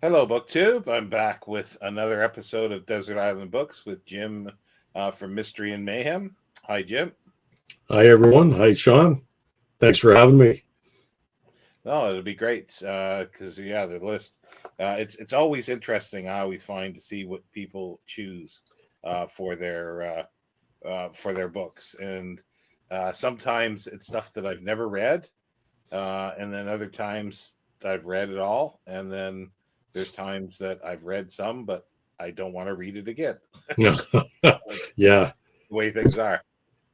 Hello, BookTube. I'm back with another episode of Desert Island Books with Jim from Mystery and Mayhem. Hi, Jim. Hi, everyone. Hi, Sean. Thanks for having me. Oh, it'll be great because the list. It's always interesting. I always find to see what people choose for their books, and sometimes it's stuff that I've never read, and then other times I've read it all, and then there's times that I've read some, but I don't want to read it again. Yeah. The way things are.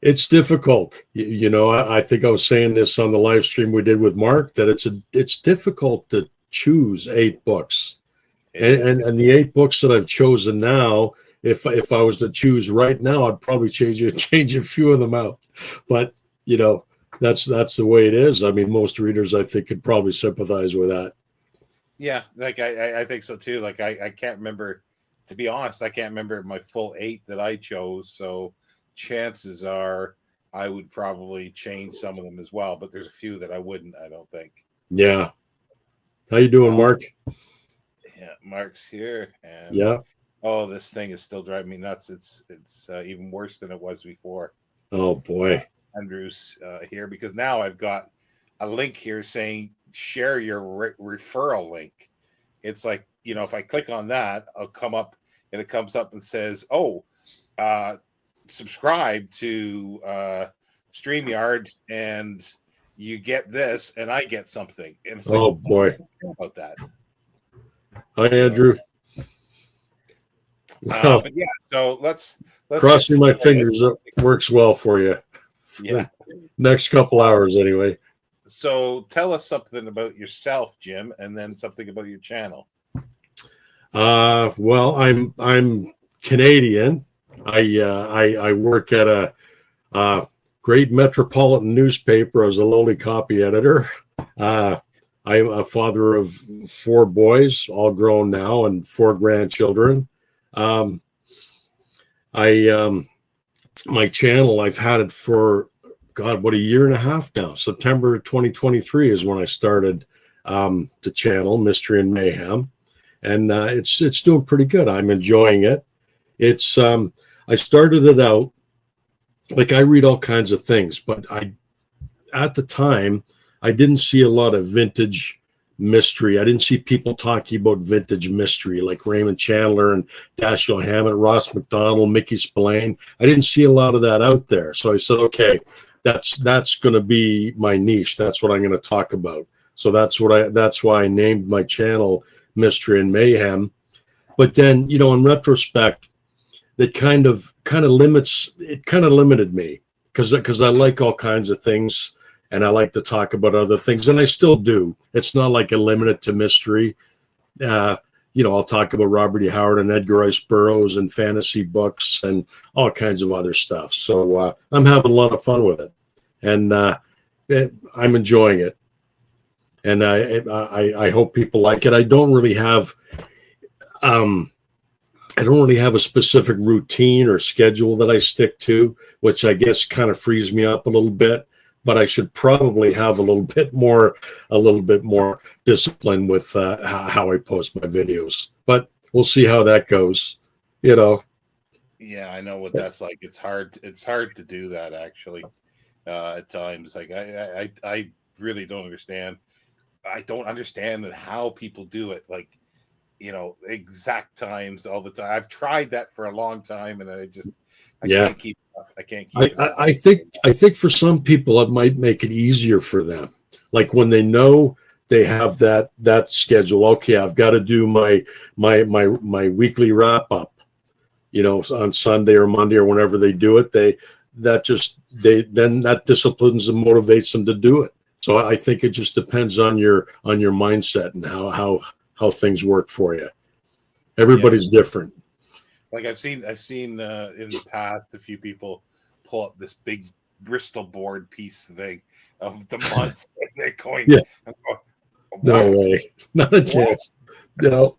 It's difficult. I think I was saying this on the live stream we did with Mark, that it's difficult to choose 8 books. And the 8 books that I've chosen now, if I was to choose right now, I'd probably change a few of them out. But, that's the way it is. I mean, most readers, I think, could probably sympathize with that. Yeah, like I think so too. Like I can't remember, to be honest, I can't remember my full 8 that I chose. So chances are I would probably change some of them as well. But there's a few that I wouldn't, I don't think. Yeah. How you doing, Mark? Yeah, Mark's here. And yeah. Oh, this thing is still driving me nuts. It's even worse than it was before. Oh, boy. Andrew's here because now I've got a link here saying share your referral link. It's like, if I click on that, I'll come up and it comes up and says, subscribe to StreamYard and you get this and I get something. And it's like, boy, about that. Hi, Andrew. But yeah, so let's crossing my fingers. It works well for you. Yeah. Next couple hours anyway. So tell us something about yourself, Jim, and then something about your channel. Well, I'm Canadian. I work at a great metropolitan newspaper as a lowly copy editor. I'm a father of 4 boys, all grown now, and 4 grandchildren. My channel, I've had it for a year and a half now. September 2023 is when I started the channel, Mystery and Mayhem, and it's doing pretty good. I'm enjoying it. It's I started it out like I read all kinds of things, but at the time I didn't see a lot of vintage mystery. I didn't see people talking about vintage mystery like Raymond Chandler and Dashiell Hammett, Ross McDonald, Mickey Spillane. I didn't see a lot of that out there. So I said, okay, that's going to be my niche. That's what I'm going to talk about. So that's why I named my channel Mystery and Mayhem. But then, in retrospect, that kind of limited me because I like all kinds of things. And I like to talk about other things, and I still do. It's not like I limit it to mystery. I'll talk about Robert E. Howard and Edgar Rice Burroughs and fantasy books and all kinds of other stuff. So I'm having a lot of fun with it, and I'm enjoying it. And I hope people like it. I don't really have a specific routine or schedule that I stick to, which I guess kind of frees me up a little bit. But I should probably have a little bit more discipline with how I post my videos. But we'll see how that goes. Yeah, I know what that's like. It's hard to do that actually. At times, like I really don't understand. I don't understand how people do it. Like, exact times all the time. I've tried that for a long time, and I can't keep. I can't keep. I think for some people it might make it easier for them. Like when they know they have that schedule. Okay, I've got to do my weekly wrap up. On Sunday or Monday or whenever they do it, then that disciplines and motivates them to do it. So I think it just depends on your mindset and how things work for you. Everybody's different. Like I've seen in the past a few people pull up this big Bristol board piece thing of the month and they're going. Yeah. No way. Not a chance. No.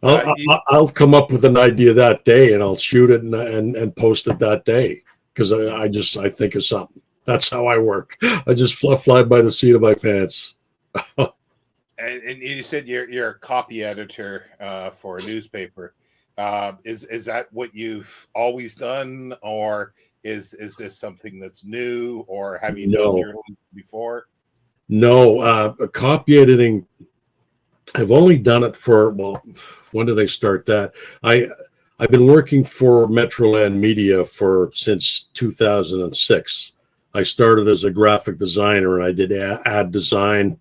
I'll come up with an idea that day and I'll shoot it and post it that day because I think of something. That's how I work. I just fly by the seat of my pants. and you said you're a copy editor for a newspaper. Is that what you've always done, or is this something that's new, or have you done No, journalism before? no, copy editing. I've only done it for, well, when did I start that? I've been working for Metroland Media since 2006. I started as a graphic designer and I did ad design,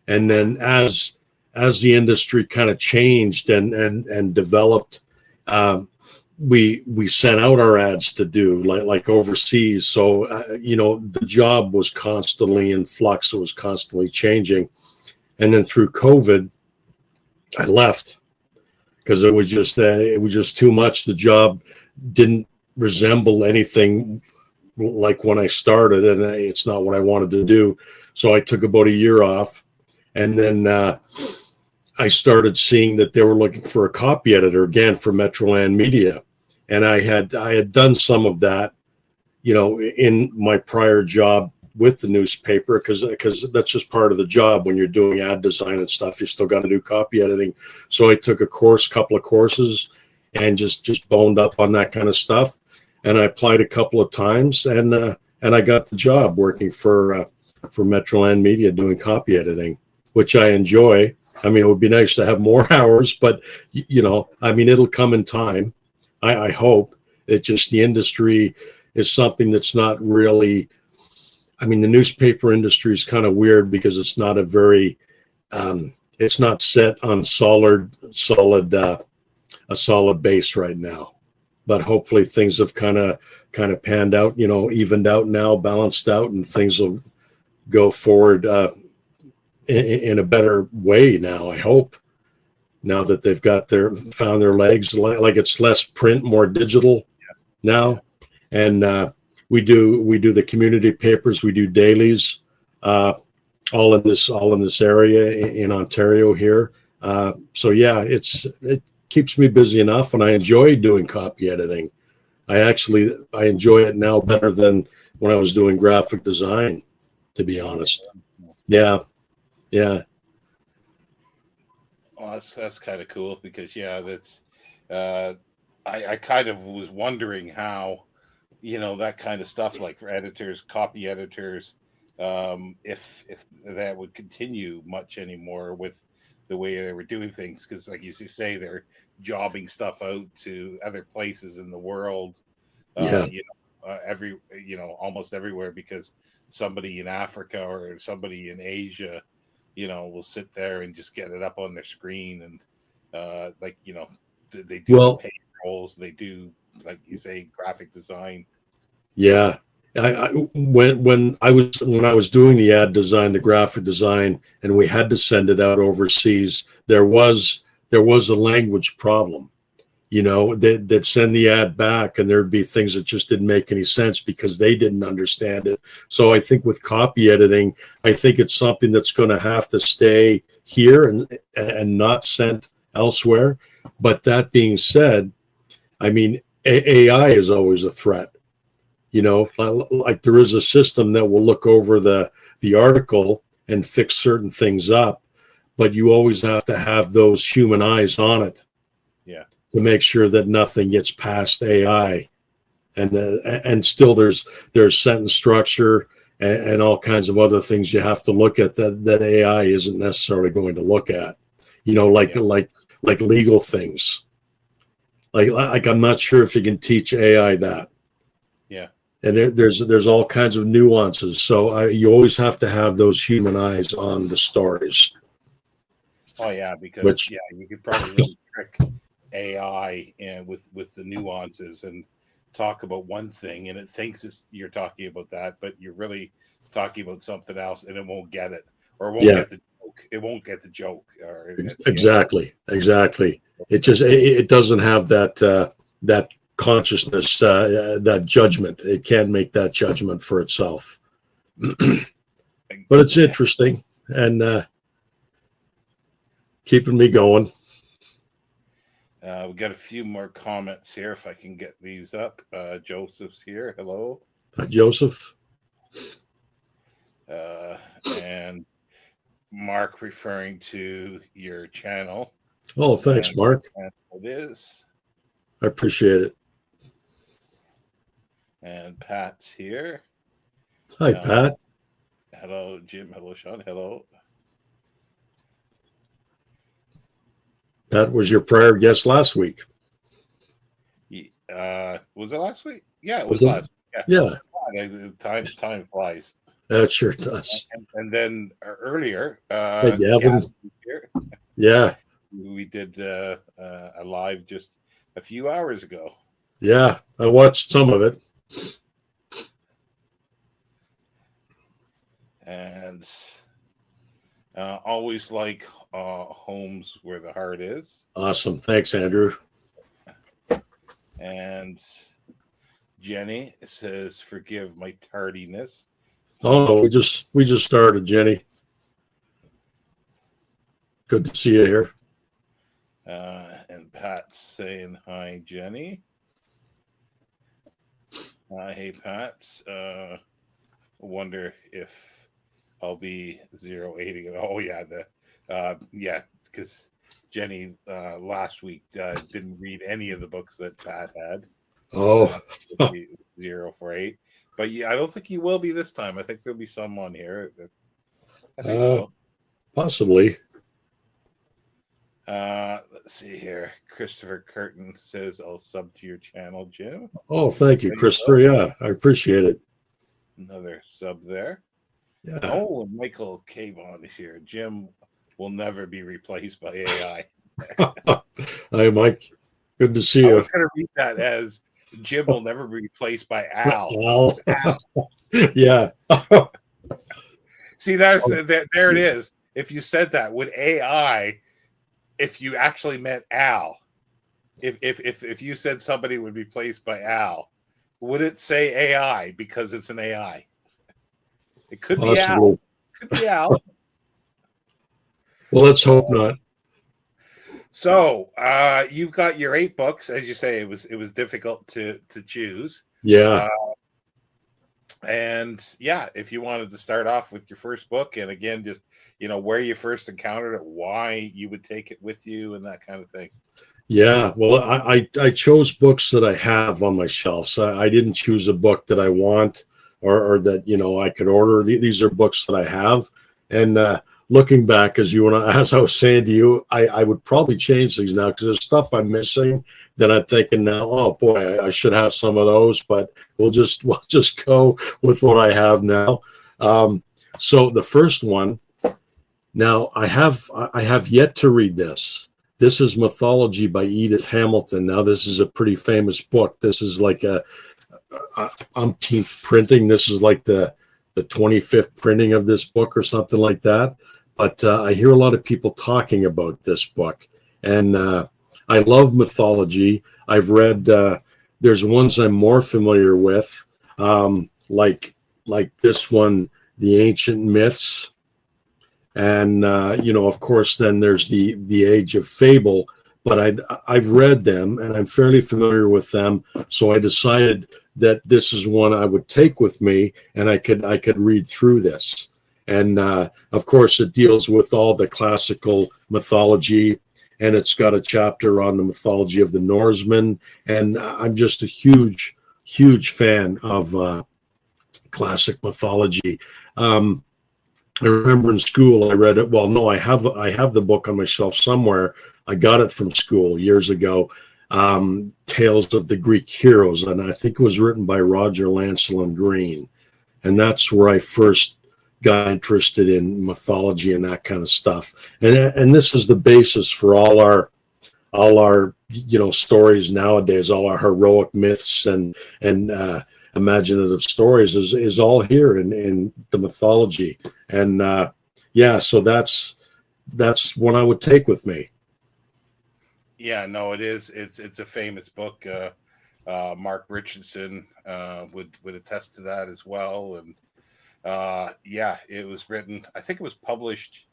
and then as the industry kind of changed and developed, we sent out our ads to do like overseas. So the job was constantly in flux. It was constantly changing, and then through COVID, I left because it was just too much. The job didn't resemble anything like when I started, and it's not what I wanted to do. So I took about a year off, and then I started seeing that they were looking for a copy editor again for Metroland Media, and I had done some of that, in my prior job with the newspaper, because that's just part of the job. When you're doing ad design and stuff, you still got to do copy editing. So I took couple of courses, and just boned up on that kind of stuff. And I applied a couple of times, and I got the job working for Metroland Media doing copy editing, which I enjoy. I mean, it would be nice to have more hours, but it'll come in time. I hope. It just, the industry is something that's not really. I mean, the newspaper industry is kind of weird because it's not it's not set on a solid base right now. But hopefully things have kind of panned out, evened out now, balanced out, and things will go forward in a better way now. I hope, now that they've found their legs, like it's less print, more digital now, and. We do the community papers. We do dailies, all in this area in Ontario here. So yeah, it keeps me busy enough, and I enjoy doing copy editing. I enjoy it now better than when I was doing graphic design, to be honest. Yeah. Well, that's kind of cool because that's I kind of was wondering how. That kind of stuff, like for editors, copy editors, if that would continue much anymore with the way they were doing things, because like you say, they're jobbing stuff out to other places in the world, Yeah. almost everywhere, because somebody in Africa or somebody in Asia, will sit there and just get it up on their screen, and they do the payrolls, they do, like you say, graphic design. Yeah. When I was doing the ad design, the graphic design, and we had to send it out overseas, there was a language problem. They'd send the ad back, and there'd be things that just didn't make any sense because they didn't understand it. So I think with copy editing, I think it's something that's going to have to stay here and not sent elsewhere. But that being said, I mean, AI is always a threat. Like there is a system that will look over the article and fix certain things up, but you always have to have those human eyes on it. Yeah. To make sure that nothing gets past AI, and still there's sentence structure and all kinds of other things you have to look at that AI isn't necessarily going to look at. Like legal things. Like I'm not sure if you can teach AI that. Yeah. And there's all kinds of nuances. So you always have to have those human eyes on the stories. Oh yeah, because you could probably really trick AI and with the nuances and talk about one thing, and it thinks you're talking about that, but you're really talking about something else, and it won't get it, or it won't get the joke. It won't get the joke. Exactly. It doesn't have that consciousness, that judgment. It can't make that judgment for itself. But it's interesting and keeping me going. We got a few more comments here if I can get these up. Joseph's here. Hello. Hi, Joseph. And Mark referring to your channel. Oh, thanks, Mark. And it is. I appreciate it. And Pat's here. Hi, Pat. Hello, Jim. Hello, Sean. Hello. Pat was your prior guest last week. Was it last week? Yeah, it Was was last week. Yeah. Time flies. That sure does. And then earlier, Hey, Gavin. Here, Yeah. we did a live just a few hours ago. Yeah, I watched some of it. And always like Holmes where the heart is. Awesome. Thanks, Andrew. And Jenny says, "Forgive my tardiness." Oh no, we just started, Jenny. Good to see you here. And Pat's saying hi, Jenny. Hey, Pat. Wonder if I'll be 0-8ing it. Oh yeah, because Jenny last week didn't read any of the books that Pat had. Oh, 0-8. But yeah, I don't think you will be this time. I think there'll be some on here. I think so. Possibly. Let's see here. Christopher Curtin says, "I'll sub to your channel, Jim." Oh, thank you, Christopher. Yeah, I appreciate it. Another sub there. Yeah. Oh, and Michael Cavon is here. Jim will never be replaced by AI. Hi, Mike. Good to see I you. was going to read that as Jim will never be replaced by Al. Al. Yeah. See, there it is. If you said that, would AI, if you actually meant Al, if you said somebody would be replaced by Al, would it say AI because it's an AI? It could be Al. Could be Al. Well, let's hope not. So you've got your 8 books, as you say. It was difficult to choose. Yeah. And yeah, if you wanted to start off with your first book, and again, just where you first encountered it, why you would take it with you, and that kind of thing. Yeah. Well, I chose books that I have on my shelf. So I didn't choose a book that I want or that I could order. These are books that I have, and looking back, as I was saying to you, I would probably change things now because there's stuff I'm missing that I'm thinking now, oh boy, I should have some of those, but we'll just go with what I have now. So the first one, now I have yet to read this. This is Mythology by Edith Hamilton. Now this is a pretty famous book. This is like a umpteenth printing. This is like the 25th printing of this book or something like that. But I hear a lot of people talking about this book, and I love mythology. I've read, there's ones I'm more familiar with, like this one, The Ancient Myths. And, of course, then there's the Age of Fable, but I've read them and I'm fairly familiar with them. So I decided that this is one I would take with me and I could read through this. And of course, it deals with all the classical mythology, and it's got a chapter on the mythology of the Norsemen. And I'm just a huge, huge fan of classic mythology. I remember in school I read it. Well, no, I have the book on my shelf somewhere. I got it from school years ago. Tales of the Greek Heroes, and I think it was written by Roger Lancelin Green. And that's where I first got interested in mythology and that kind of stuff. And this is the basis for all our stories nowadays. All our heroic myths and imaginative stories is all here in the mythology. And so that's one I would take with me. Yeah, no, it is. It's a famous book. Mark Richardson would attest to that as well. And it was written. I think it was published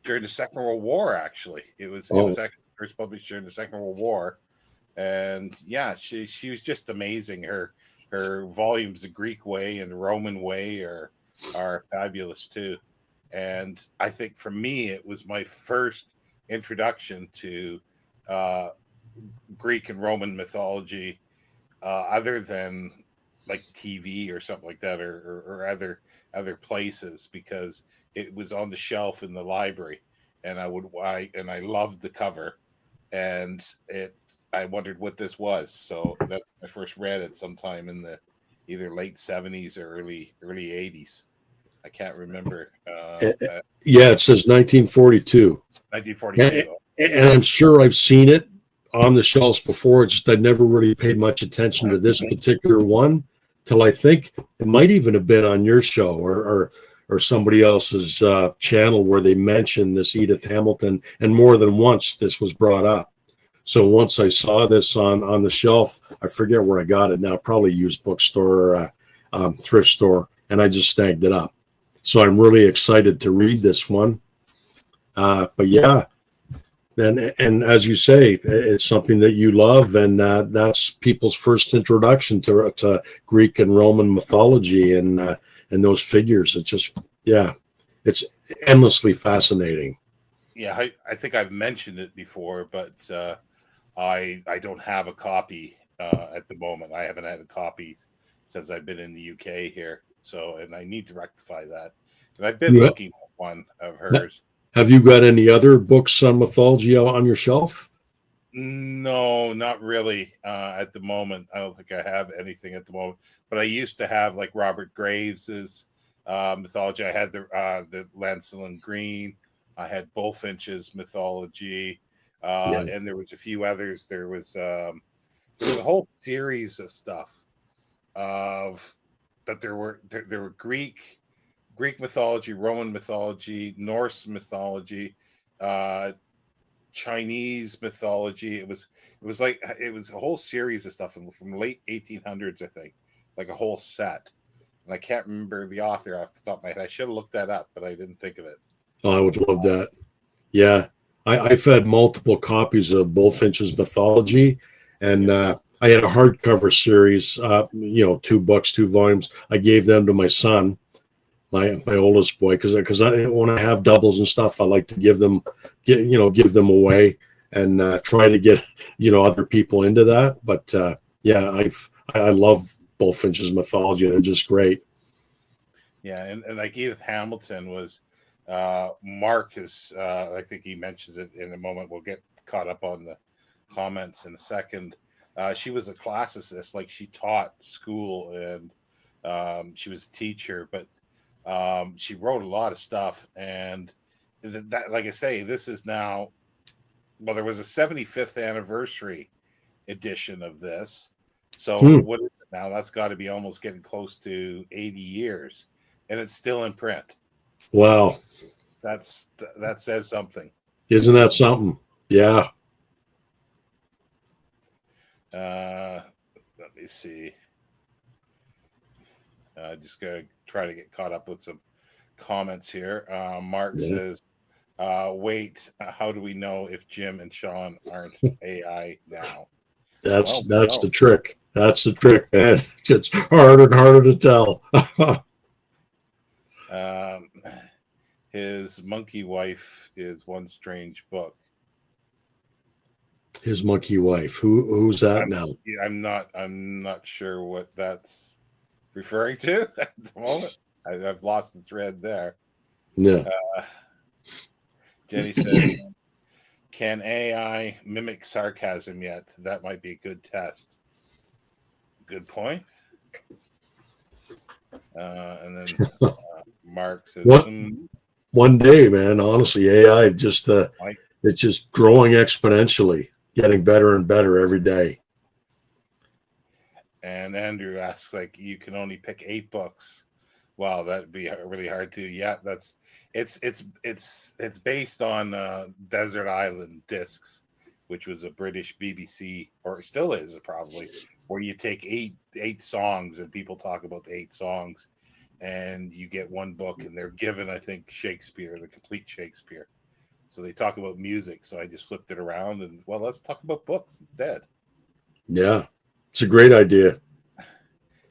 during the Second World War. Actually, it was actually first published during the Second World War. And yeah, she was just amazing. Her volumes, the Greek way and the Roman way, are fabulous too. And I think for me, it was my first introduction to uh, Greek and Roman mythology, other than like TV or something like that, or other places, because it was on the shelf in the library, and I loved the cover, and I wondered what this was. So that I first read it sometime in the either late '70s or early '80s. I can't remember. Uh, Yeah, it says 1942. 1942. And I'm sure I've seen it on the shelves before. It's just I never really paid much attention to this particular one till I think it might even have been on your show or somebody else's channel where they mentioned this Edith Hamilton, and more than once this was brought up. So once I saw this on the shelf, I forget where I got it now, probably used bookstore or thrift store, and I just snagged it up. So I'm really excited to read this one. But yeah, and as you say, it's something that you love, and that's people's first introduction to Greek and Roman mythology and those figures. It's just, yeah, it's endlessly fascinating. Yeah, I think I've mentioned it before, but I don't have a copy at the moment. I haven't had a copy since I've been in the UK here. So, and I need to rectify that. And I've been Yeah. looking at one of hers. Have you got any other books on mythology on your shelf? No, not really at the moment. I don't think I have anything at the moment. But I used to have like Robert Graves's mythology. I had the Lancel and Green. I had Bullfinch's mythology, and there was a few others. There was a whole series of stuff that there were Greek mythology, Roman mythology, Norse mythology, Chinese mythology. It was a whole series of stuff from the late 1800s, I think, like a whole set. And I can't remember the author off the top of my head. I should have looked that up, but I didn't think of it. Oh, I would love that. Yeah, I've had multiple copies of Bullfinch's mythology, and I had a hardcover series. 2 books, 2 volumes. I gave them to my son, my oldest boy, because I when I have doubles and stuff, I like to give them away and try to get other people into that. But I love Bullfinch's mythology, and they're just great. Yeah, and like Edith Hamilton was Mark is I think he mentions it in a moment. We'll get caught up on the comments in a second. She was a classicist, like she taught school, and she was a teacher, but she wrote a lot of stuff. And that, like I say, this is now, well, there was a 75th anniversary edition of this. So what is it now? That's got to be almost getting close to 80 years, and it's still in print. Wow. That says something. Isn't that something? Yeah. Let me see. Just gotta try to get caught up with some comments here. Mark says, wait, how do we know if Jim and Sean aren't AI now? That's the trick. That's the trick, man. It's harder and harder to tell. His monkey wife is one strange book. His monkey wife. Who's that now? I'm not sure what that's referring to at the moment. I've lost the thread there. Yeah. Jenny said, "Can AI mimic sarcasm yet? That might be a good test." Good point. And then Mark says, One day, man. Honestly, AI it's just growing exponentially, getting better and better every day. And Andrew asks, like, you can only pick 8 books. Wow, that'd be really hard to. Yeah, it's based on Desert Island Discs, which was a British BBC, or still is probably, where you take eight songs and people talk about the 8 songs, and you get one book, and they're given, I think, Shakespeare, the complete Shakespeare. So they talk about music. So I just flipped it around and, well, let's talk about books instead. Yeah, it's a great idea.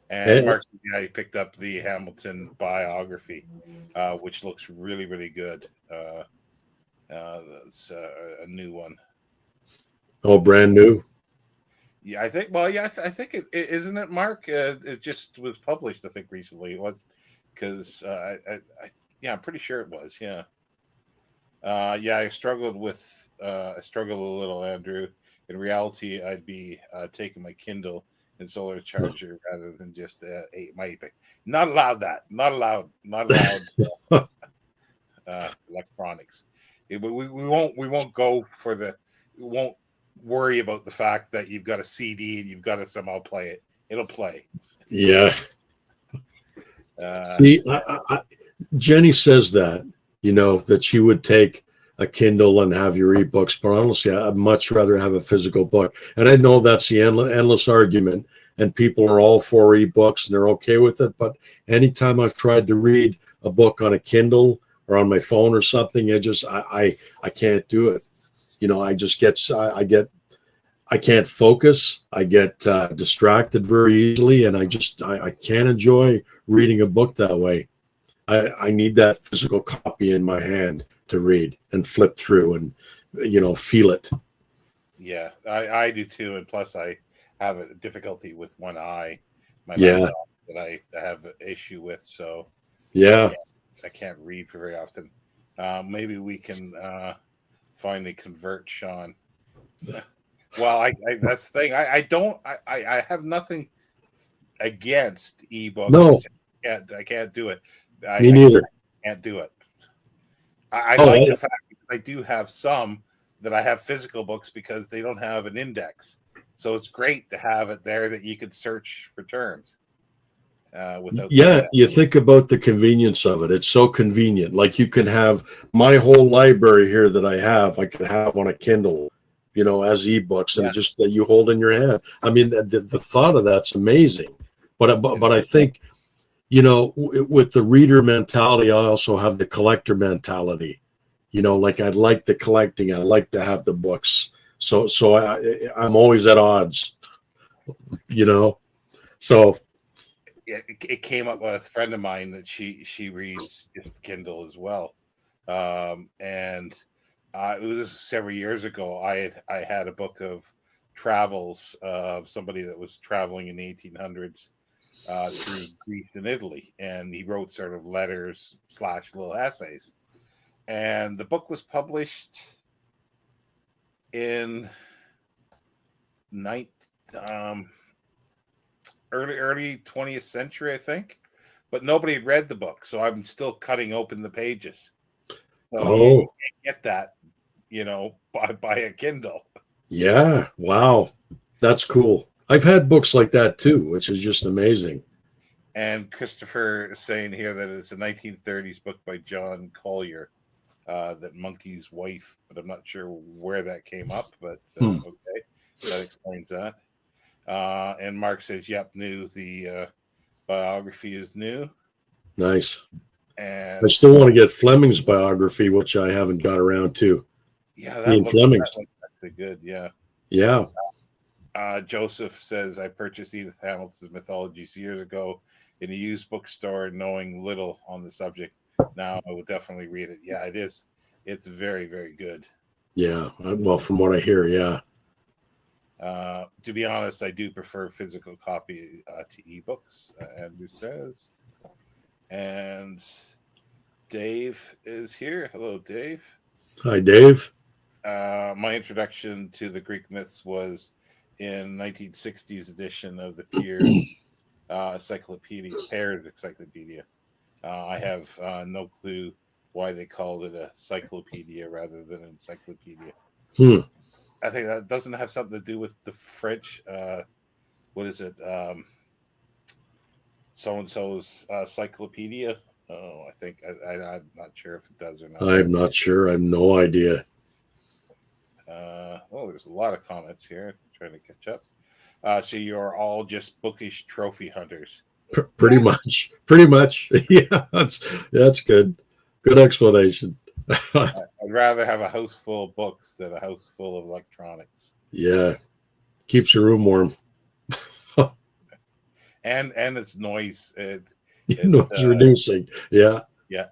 And Mark, yeah, he picked up the Hamilton biography, which looks really, really good. That's a new one. Oh, brand new. Yeah, I think. Well, yeah, I think it isn't it, Mark. It just was published, I think, recently. It was because yeah, I'm pretty sure it was. Yeah, yeah. I struggled a little, Andrew. In reality, I'd be taking my Kindle and solar charger rather than just my iPad. Not allowed. That not allowed. Not allowed. Electronics. We won't go for the. We won't worry about the fact that you've got a CD and you've got to somehow play it. It'll play. Yeah. See, Jenny says that, that she would take a Kindle and have your ebooks, but honestly, I'd much rather have a physical book. And I know that's the endless argument, and people are all for ebooks and they're okay with it. But anytime I've tried to read a book on a Kindle or on my phone or something, I can't do it. I can't focus. I get distracted very easily, and I can't enjoy reading a book that way. I need that physical copy in my hand to read and flip through and, feel it. Yeah, I do too. And plus I have a difficulty with one eye, that I have an issue with. So yeah, I can't read very often. Maybe we can finally convert Sean. Well, I that's the thing. I have nothing against ebooks. No, I can't do it. me neither. I can't do it. I like the fact that I do have some that I have physical books because they don't have an index. So it's great to have it there that you could search for terms. Without You think about the convenience of it. It's so convenient. Like you can have my whole library here that I could have on a Kindle, as ebooks, and just that you hold in your hand. I mean, the thought of that's amazing. But I think, with the reader mentality, I also have the collector mentality. Like I like the collecting. I like to have the books. So I'm always at odds. So. It came up with a friend of mine that she reads Kindle as well, and it was several years ago. I had a book of travels of somebody that was traveling in the 1800s through Greece and Italy, and he wrote sort of letters / little essays, and the book was published in early 20th century, I think, but nobody had read the book, so I'm still cutting open the pages. So you can't get that, by a Kindle. Yeah, wow, that's cool. I've had books like that too, which is just amazing. And Christopher is saying here that it's a 1930s book by John Collier, that Monkey's wife, but I'm not sure where that came up, but okay, that explains that. And Mark says, yep, new. The biography is new. Nice. And I still want to get Fleming's biography, which I haven't got around to. Yeah, that looks actually good. Yeah. Yeah. Joseph says, I purchased Edith Hamilton's Mythologies years ago in a used bookstore, knowing little on the subject. Now I would definitely read it. Yeah, it is. It's very, very good. Yeah. Well, from what I hear, yeah. To be honest, I do prefer physical copy to ebooks, Andrew says. And Dave is here. Hello, Dave. Hi, Dave. My introduction to the Greek myths was in 1960s edition of the Pears Encyclopedia. I have no clue why they called it a cyclopedia rather than an encyclopedia. I think that doesn't have something to do with the French. What is it? So-and-so's cyclopedia. Oh, I think I'm not sure if it does or not. I'm not sure. I have no idea. There's a lot of comments here. Trying to catch up. So you're all just bookish trophy hunters. Pretty much. Yeah, that's good. Good explanation. I'd rather have a house full of books than a house full of electronics. Yeah, keeps your room warm. and it's noise. Noise reducing. Yeah. Yeah.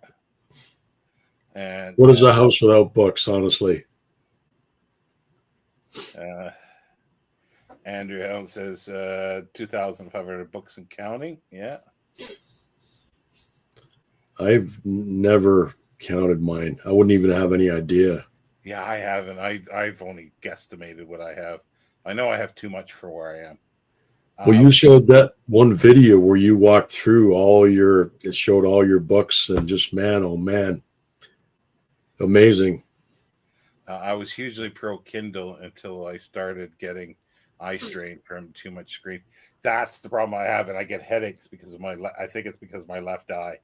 And what is a house without books? Honestly. Andrew Helm says 2,500 books and counting. Yeah. I've never counted mine. I wouldn't even have any idea. Yeah, I haven't. I've only guesstimated what I have. I know I have too much for where I am. Well, you showed that one video where you walked through it showed all your books, and just, man, oh man, amazing. I was hugely pro Kindle until I started getting eye strain from too much screen. That's the problem I have, and I get headaches because of I think it's because of my left eye.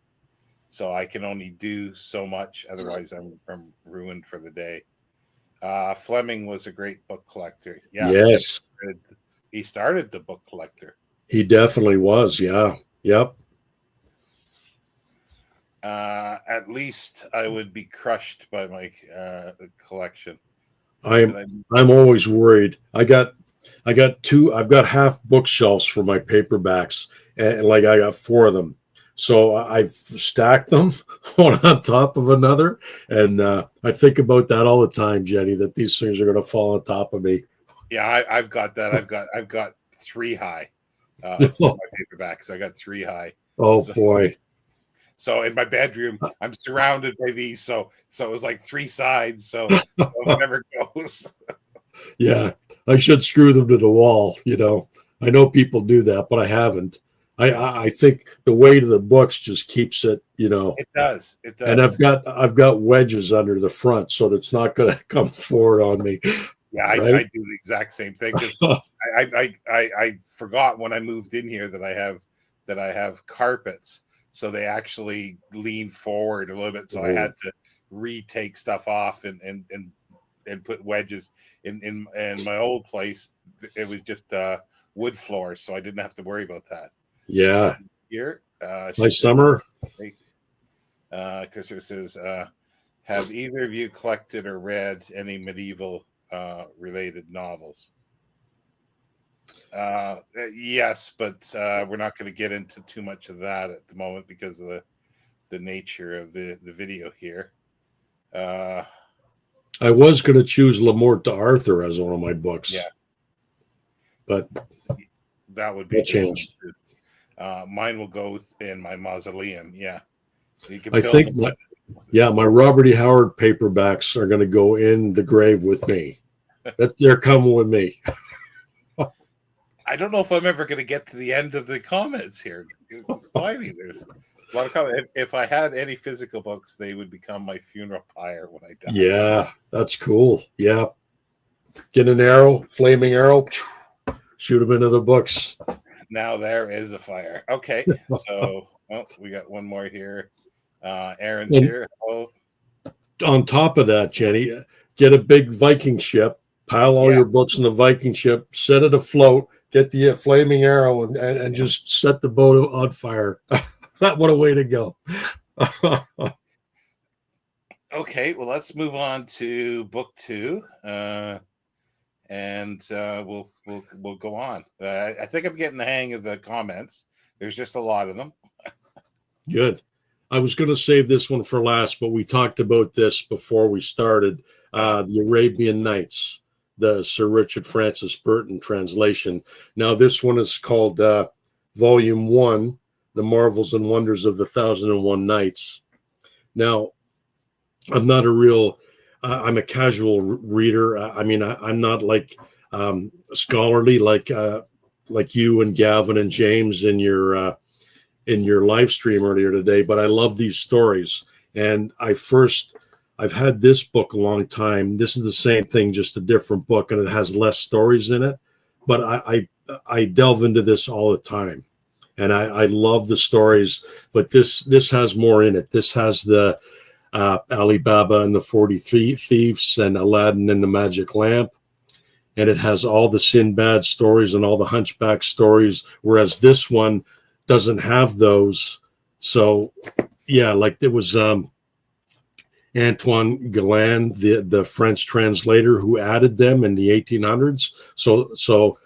So I can only do so much, otherwise I'm ruined for the day. Fleming was a great book collector. Yeah. Yes. He started the book collector. He definitely was. Yeah. Yep. At least I would be crushed by my collection. I'm always worried. I've got half bookshelves for my paperbacks, and like I got 4 of them. So I've stacked them one on top of another, and I think about that all the time, Jenny, that these things are going to fall on top of me. Yeah, I've got that. I've got 3 high for my paperbacks. I got 3 high. Oh boy! So in my bedroom, I'm surrounded by these. So it was like 3 sides. So it never goes. Yeah, I should screw them to the wall. I know people do that, but I haven't. I think the weight of the books just keeps it, It does. And I've got wedges under the front, so that's not going to come forward on me. Yeah, right? I do the exact same thing. I forgot when I moved in here that I have carpets, so they actually lean forward a little bit. So I had to retake stuff off and put wedges in my old place. It was just wood floor, so I didn't have to worry about that. Yeah. Here, nice summer. Christopher says, have either of you collected or read any medieval related novels? Yes, but we're not going to get into too much of that at the moment because of the nature of the video here. I was going to choose Lamort to Arthur as one of my books. Yeah. But that would be changed. Mine will go in my mausoleum. Yeah. So you can I think my Robert E. Howard paperbacks are going to go in the grave with me. They're coming with me. I don't know if I'm ever going to get to the end of the comments here. There's a lot of comments. If I had any physical books, they would become my funeral pyre when I die. Yeah, that's cool. Yeah. Get an arrow, flaming arrow, shoot them into the books. Now there is a fire. Okay, so we got one more here. Aaron's here. On top of that, Jenny, get a big Viking ship, pile all your books in the Viking ship, set it afloat, get the flaming arrow, and just set the boat on fire. What a way to go. Okay, well, let's move on to book 2. And we'll go on. I think I'm getting the hang of the comments. There's just a lot of them. Good. I was going to save this one for last, but we talked about this before we started. The Arabian Nights, the Sir Richard Francis Burton translation. Now, this one is called Volume 1, The Marvels and Wonders of the 1001 Nights. Now, I'm not a real... I'm a casual reader. I mean, I'm not like scholarly like you and Gavin and James in your live stream earlier today. But I love these stories, and I've had this book a long time. This is the same thing, just a different book, and it has less stories in it. But I delve into this all the time, and I love the stories. But this has more in it. This has the Ali Baba and the 43 Thieves and Aladdin and the Magic Lamp. And it has all the Sinbad stories and all the Hunchback stories, whereas this one doesn't have those. So, yeah, like there was Antoine Galland, the French translator, who added them in the 1800s. So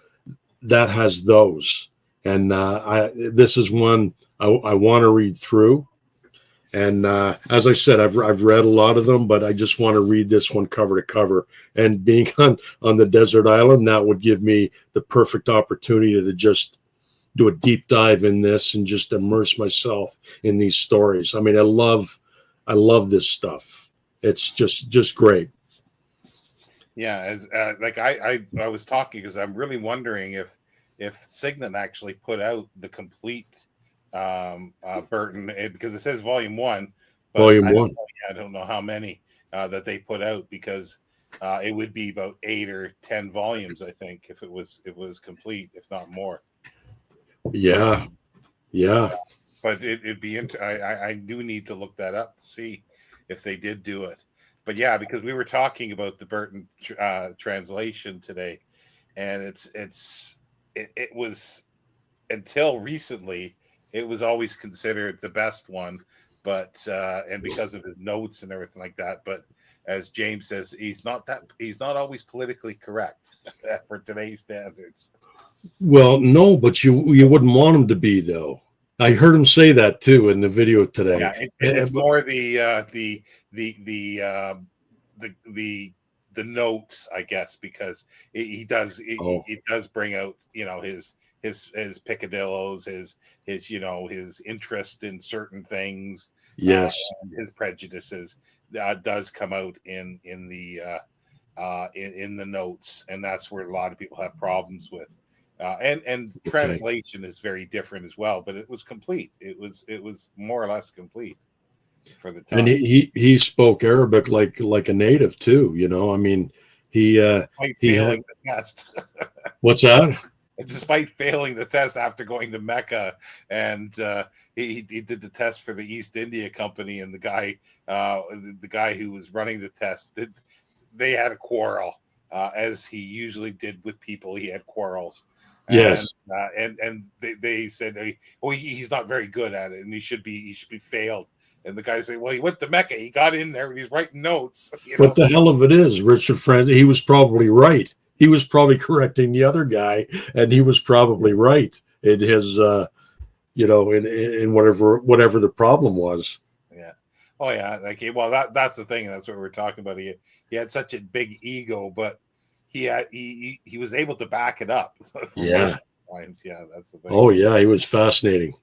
that has those. and this is one I want to read through. And as I said, I've read a lot of them, but I just want to read this one cover to cover. And being on the desert island, that would give me the perfect opportunity to just do a deep dive in this and just immerse myself in these stories. I mean, I love this stuff. It's just great. Yeah, as like I was talking because I'm really wondering if Signet actually put out the complete Burton, because it says volume 1, but Volume 1. I don't know how many that they put out, because it would be about 8 or 10 volumes, I think, if it was complete, if not more. Yeah. But it'd be I do need to look that up to see if they did do it. But yeah, because we were talking about the Burton translation today, and it was, until recently, it was always considered the best one, but and because of his notes and everything like that. But as James says, he's not always politically correct for today's standards. Well, no, but you wouldn't want him to be, though. I heard him say that too in the video today. Yeah, it's more the notes, I guess, because he does bring out, his picadillos, his his interest in certain things, yes, his prejudices does come out in the notes, and that's where a lot of people have problems with. And translation is very different as well, but it was complete. It was more or less complete for the time. And he spoke Arabic like a native too. I mean, he had the test. What's that? Despite failing the test after going to Mecca, and he did the test for the East India Company, and the guy who was running the test, they had a quarrel, as he usually did with people. He had quarrels. Yes, and they said, he's not very good at it, and he should be failed. And the guy said, well, he went to Mecca, he got in there, and he's writing notes. What the hell of it is, Richard Franz? He was probably right. He was probably correcting the other guy, and he was probably right in his, in whatever the problem was. Yeah. Oh yeah. That's the thing. That's what we're talking about. He had such a big ego, but he was able to back it up. Yeah. Times. Yeah, that's the thing. Oh yeah, he was fascinating.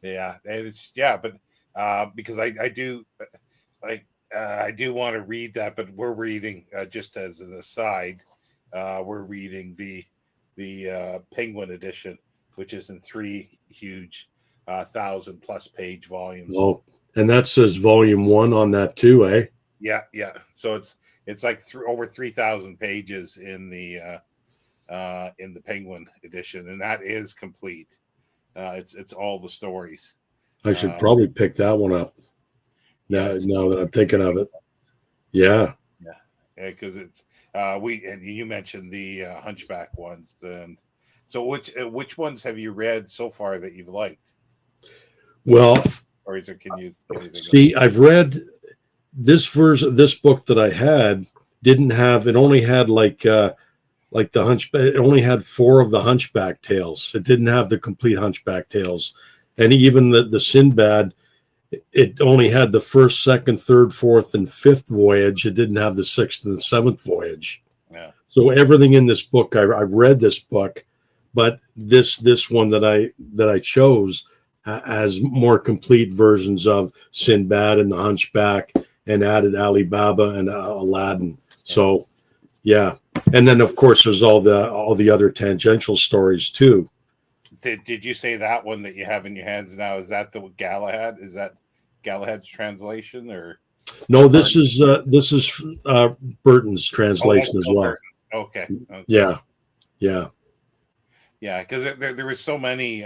Yeah, and but because I do want to read that, but we're reading, just as an aside, we're reading the Penguin edition, which is in 3 huge 1,000+ page volumes. Oh, and that says volume 1 on that too, eh? Yeah. So it's like over 3,000 pages in the Penguin edition, and that is complete. It's all the stories. I should probably pick that one up. Now that I'm thinking of it. Yeah, because it's and you mentioned the Hunchback ones, and so which ones have you read so far that you've liked? Well, or is it, can you see? I've read this version. This book that I had didn't have. It only had like the Hunchback. It only had 4 of the Hunchback tales. It didn't have the complete Hunchback tales, and even the Sinbad. It only had the 1st, 2nd, 3rd, 4th, and 5th voyage. It didn't have the 6th and the 7th voyage. Yeah. So everything in this book, I've read this book, but this one that I chose has more complete versions of Sinbad and the Hunchback, and added Ali Baba and Aladdin. So, yeah, and then of course there's all the other tangential stories too. Did you say that one that you have in your hands now? Is that the Galahad? Is that Galahad's translation, or no? This is Burton's translation as well. Okay. Yeah. Because there was so many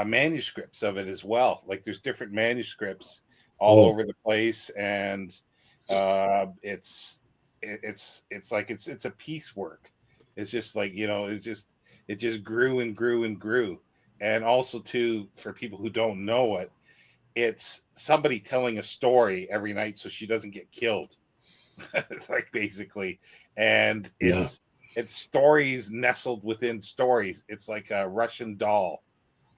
manuscripts of it as well. Like there's different manuscripts all over the place, and it's like it's a piecework. It's just like it just grew and grew and grew. And also too, for people who don't know it, it's somebody telling a story every night so she doesn't get killed. Like basically. And it's stories nestled within stories. It's like a Russian doll,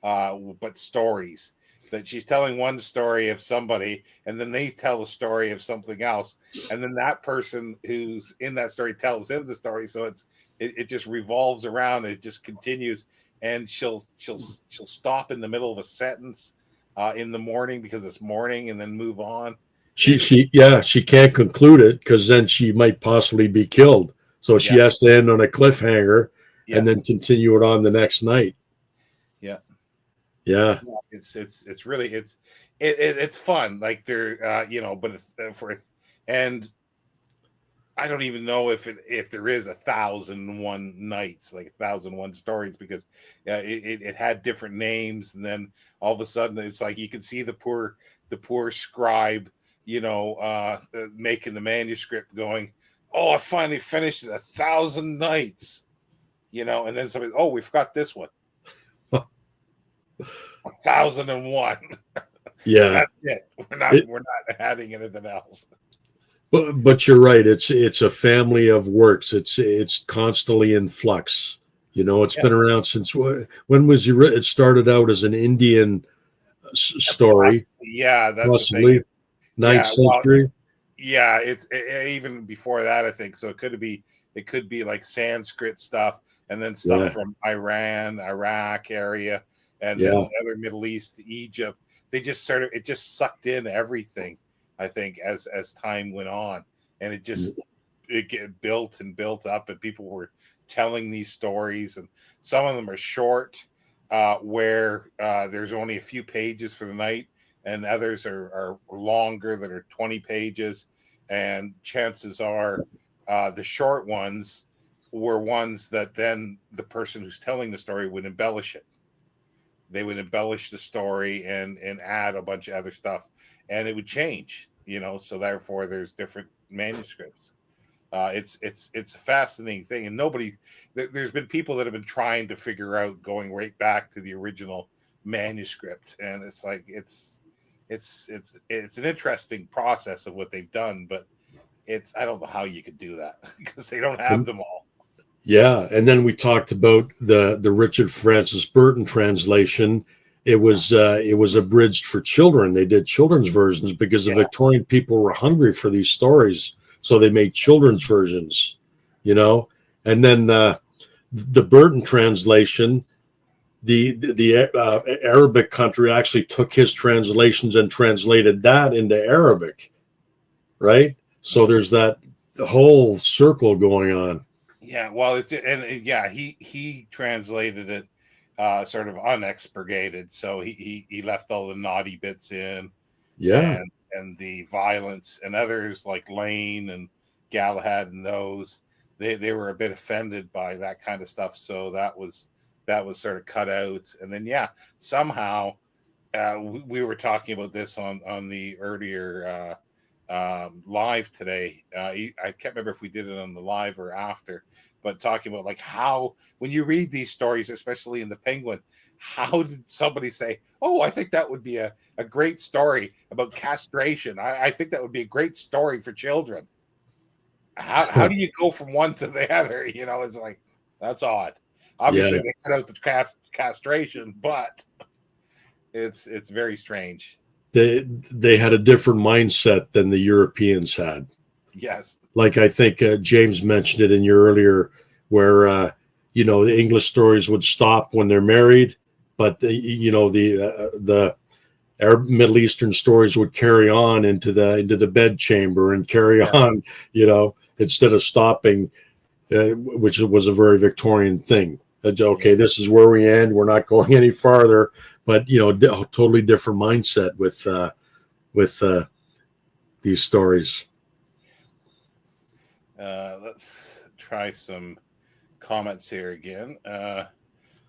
but stories. That she's telling one story of somebody, and then they tell a story of something else, and then that person who's in that story tells him the story. So it just revolves around. It just continues, and she'll stop in the middle of a sentence in the morning because it's morning, and then move on. She can't conclude it because then she might possibly be killed. So she Yeah, has to end on a cliffhanger yeah, and then continue it on the next night. yeah. Yeah. It's really it's fun. Like they're but and I don't even know if there is 1,001 nights, like 1,001 stories, because it had different names, and then all of a sudden it's like you can see the poor scribe, making the manuscript, going, "Oh, I finally finished it, 1,000 nights," and then somebody, "Oh, we forgot this one, 1,001." Yeah. That's it. It, We're not adding anything else. but you're right. It's a family of works. It's constantly in flux. It's Yeah. been around since when was it started out as an Indian story, Yeah, that's the thing. possibly ninth Yeah, well, century. yeah, even before that, I think. So it could be like Sanskrit stuff, and then stuff Yeah. from Iran, Iraq area, and then Yeah. the other Middle East, Egypt. They just it just sucked in everything, I think, as time went on, and it get built and built up, and people were telling these stories, and some of them are short, where there's only a few pages for the night, and others are longer that are 20 pages, and chances are the short ones were ones that then the person who's telling the story would embellish it. They would embellish the story and add a bunch of other stuff, and it would change, so therefore there's different manuscripts. It's a fascinating thing, and there's been people that have been trying to figure out, going right back to the original manuscript, and it's like it's an interesting process of what they've done, but I don't know how you could do that because they don't have And them all. yeah, and then we talked about the Richard Francis Burton translation. It was abridged for children. They did children's versions because the Yeah, Victorian people were hungry for these stories, so they made children's versions. You know, and then the Burton translation, the Arabic country actually took his translations and translated that into Arabic, right? So there's that whole circle going on. yeah. Well, yeah, he translated it sort of unexpurgated, so he left all the naughty bits in, Yeah. and the violence, and others like Lane and Galahad, and those they were a bit offended by that kind of stuff, so that was sort of cut out. And then yeah, somehow we were talking about this on the earlier live today. I can't remember if we did it on the live or after, but talking about like how when you read these stories, especially in the Penguin, how did somebody say, "Oh, I think that would be a great story about castration. I think that would be a great story for children." How do you go from one to the other? It's like that's odd. Yeah. Obviously, they cut out the castration, but it's very strange. They had a different mindset than the Europeans had. Yes. Like I think James mentioned it in your earlier, where the English stories would stop when they're married, but the Arab Middle Eastern stories would carry on into the bedchamber and carry Yeah. on, instead of stopping, which was a very Victorian thing. Okay, this is where we end. We're not going any farther. But totally different mindset with these stories. Let's try some comments here again.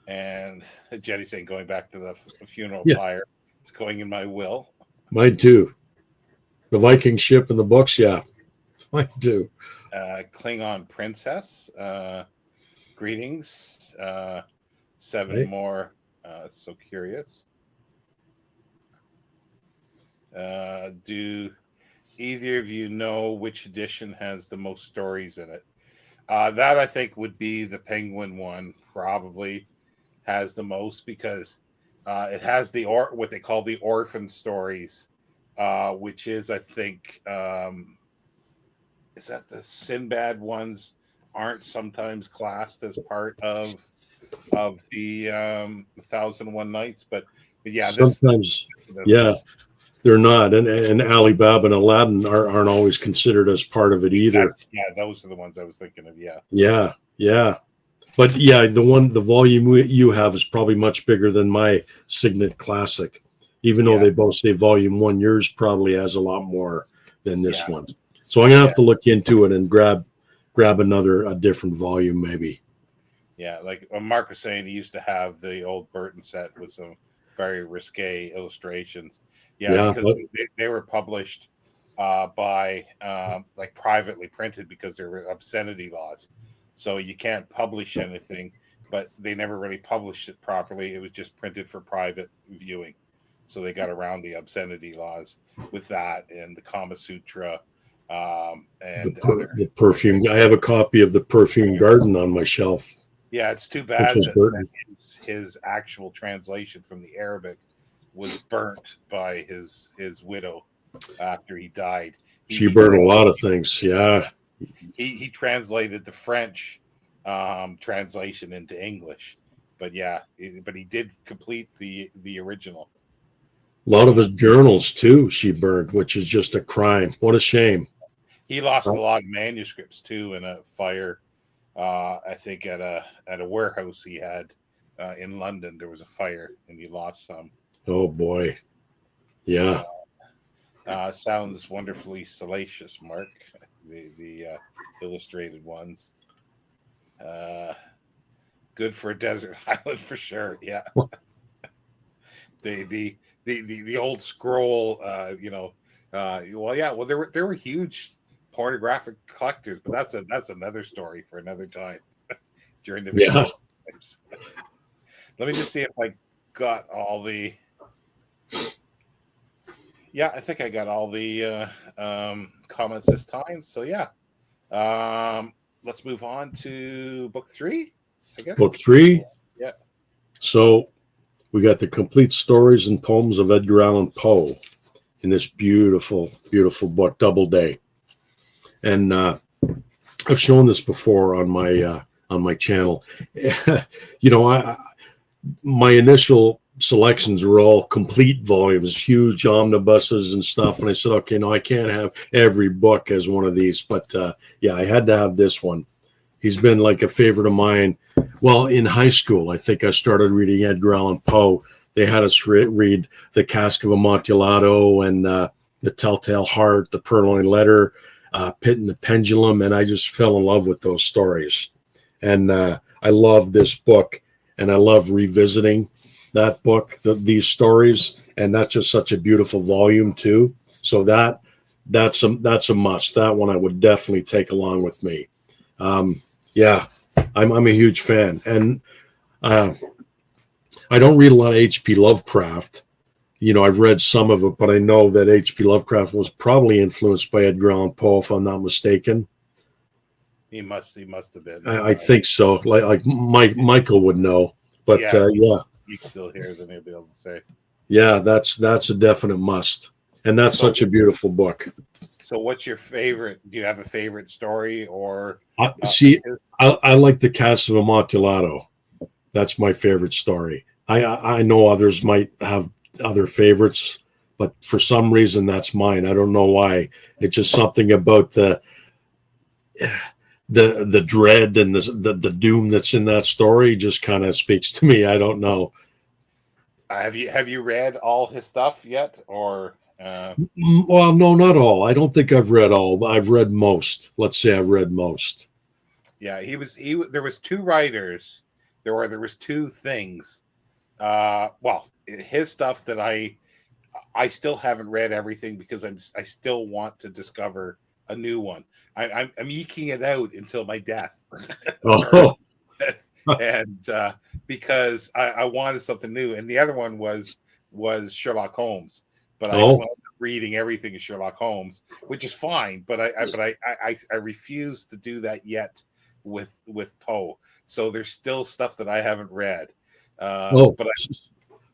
And Jenny saying, going back to the funeral Yeah, pyre, it's going in my will. mine too. The Viking ship in the books, yeah, mine too. Klingon princess, greetings. 7 Right? more. So curious. Do either of you know which edition has the most stories in it? That I think would be the Penguin one. Probably has the most because it has what they call the orphan stories, which is I think is that the Sinbad ones aren't sometimes classed as part of the 1001 Nights, but yeah, this Sometimes, this yeah, one's they're not, and Alibaba and Aladdin aren't always considered as part of it either. yeah, those are the ones I was thinking of. Yeah, Yeah, yeah. But yeah, the volume you have is probably much bigger than my Signet Classic, even though yeah, they both say volume one. Yours probably has a lot more than this yeah, one. So I'm gonna yeah, have to look into it and grab a different volume maybe. yeah. Like Mark was saying, he used to have the old Burton set with some very risque illustrations. Yeah, Yeah, because but they were published by like privately printed because there were obscenity laws. So you can't publish anything, but they never really published it properly. It was just printed for private viewing. So they got around the obscenity laws with that and the Kama Sutra and other. the perfume. I have a copy of the Perfume Garden on my shelf, Yeah, it's too which bad was that Burton. his actual translation from the Arabic was burnt by his widow after he died. He She he, burned a trans, lot of things. Yeah, he translated the French translation into English, but yeah, but he did complete the original. a lot of his journals too. She burned, which is just a crime. What a shame. He lost a lot of manuscripts too in a fire. I think at a warehouse he had in London. There was a fire and he lost some. Oh boy. Yeah. Sounds wonderfully salacious, Mark. The illustrated ones. Uh, Good for a desert island for sure. Yeah. The old scroll. Well, yeah. Well, there were huge pornographic collectors, but that's another story for another time. During the Yeah. Victorian times. Let me just see if I got all the. Yeah, I think I got all the comments this time. So yeah, let's move on to book 3. I guess Book 3. Yeah. So we got the complete stories and poems of Edgar Allan Poe in this beautiful, beautiful book, Doubleday. And I've shown this before on my channel. My initial selections were all complete volumes, huge omnibuses and stuff. And I said, okay, no, I can't have every book as one of these. But yeah, I had to have this one. He's been like a favorite of mine. Well, in high school, I think I started reading Edgar Allan Poe. They had us read The Cask of Amontillado and The Telltale Heart, The Purloined Letter, Pit and the Pendulum, and I just fell in love with those stories. And I love this book, and I love revisiting that book, these stories, and that's just such a beautiful volume too. So that's a must. That one I would definitely take along with me. Yeah, I'm a huge fan, and I don't read a lot of H.P. Lovecraft. I've read some of it, but I know that H.P. Lovecraft was probably influenced by Edgar Allan Poe, if I'm not mistaken. He must have been. I think so. Like Michael would know, but Yeah, yeah, he's still here, then he'll be able to say. yeah, that's a definite must, and that's such a beautiful book. So, what's your favorite? Do you have a favorite story or? See, I like the Cask of Amontillado. That's my favorite story. I know others might have other favorites, but for some reason that's mine. I don't know why. It's just something about the dread and the doom that's in that story just kind of speaks to me. I don't know. Have you read all his stuff yet, or? Well, no, not all. I don't think I've read all, but I've read most. Let's say I've read most. Yeah, there was 2 writers. There was 2 things. Well, his stuff that I still haven't read everything because I still want to discover a new one. I'm eking it out until my death. Oh, And because I wanted something new, and the other one was Sherlock Holmes, but I wound up reading everything of Sherlock Holmes, which is fine. But I refuse to do that yet with Poe. So there's still stuff that I haven't read. Oh, But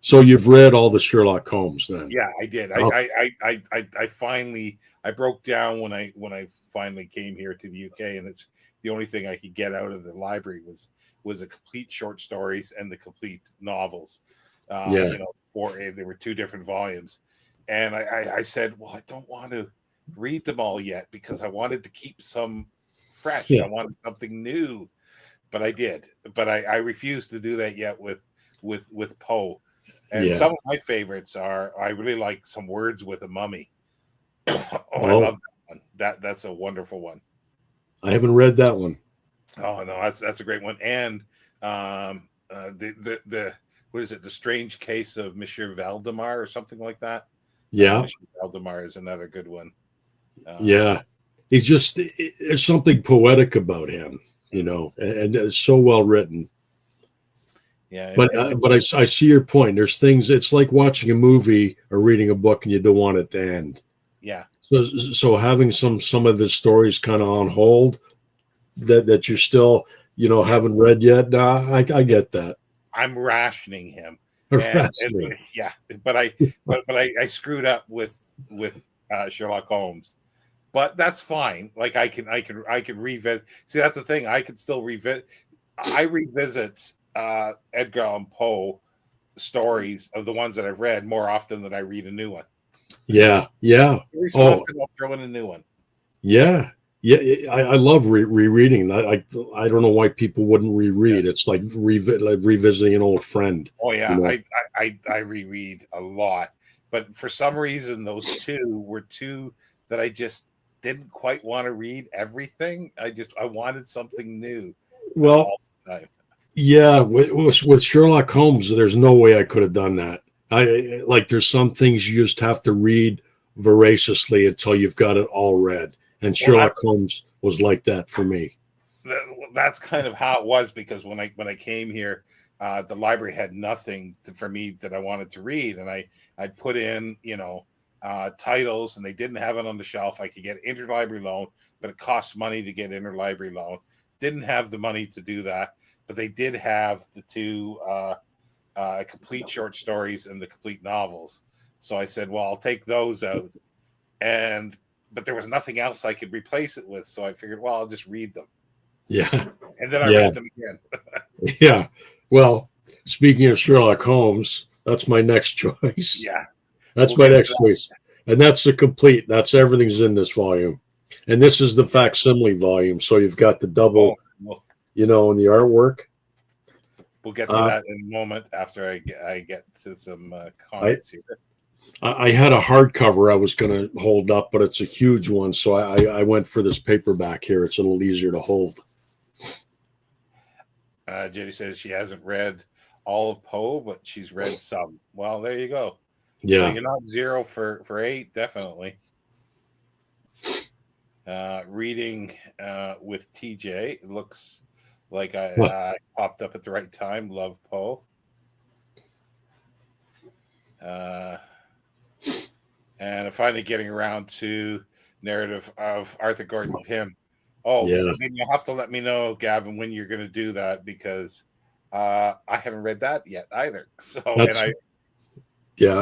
so you've read all the Sherlock Holmes then? yeah, I did. Oh. I finally broke down when I finally came here to the UK, and it's the only thing I could get out of the library was a complete short stories and the complete novels. Yeah. You know, there were 2 different volumes, and I said, well, I don't want to read them all yet because I wanted to keep some fresh. Yeah. I wanted something new, but I did. But I refused to do that yet with Poe. And Yeah. some of my favorites are, I really like Some Words with a Mummy. I love that one. That's a wonderful one. I haven't read that one. Oh no, that's a great one. And the what is it? The Strange Case of Monsieur Valdemar or something like that. Yeah. Monsieur Valdemar is another good one. Yeah. He's just, there's something poetic about him, you know, and it's so well written. Yeah, But I see your point. There's things, it's like watching a movie or reading a book and you don't want it to end. yeah. So having some of his stories kind of on hold that you're still, you know, haven't read yet. Nah, I get that. I'm rationing him. And yeah, but I screwed up with Sherlock Holmes. But that's fine. Like I can revisit. See, that's the thing. I can still revisit. I revisit Edgar Allan Poe stories of the ones that I've read more often than I read a new one. Yeah. Every so often I'll throw in a new one. Yeah. I love rereading. I don't know why people wouldn't reread. It's like revisiting an old friend. Oh yeah, you know? I reread a lot, but for some reason those 2 were 2 that I just didn't quite want to read everything. I wanted something new. Well, all the time. yeah, with Sherlock Holmes, there's no way I could have done that. I like there's some things you just have to read voraciously until you've got it all read. And Sherlock Holmes was like that for me. That's kind of how it was, because when I came here, the library had nothing for me that I wanted to read, and I put in, you know, titles, and they didn't have it on the shelf. I could get interlibrary loan, but it costs money to get interlibrary loan. Didn't have the money to do that, but they did have the 2 complete short stories and the complete novels. So I said, well, I'll take those out, but there was nothing else I could replace it with. So I figured, well, I'll just read them. Yeah. And then I read them again. Yeah. Well, speaking of Sherlock Holmes, that's my next choice. Yeah. That's my next choice. And that's the complete, that's everything's in this volume. And this is the facsimile volume. So you've got the double, you know, in the artwork. We'll get to that in a moment after I get to some comments here. I had a hardcover I was going to hold up, but it's a huge one. So I went for this paperback here. It's a little easier to hold. Jenny says she hasn't read all of Poe, but she's read some. Well, there you go. Yeah. So you're not 0 for 8, definitely. Reading with TJ. It looks like I popped up at the right time. Love Poe. And I'm finally getting around to narrative of Arthur Gordon Pym. Oh, yeah. Maybe you'll have to let me know, Gavin, when you're going to do that, because I haven't read that yet either. So, I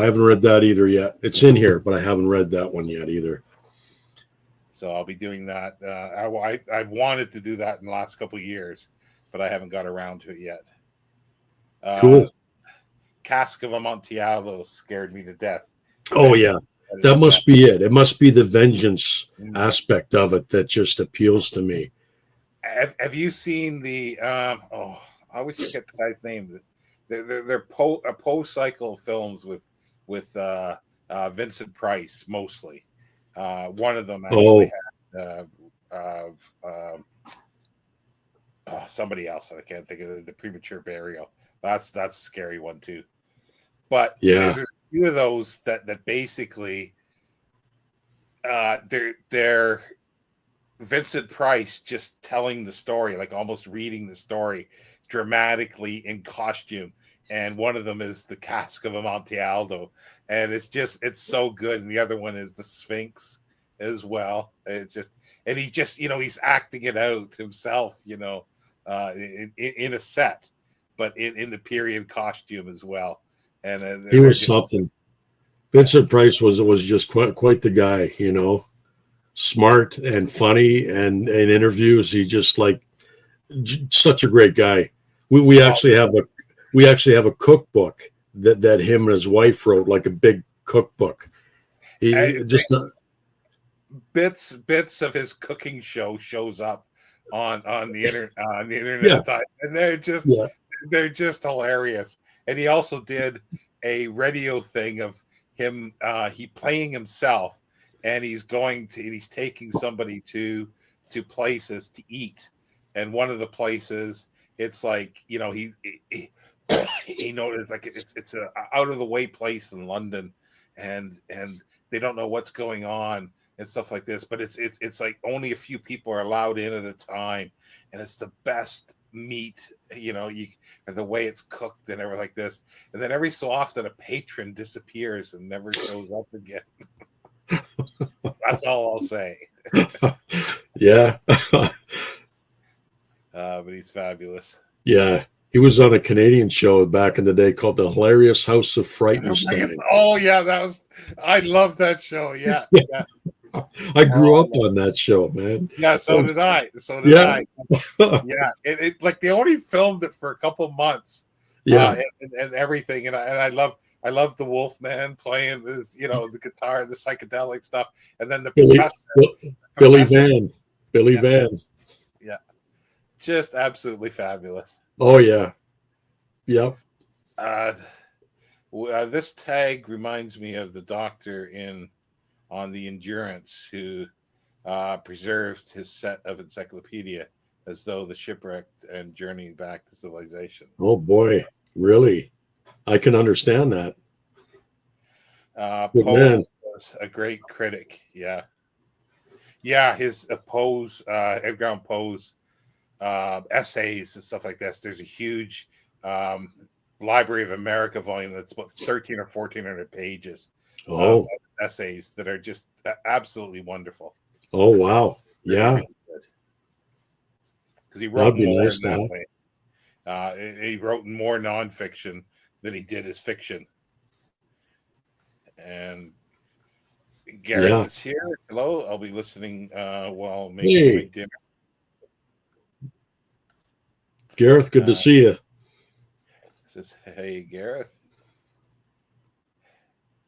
haven't read that either yet. It's in here, but I haven't read that one yet either. So I'll be doing that. I've wanted to do that in the last couple of years, but I haven't got around to it yet. Cool. Cask of Amontillado scared me to death. Oh, yeah. That must be it. It must be the vengeance aspect of it that just appeals to me. Have you seen the? I always forget the guy's name. They're Poe cycle films with Vincent Price mostly. One of them actually had somebody else. I can't think of it, the Premature Burial. That's a scary one too. But yeah, there's a few of those that basically they're Vincent Price just telling the story, like almost reading the story dramatically in costume. And one of them is the Cask of Amontillado, and it's so good. And the other one is the Sphinx, as well. It's just, and he just, he's acting it out himself, in a set, but in the period costume as well. And he was something. Vincent Price was just quite the guy, smart and funny, and in interviews he just such a great guy. We actually have a cookbook that him and his wife wrote, like a big cookbook. Bits of his cooking shows up on the internet, yeah. And they're just hilarious. And he also did a radio thing of him he playing himself, and he's taking somebody to places to eat, and one of the places, it's like, he noticed, like, it's a out of the way place in London, and they don't know what's going on and stuff like this, but it's like only a few people are allowed in at a time, and it's the best meat, and the way it's cooked and everything like this. And then every so often a patron disappears and never shows up again. That's all I'll say. Yeah. But he's fabulous. Yeah. He was on a Canadian show back in the day called The Hilarious House of Frightenstein. Oh yeah, I love that show. Yeah. Yeah. I grew up on that show, man. Yeah, so did I. I. Yeah, it like they only filmed it for a couple months. Yeah, and everything, and I love the Wolfman playing this, the guitar, the psychedelic stuff, and then the Billy Van. Yeah, just absolutely fabulous. Oh yeah, yep. This tag reminds me of the doctor on the Endurance, who preserved his set of encyclopedia as though the shipwrecked and journeying back to civilization. Oh boy, really? I can understand that. Poe was a great critic. Yeah. His Edgar Allan Poe's essays and stuff like this. There's a huge Library of America volume that's about 13 or 1400 pages. Essays that are just absolutely wonderful. Oh wow, yeah. Because he wrote more in that way. He wrote more nonfiction than he did his fiction. And Gareth is here. Hello, I'll be listening while making my dinner. Gareth, good to see you. Says, hey, Gareth.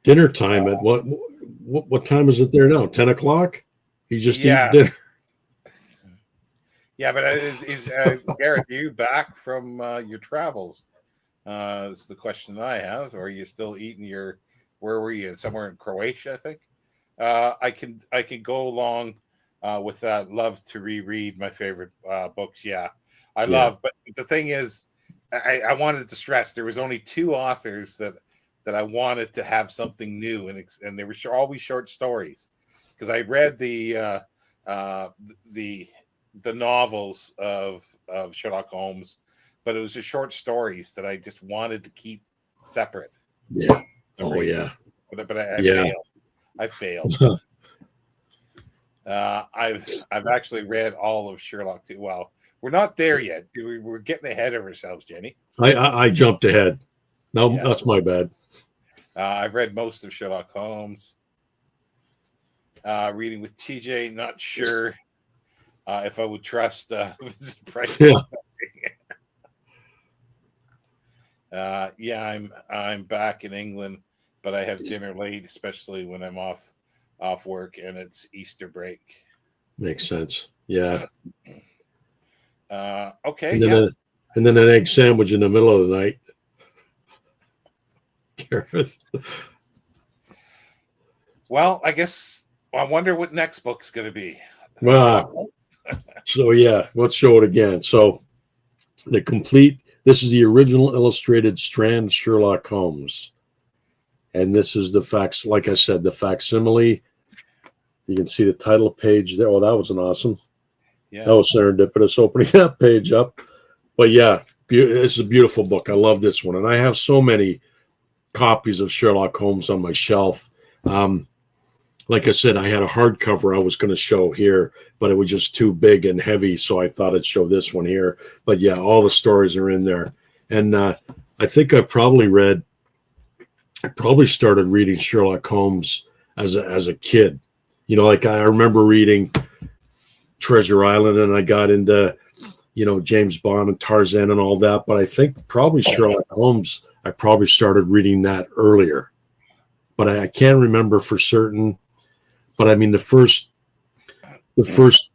Dinner time at what time is it there now? 10 o'clock? He's just eating dinner. Yeah, but is Gareth, are you back from your travels? Is the question I have. Or are you still eating where were you? Somewhere in Croatia, I think. I can go along with that. Love to reread my favorite books. Yeah, I love. But the thing is, I wanted to stress there was only two authors that I wanted to have something new, and they were always short stories, because I read the novels of Sherlock Holmes, but it was just short stories that I just wanted to keep separate. Yeah. Oh yeah. But I failed. I've actually read all of Sherlock too. Well, we're not there yet. We're getting ahead of ourselves, Jenny. I jumped ahead. No, that's my bad. I've read most of Sherlock Holmes. Reading with TJ, not sure if I would trust Vincent Price. Yeah. I'm back in England, but I have dinner late, especially when I'm off work and it's Easter break. Makes sense. Yeah. Okay. And then an egg sandwich in the middle of the night. Gareth. Well, I guess I wonder what next book's going to be. Wow. So let's show it again. So this is the original illustrated Strand Sherlock Holmes. And this is the facts, like I said, the facsimile. You can see the title page there. Oh, that was awesome. Yeah. That was serendipitous opening that page up. But it's a beautiful book. I love this one. And I have so many copies of Sherlock Holmes on my shelf. like I said, I had a hardcover I was going to show here, but it was just too big and heavy, so I thought I'd show this one here. But yeah, all the stories are in there. And I think I probably started reading Sherlock Holmes as a kid. You know, like I remember reading Treasure Island, and I got into, you know, James Bond and Tarzan and all that. But I think probably Sherlock Holmes, I probably started reading that earlier. But I can't remember for certain. But I mean, the first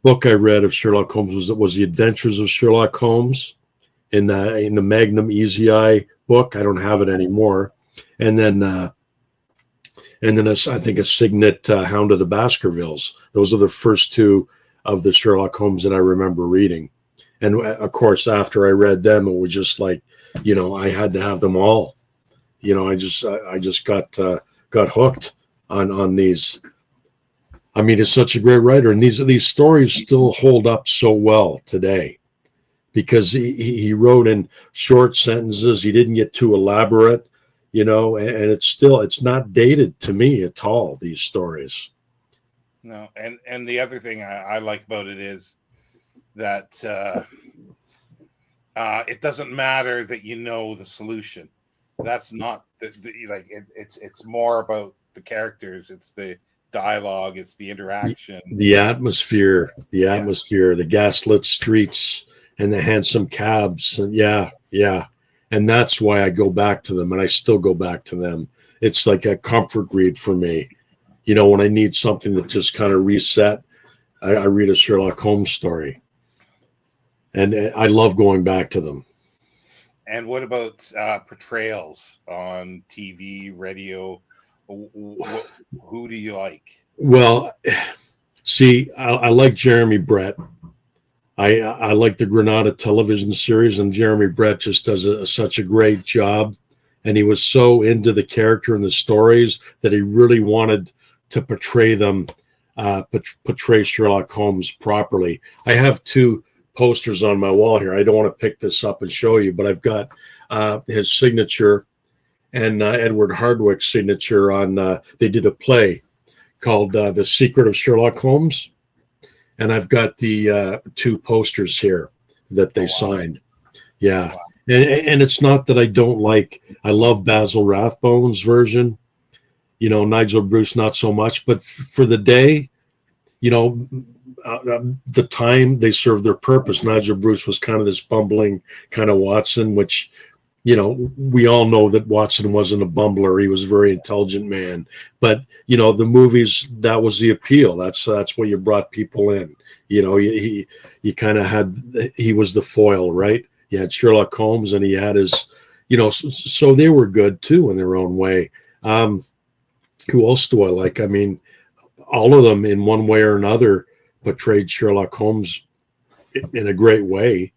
book I read of Sherlock Holmes was The Adventures of Sherlock Holmes in the Magnum Easy Eye book. I don't have it anymore. And then I think a Signet Hound of the Baskervilles. Those are the first two of the Sherlock Holmes that I remember reading. And of course, after I read them, it was just like, you know, I had to have them all. You know, I just got hooked on these. I mean, he's such a great writer, and these stories still hold up so well today because he wrote in short sentences. He didn't get too elaborate, you know, and it's not dated to me at all, these stories. No, and the other thing I like about it is that it doesn't matter that you know the solution. That's not it's more about the characters. It's the dialogue, it's the interaction, the atmosphere, the gaslit streets and the handsome cabs. And yeah. And that's why I go back to them, and I still go back to them. It's like a comfort read for me. You know, when I need something that just kind of reset, I read a Sherlock Holmes story. And I love going back to them. And what about portrayals on TV, radio? Who do you like? Well, see, I like Jeremy Brett. I like the Granada television series, and Jeremy Brett just does such a great job. And he was so into the character and the stories that he really wanted to portray them, portray Sherlock Holmes properly. I have two posters on my wall here. I don't want to pick this up and show you, but I've got his signature and Edward Hardwicke's signature on, they did a play called The Secret of Sherlock Holmes. And I've got the two posters here that they signed. Yeah. Wow. And it's not that I don't like, I love Basil Rathbone's version, you know, Nigel Bruce, not so much, but for the day, you know, the time they served their purpose. Nigel Bruce was kind of this bumbling kind of Watson, which, you know, we all know that Watson wasn't a bumbler. He was a very intelligent man. But, you know, the movies, that was the appeal. That's what you brought people in. You know, you kind of had, he was the foil, right? You had Sherlock Holmes and he had his, you know, so they were good too in their own way. Who else do I like? I mean, all of them in one way or another portrayed Sherlock Holmes in a great way.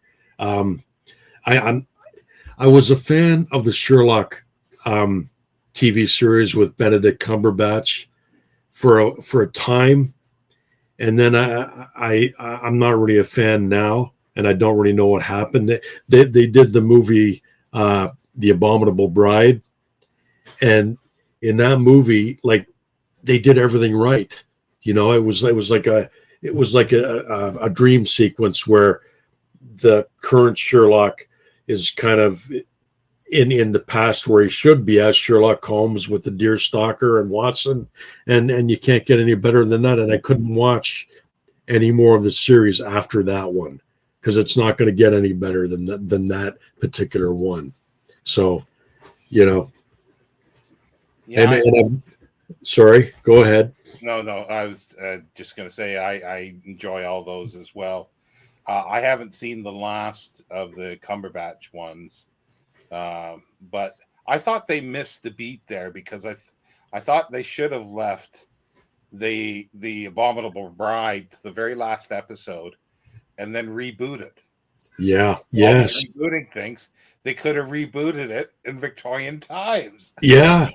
I was a fan of the Sherlock TV series with Benedict Cumberbatch for a time, and then I'm not really a fan now, and I don't really know what happened. They did the movie The Abominable Bride, and in that movie, like, they did everything right. You know, it was like a dream sequence where the current Sherlock is kind of in the past where he should be as Sherlock Holmes with the Deerstalker and Watson, and you can't get any better than that. And I couldn't watch any more of the series after that one because it's not going to get any better than that particular one. So, you know. Yeah. Sorry, go ahead. No, I was just going to say I enjoy all those as well. I haven't seen the last of the Cumberbatch ones, but I thought they missed the beat there because I thought they should have left the Abominable Bride to the very last episode and then rebooted. Yeah, yes. Rebooting things, they could have rebooted it in Victorian times. Yeah.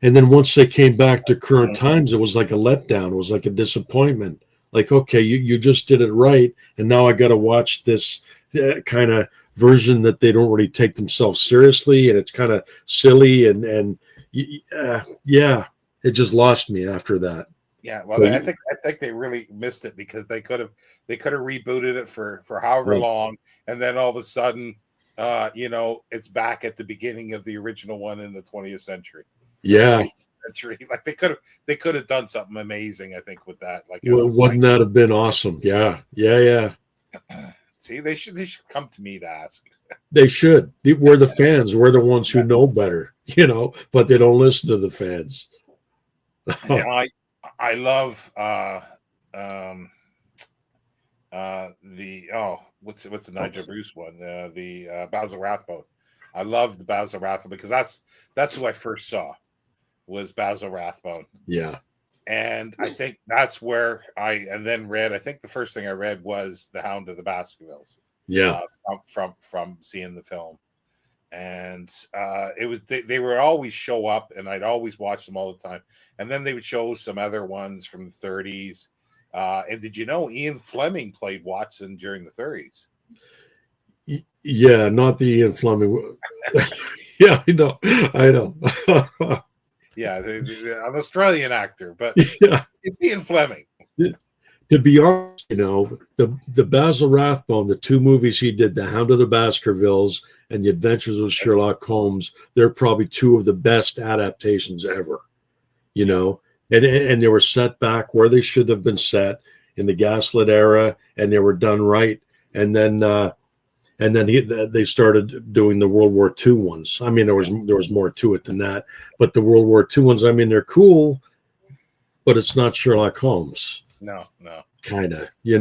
And then once they came back to current times, it was like a letdown. It was like a disappointment. Like, okay, you just did it right, and now I got to watch this kind of version that they don't really take themselves seriously, and it's kind of silly, and yeah, it just lost me after that. Yeah, well, So I think they really missed it because they could have rebooted it for however long, and then all of a sudden, it's back at the beginning of the original one in the 20th century or yeah, 19th century. Like they could have done something amazing, I think, with that. Like as a wouldn't that have been awesome? Yeah, yeah, yeah. see, they should come to me to ask. They should. We're the fans. We're the ones who know better, but they don't listen to the fans. You know, I love um the what's the Nigel Bruce one? The Basil Rathbone. I love the Basil Rathbone because that's who I first saw was Basil Rathbone. Yeah, And I think that's where and then read. I think the first thing I read was The Hound of the Baskervilles, yeah, from seeing the film, and it was they would always show up, and I'd always watch them all the time, and then they would show some other ones from the 30s. And did you know Ian Fleming played Watson during the 30s? yeah. Not the Ian Fleming. Yeah, I know. Yeah, an Australian actor, but Yeah. it's Ian Fleming. To be honest, the Basil Rathbone, the two movies he did, The Hound of the Baskervilles and The Adventures of Sherlock Holmes, they're probably two of the best adaptations ever. And they were set back where they should have been set in the gaslit era, and they were done right. And then they started doing the World War II ones. I mean, there was more to it than that, but the World War II ones, I mean, they're cool, but it's not Sherlock Holmes. No. Kind of, Yeah,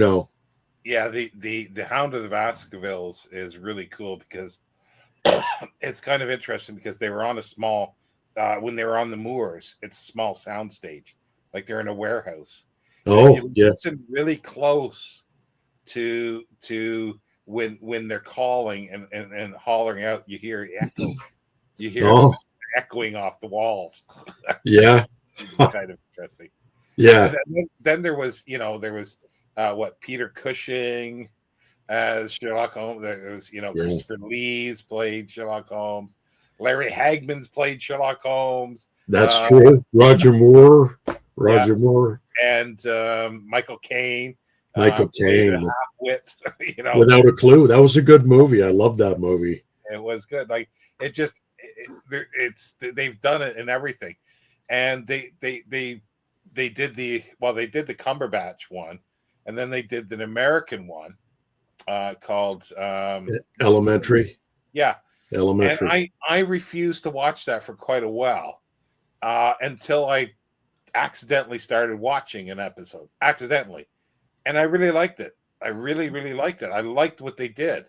the Hound of the Baskervilles is really cool because it's kind of interesting because they were on a small when they were on the moors. It's a small soundstage, like they're in a warehouse. And if you listen really close to when they're calling and hollering out, you hear echoes. You hear them echoing off the walls. Yeah. It's kind of interesting. Yeah. Then there was Peter Cushing as Sherlock Holmes. There was Christopher Lee's played Sherlock Holmes. Larry Hagman's played Sherlock Holmes. That's true. Roger Moore, and Michael Caine. Michael Caine, half-wit, without a clue. That was a good movie. I love that movie. It was good. Like they've done it in everything, and they did the Cumberbatch one, and then they did an American one called Elementary. Yeah, Elementary. And I refused to watch that for quite a while until I accidentally started watching an episode and I really liked it. I really, really liked it. I liked what they did.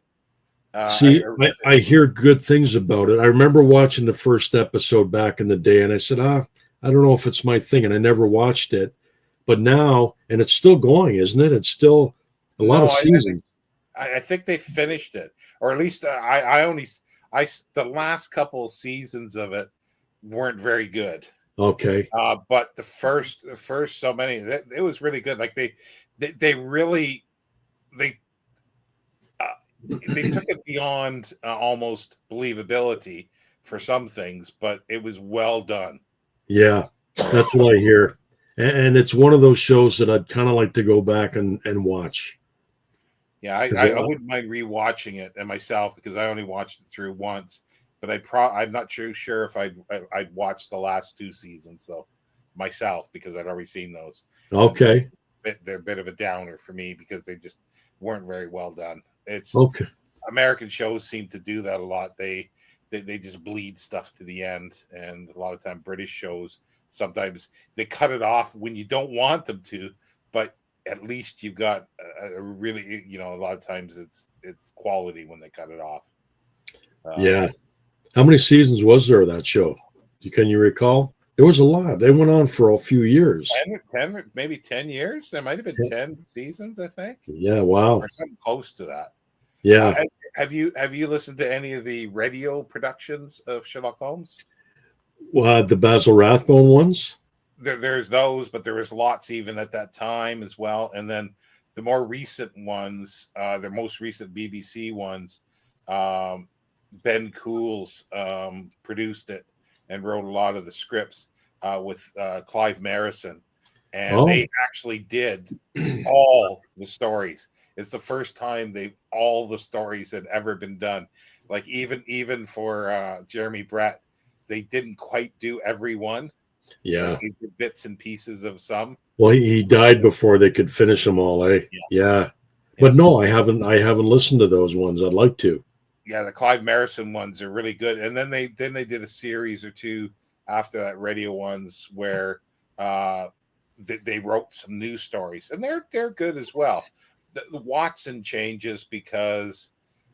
I hear good things about it. I remember watching the first episode back in the day, and I said, I don't know if it's my thing, and I never watched it. But now, and it's still going, isn't it? It's still a lot of seasons. I think they finished it, or at least the last couple of seasons of it weren't very good. Okay. But the first so many, it was really good. Like they really took it beyond almost believability for some things, but it was well done. Yeah, that's what I hear. And it's one of those shows that I'd kind of like to go back and watch. Yeah, I wouldn't mind rewatching it and myself because I only watched it through once. But I'm not sure if I'd watch the last two seasons though myself because I'd already seen those. Okay, they're a bit of a downer for me because they just weren't very well done. It's okay. American shows seem to do that a lot. They just bleed stuff to the end, and a lot of time British shows sometimes they cut it off when you don't want them to, but at least you've got a really a lot of times it's quality when they cut it off. Yeah. How many seasons was there of that show? Can you recall? There was a lot. They went on for a few years. 10 maybe 10 years. There might have been 10 seasons, I think. Yeah, wow. Or something close to that. Yeah. Have you listened to any of the radio productions of Sherlock Holmes? The Basil Rathbone ones? There's those, but there was lots even at that time as well. And then the more recent ones, the most recent BBC ones, Ben Cools produced it and wrote a lot of the scripts with Clive Marison. and Oh, they actually did all the stories. It's the first time all the stories had ever been done. Like even for Jeremy Brett, they didn't quite do every one. yeah. Like they did bits and pieces of some. Well, he died before they could finish them all, eh? Yeah, Yeah. yeah, But no, I haven't listened to those ones. I'd like to. yeah. The Clive Merrison ones are really good, and then they did a series or two after that, radio ones where uh, they wrote some new stories, and they're good as well. The Watson changes because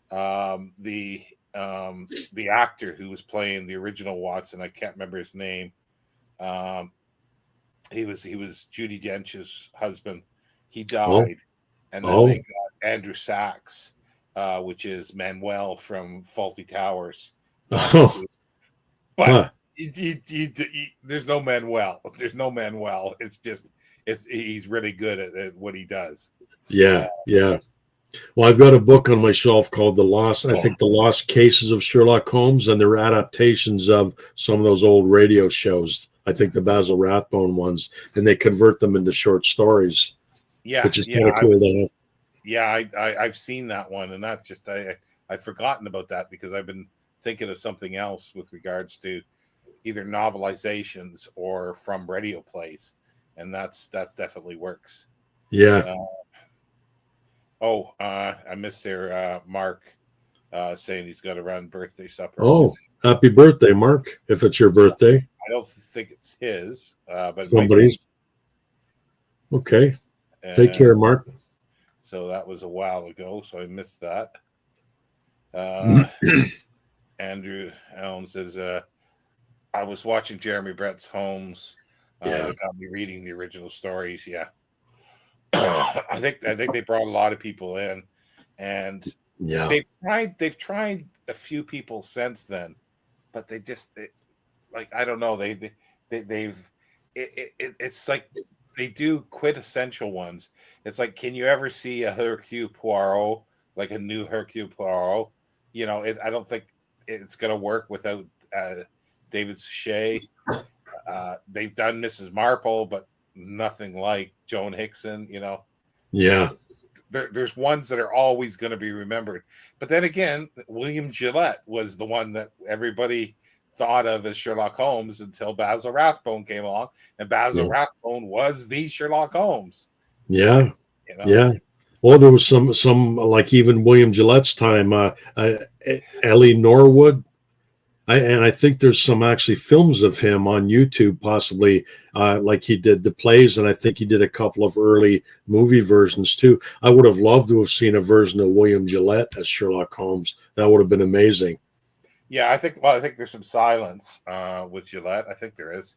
the actor who was playing the original Watson, I can't remember his name. Um, he was Judy Dench's husband. He Oh, died, and then they oh, got Andrew Sachs, which is Manuel from Faulty Towers. oh, But huh. there's no Manuel. There's no Manuel. It's just he's really good at what he does. Yeah, yeah. Well, I've got a book on my shelf called I think The Lost Cases of Sherlock Holmes, and they're adaptations of some of those old radio shows. I think the Basil Rathbone ones, and they convert them into short stories, Yeah, which is yeah, kind of cool to have. yeah. I've seen that one, and that's just I've forgotten about that because I've been thinking of something else with regards to either novelizations or from radio plays, and that's definitely works. Yeah. Uh, I missed there, Mark saying he's got to run birthday supper. Oh, happy birthday, Mark, if it's your birthday. I don't think it's his, but it might be. Somebody's. Okay. Take And care, Mark. so that was a while ago, so I missed that. Uh, Andrew Allen says, I was watching Jeremy Brett's Holmes. Yeah. That got me reading the original stories. Yeah. I think they brought a lot of people in, and Yeah. they've tried a few people since then, but like I don't know, they've it's like they do quintessential ones. It's like, can you ever see a Hercule Poirot, like a new Hercule Poirot? I don't think it's gonna work without David Suchet. They've done Mrs. Marple, but nothing like Joan Hickson. Yeah. There's ones that are always going to be remembered. But then again, William Gillette was the one that everybody thought of as Sherlock Holmes until Basil Rathbone came along, and Basil Yeah. Rathbone was the Sherlock Holmes. Yeah. You know? Yeah. Well, there was some like even William Gillette's time, Ellie Norwood. I think there's some actually films of him on YouTube, possibly like he did the plays, and I think he did a couple of early movie versions too. I would have loved to have seen a version of William Gillette as Sherlock Holmes. That would have been amazing. Yeah, I think there's some silence with Gillette. I think there is.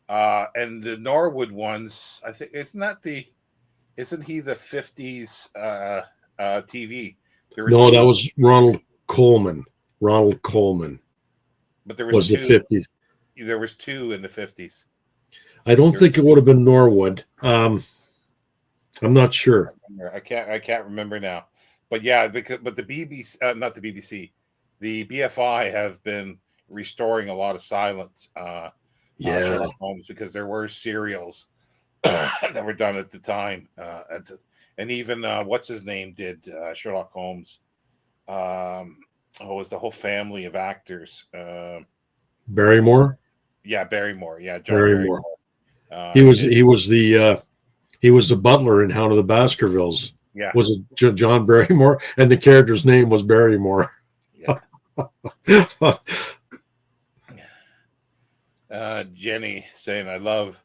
And the Norwood ones, I think isn't he the 50s TV? No, that was Ronald Coleman. Ronald Coleman. But there was two, the 50s. There was two in the 50s. I don't think it would have been Norwood. I'm not sure. I can't remember now. But yeah, but the BBC, not the BBC, the BFI have been restoring a lot of silence. Sherlock Holmes, because there were serials that were done at the time, and even what's his name did Sherlock Holmes. It was the whole family of actors. Barrymore. Yeah, Barrymore. Yeah, John Barrymore. He was the butler in Hound of the Baskervilles. Yeah, was it John Barrymore? And the character's name was Barrymore. Yeah. Jenny saying, I love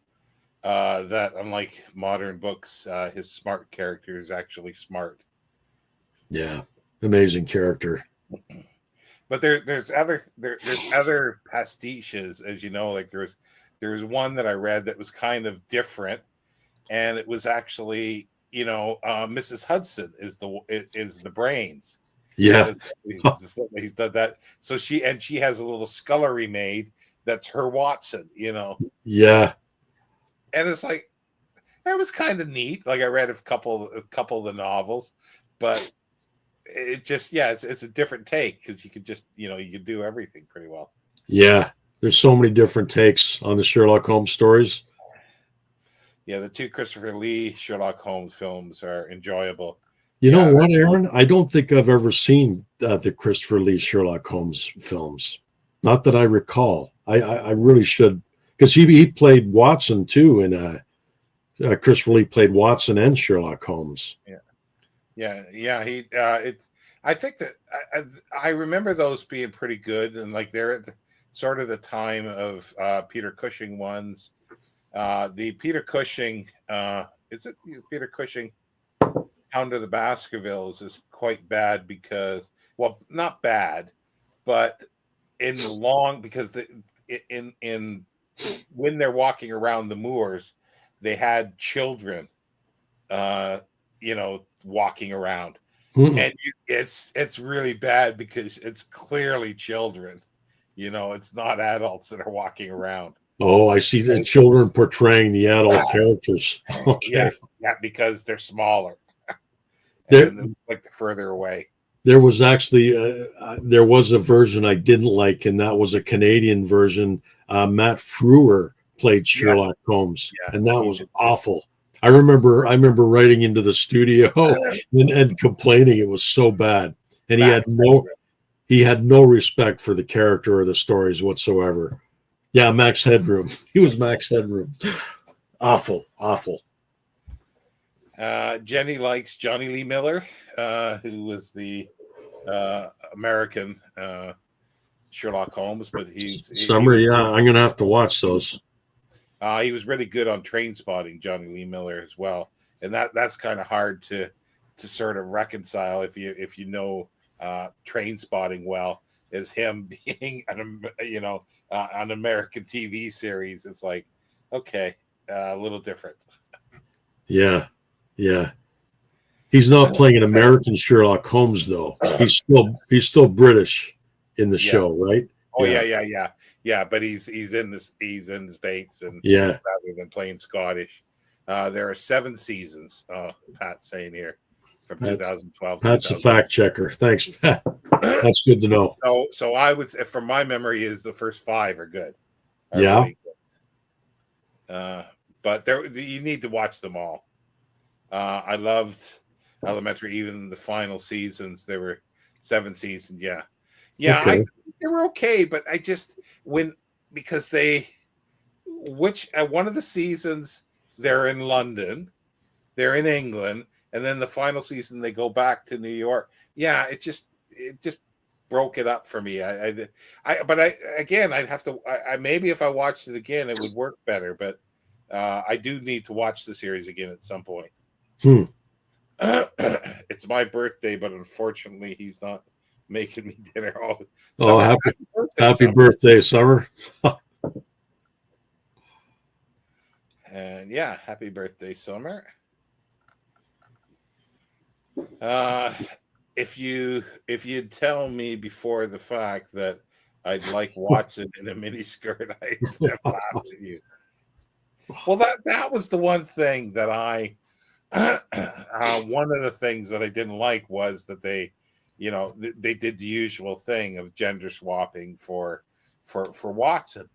that unlike modern books, his smart character is actually smart. Yeah, amazing character. But there's other pastiches, as you know. Like there's one that I read that was kind of different, and it was actually Mrs. Hudson is the brains. Yeah, he's done that. So she has a little scullery maid that's her Watson. Yeah, and it's like that was kind of neat. Like I read a couple of the novels, but it just it's a different take because you could just you could do everything pretty well. Yeah, there's so many different takes on the Sherlock Holmes stories. the two Christopher Lee Sherlock Holmes films are enjoyable. You know what, Aaron? I don't think I've ever seen the Christopher Lee Sherlock Holmes films. Not that I recall. I really should, because he played Watson too in Christopher Lee played Watson and Sherlock Holmes. Yeah. He I think that I remember those being pretty good, and like they're at sort of the time of Peter Cushing ones. The Peter Cushing, is it Peter Cushing? Hound of the Baskervilles is quite bad because, well, not bad, but because in when they're walking around the moors, they had children, walking around, and it's really bad because it's clearly children. It's not adults that are walking around. Oh, I see the children portraying the adult characters. Okay. Yeah, because they're smaller. And like the further away. There was actually there was a version I didn't like, and that was a Canadian version. Matt Frewer played Sherlock Holmes, and that was awful. I remember writing into the studio and complaining it was so bad, and he had no respect for the character or the stories whatsoever. Yeah, Max Headroom. He was Max Headroom. Awful. Jenny likes Johnny Lee Miller, who was the American Sherlock Holmes, but I'm going to have to watch those. He was really good on Train Spotting, Johnny Lee Miller as well, and that's kind of hard to sort of reconcile if you know Train Spotting well, is him being an American TV series. It's like, okay, a little different. Yeah. He's not playing an American Sherlock Holmes though. He's still British in the show, right? Oh yeah. But he's in the States, and rather than playing Scottish. There are 7 seasons. Pat's saying here from 2012. Pat's a fact checker. Thanks, Pat. That's good to know. So I would, from my memory, is the first 5 are good. Really good. But you need to watch them all. I loved Elementary, even the final seasons. There were 7 seasons. Yeah. Okay. They were okay, but I just because one of the seasons they're in London, they're in England, and then the final season they go back to New York. Yeah, it just broke it up for me. I'd have to. Maybe if I watched it again, it would work better. But I do need to watch the series again at some point. It's my birthday, but unfortunately, he's not making me dinner. Happy birthday, Summer. And happy birthday, Summer. If you'd tell me before the fact that I'd like Watson in a miniskirt, I'd have laughed at you. Well, that was the one thing that one of the things that I didn't like was that they did the usual thing of gender swapping for Watson.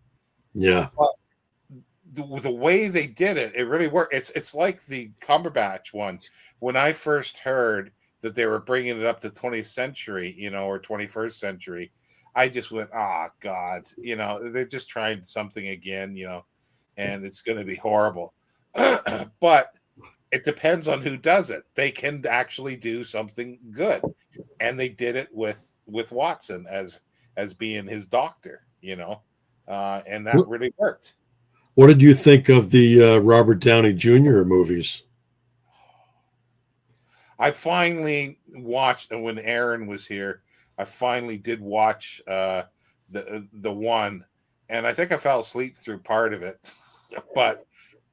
Yeah. But the way they did it, it really worked. It's like the Cumberbatch one. When I first heard that they were bringing it up to 20th century, or 21st century, I just went, God, they're just trying something again, and it's going to be horrible. But it depends on who does it. They can actually do something good, and they did it with Watson as being his doctor, and that really worked. What did you think of the Robert Downey Jr. movies? I finally watched, and when Aaron was here, I finally did watch the one, and I think I fell asleep through part of it, but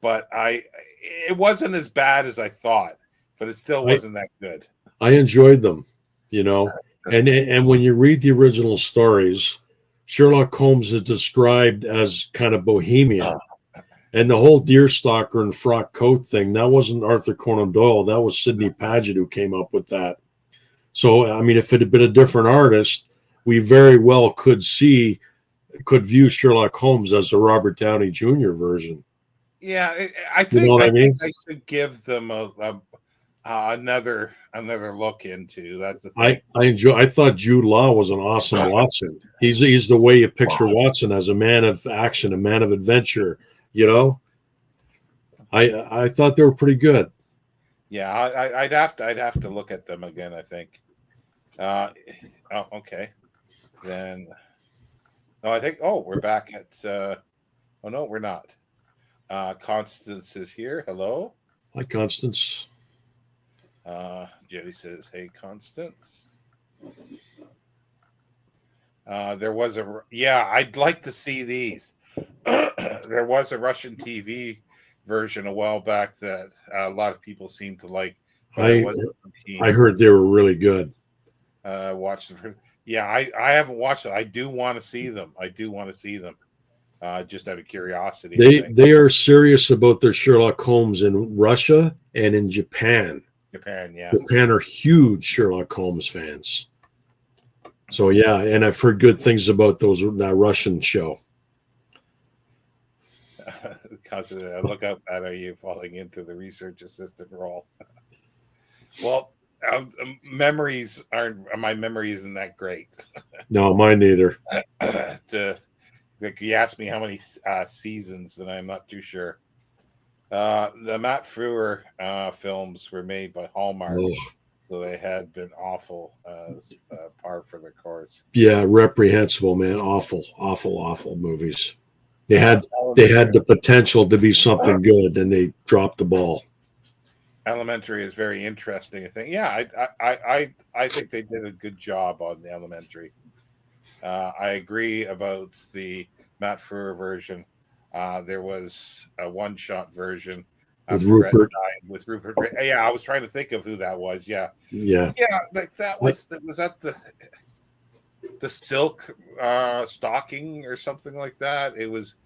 it wasn't as bad as I thought, but it still wasn't that good. I enjoyed them, and when you read the original stories, Sherlock Holmes is described as kind of bohemian. And the whole deerstalker and frock coat thing, that wasn't Arthur Conan Doyle. That was Sidney Paget who came up with that. So, I mean, if it had been a different artist, we very well could view Sherlock Holmes as the Robert Downey Jr. version. Yeah, You know what I I think mean? I should give them another look into. That's the I thing. I enjoy. I thought Jude Law was an awesome Watson. He's the way you picture Watson, as a man of action, a man of adventure. You know, I thought they were pretty good. Yeah, I'd have to look at them again. I think. Uh, oh, okay. Then, I think. Oh, we're back at. Oh no, we're not. Constance is here. Hello. Hi, Constance. Jenny says, "Hey, Constance." There was yeah. I'd like to see these. There was a Russian TV version a while back that a lot of people seem to like, but I I wasn't I keen. heard they were really good. Watch the. Yeah, I haven't watched it. I do want to see them. I do want to see them. Just out of curiosity, I think. They are serious about their Sherlock Holmes in Russia and in Japan. Japan, yeah. Japan are huge Sherlock Holmes fans. So yeah, and I've heard good things about that Russian show. Constantly, look up at are you falling into the research assistant role? Well, memories aren't. My memory isn't that great. No, mine neither. Like you asked me how many seasons, and I'm not too sure. The Matt Frewer films were made by Hallmark, so they had been awful par for the course. Yeah, reprehensible, man. Awful, awful, awful movies. They had the potential to be something good, and they dropped the ball. Elementary is very interesting. I think. Yeah, I think they did a good job on the Elementary. I agree about the Matt Frewer version. There was a one-shot version With Rupert. With Rupert. Yeah, I was trying to think of who that was. Yeah. Like that was that the silk stocking or something like that. It was.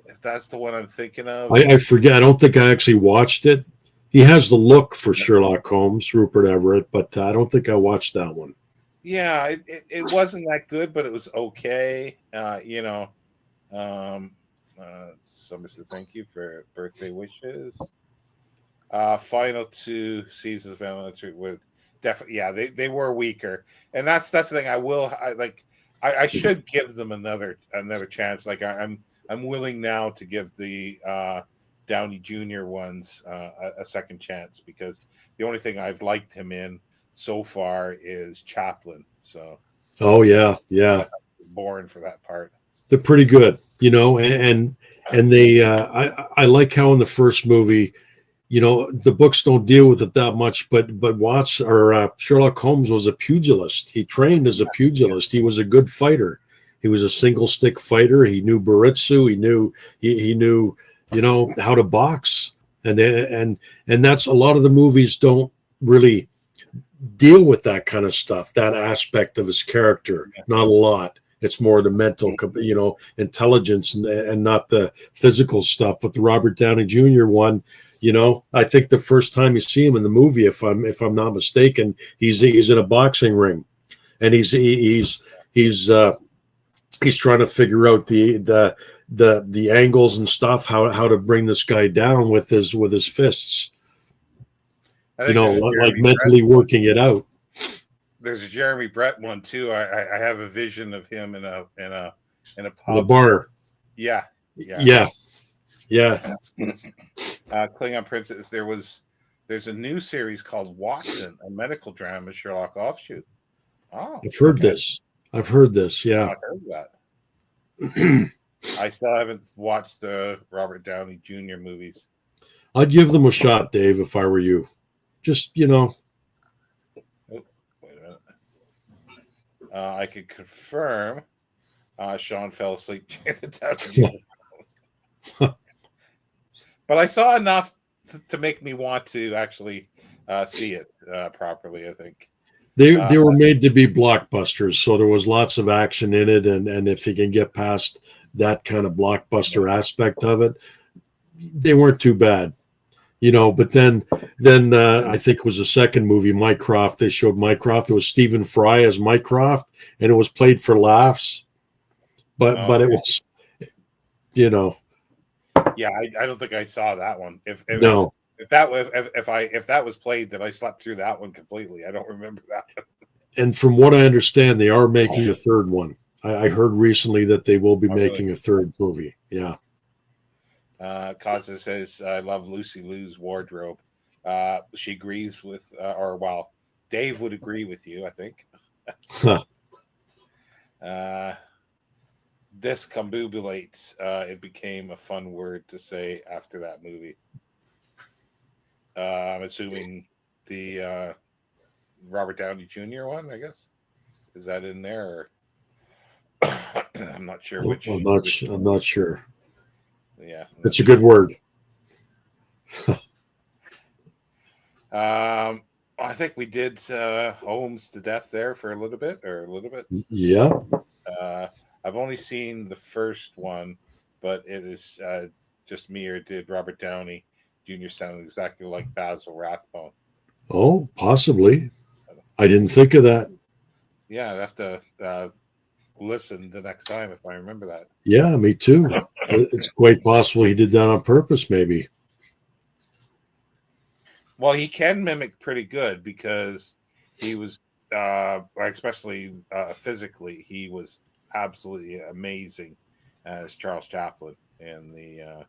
If that's the one I'm thinking of. I forget. I don't think I actually watched it. He has the look for Sherlock Holmes, Rupert Everett, but I don't think I watched that one. Yeah, it wasn't that good, but it was okay. Somebody said thank you for birthday wishes. Final two seasons of Elementary were definitely, yeah, they were weaker, and that's the thing. I should give them another chance. Like I'm willing now to give the Downey Jr. ones a second chance, because the only thing I've liked him in so far is Chaplin. So, oh yeah, born for that part. They're pretty good, and they. I like how in the first movie, the books don't deal with it that much, but Sherlock Holmes was a pugilist. He trained as a pugilist. He was a good fighter. He was a single stick fighter. He knew Baritsu. He knew how to box, and that's a lot of the movies don't really deal with that kind of stuff, that aspect of his character. Not a lot. It's more the mental, intelligence and not the physical stuff. But the Robert Downey Jr. one, I think the first time you see him in the movie, if I'm not mistaken, he's in a boxing ring, and he's trying to figure out the angles and stuff, how to bring this guy down with his fists. Like mentally working it out. There's a Jeremy Brett one too. I have a vision of him in a pub. In the bar. Yeah. Klingon Princess. There's a new series called Watson, a medical drama Sherlock offshoot. Oh, I've heard this. Yeah, I heard that. I still haven't watched the Robert Downey Jr. movies. I'd give them a shot, Dave, if I were you. Just Oh, wait a minute. I could confirm. Sean fell asleep. But I saw enough to make me want to actually see it properly, I think. They were made to be blockbusters, so there was lots of action in it, and if you can get past that kind of blockbuster aspect of it, they weren't too bad. But then I think it was the second movie, Mycroft. They showed Mycroft. It was Stephen Fry as Mycroft, and it was played for laughs. But it was, Yeah, I don't think I saw that one. No. If that was played, then I slept through that one completely. I don't remember that. And from what I understand, they are making a third one. I heard recently that they will be making a third movie. Yeah. Kaza says, I love Lucy Liu's wardrobe. She agrees with, Dave would agree with you, I think. Discombobulates. It became a fun word to say after that movie. I'm assuming the Robert Downey Jr. one, I guess. Is that in there? Or I'm not sure which. I'm not sure. Yeah, it's a good word. I think we did Holmes to death there for a little bit. Yeah. I've only seen the first one, but it is just me, or did Robert Downey Jr. sound exactly like Basil Rathbone? Oh, possibly. I didn't think of that. Yeah, I'd have to listen the next time if I remember that. Yeah, me too. It's quite possible he did that on purpose, maybe. Well, he can mimic pretty good because he was, especially physically, he was absolutely amazing as Charles Chaplin in the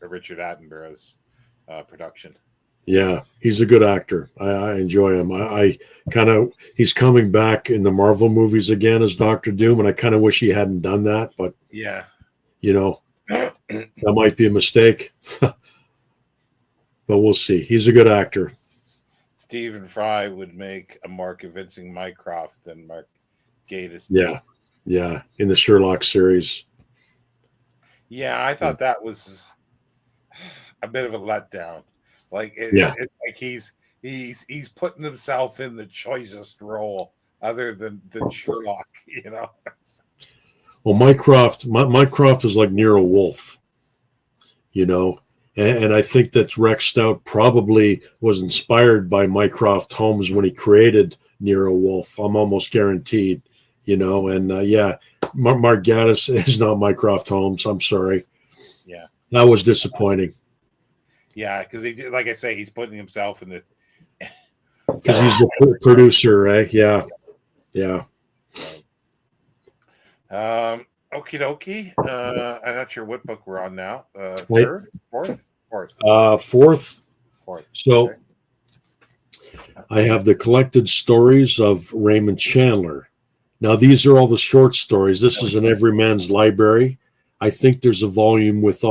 Richard Attenborough's production. Yeah, he's a good actor. I enjoy him. I kind of, he's coming back in the Marvel movies again as Doctor Doom, and I kind of wish he hadn't done that, but yeah, that might be a mistake. But we'll see. He's a good actor. Stephen Fry would make a more convincing Mycroft than Mark Gatiss. Yeah, in the Sherlock series. Yeah, I thought that was a bit of a letdown. It's like he's putting himself in the choicest role other than Sherlock, Well, Mycroft is like Nero Wolfe, and I think that Rex Stout probably was inspired by Mycroft Holmes when he created Nero Wolfe. I'm almost guaranteed, and Mark Gatiss is not Mycroft Holmes. I'm sorry. Yeah, that was disappointing. Yeah, because like I say, he's putting himself in the. Because he's the producer, eh? Yeah. Okie dokie. I'm not sure what book we're on now. Third, fourth. Fourth. So, okay. I have the collected stories of Raymond Chandler. Now, these are all the short stories. This is in Everyman's Library. I think there's a volume with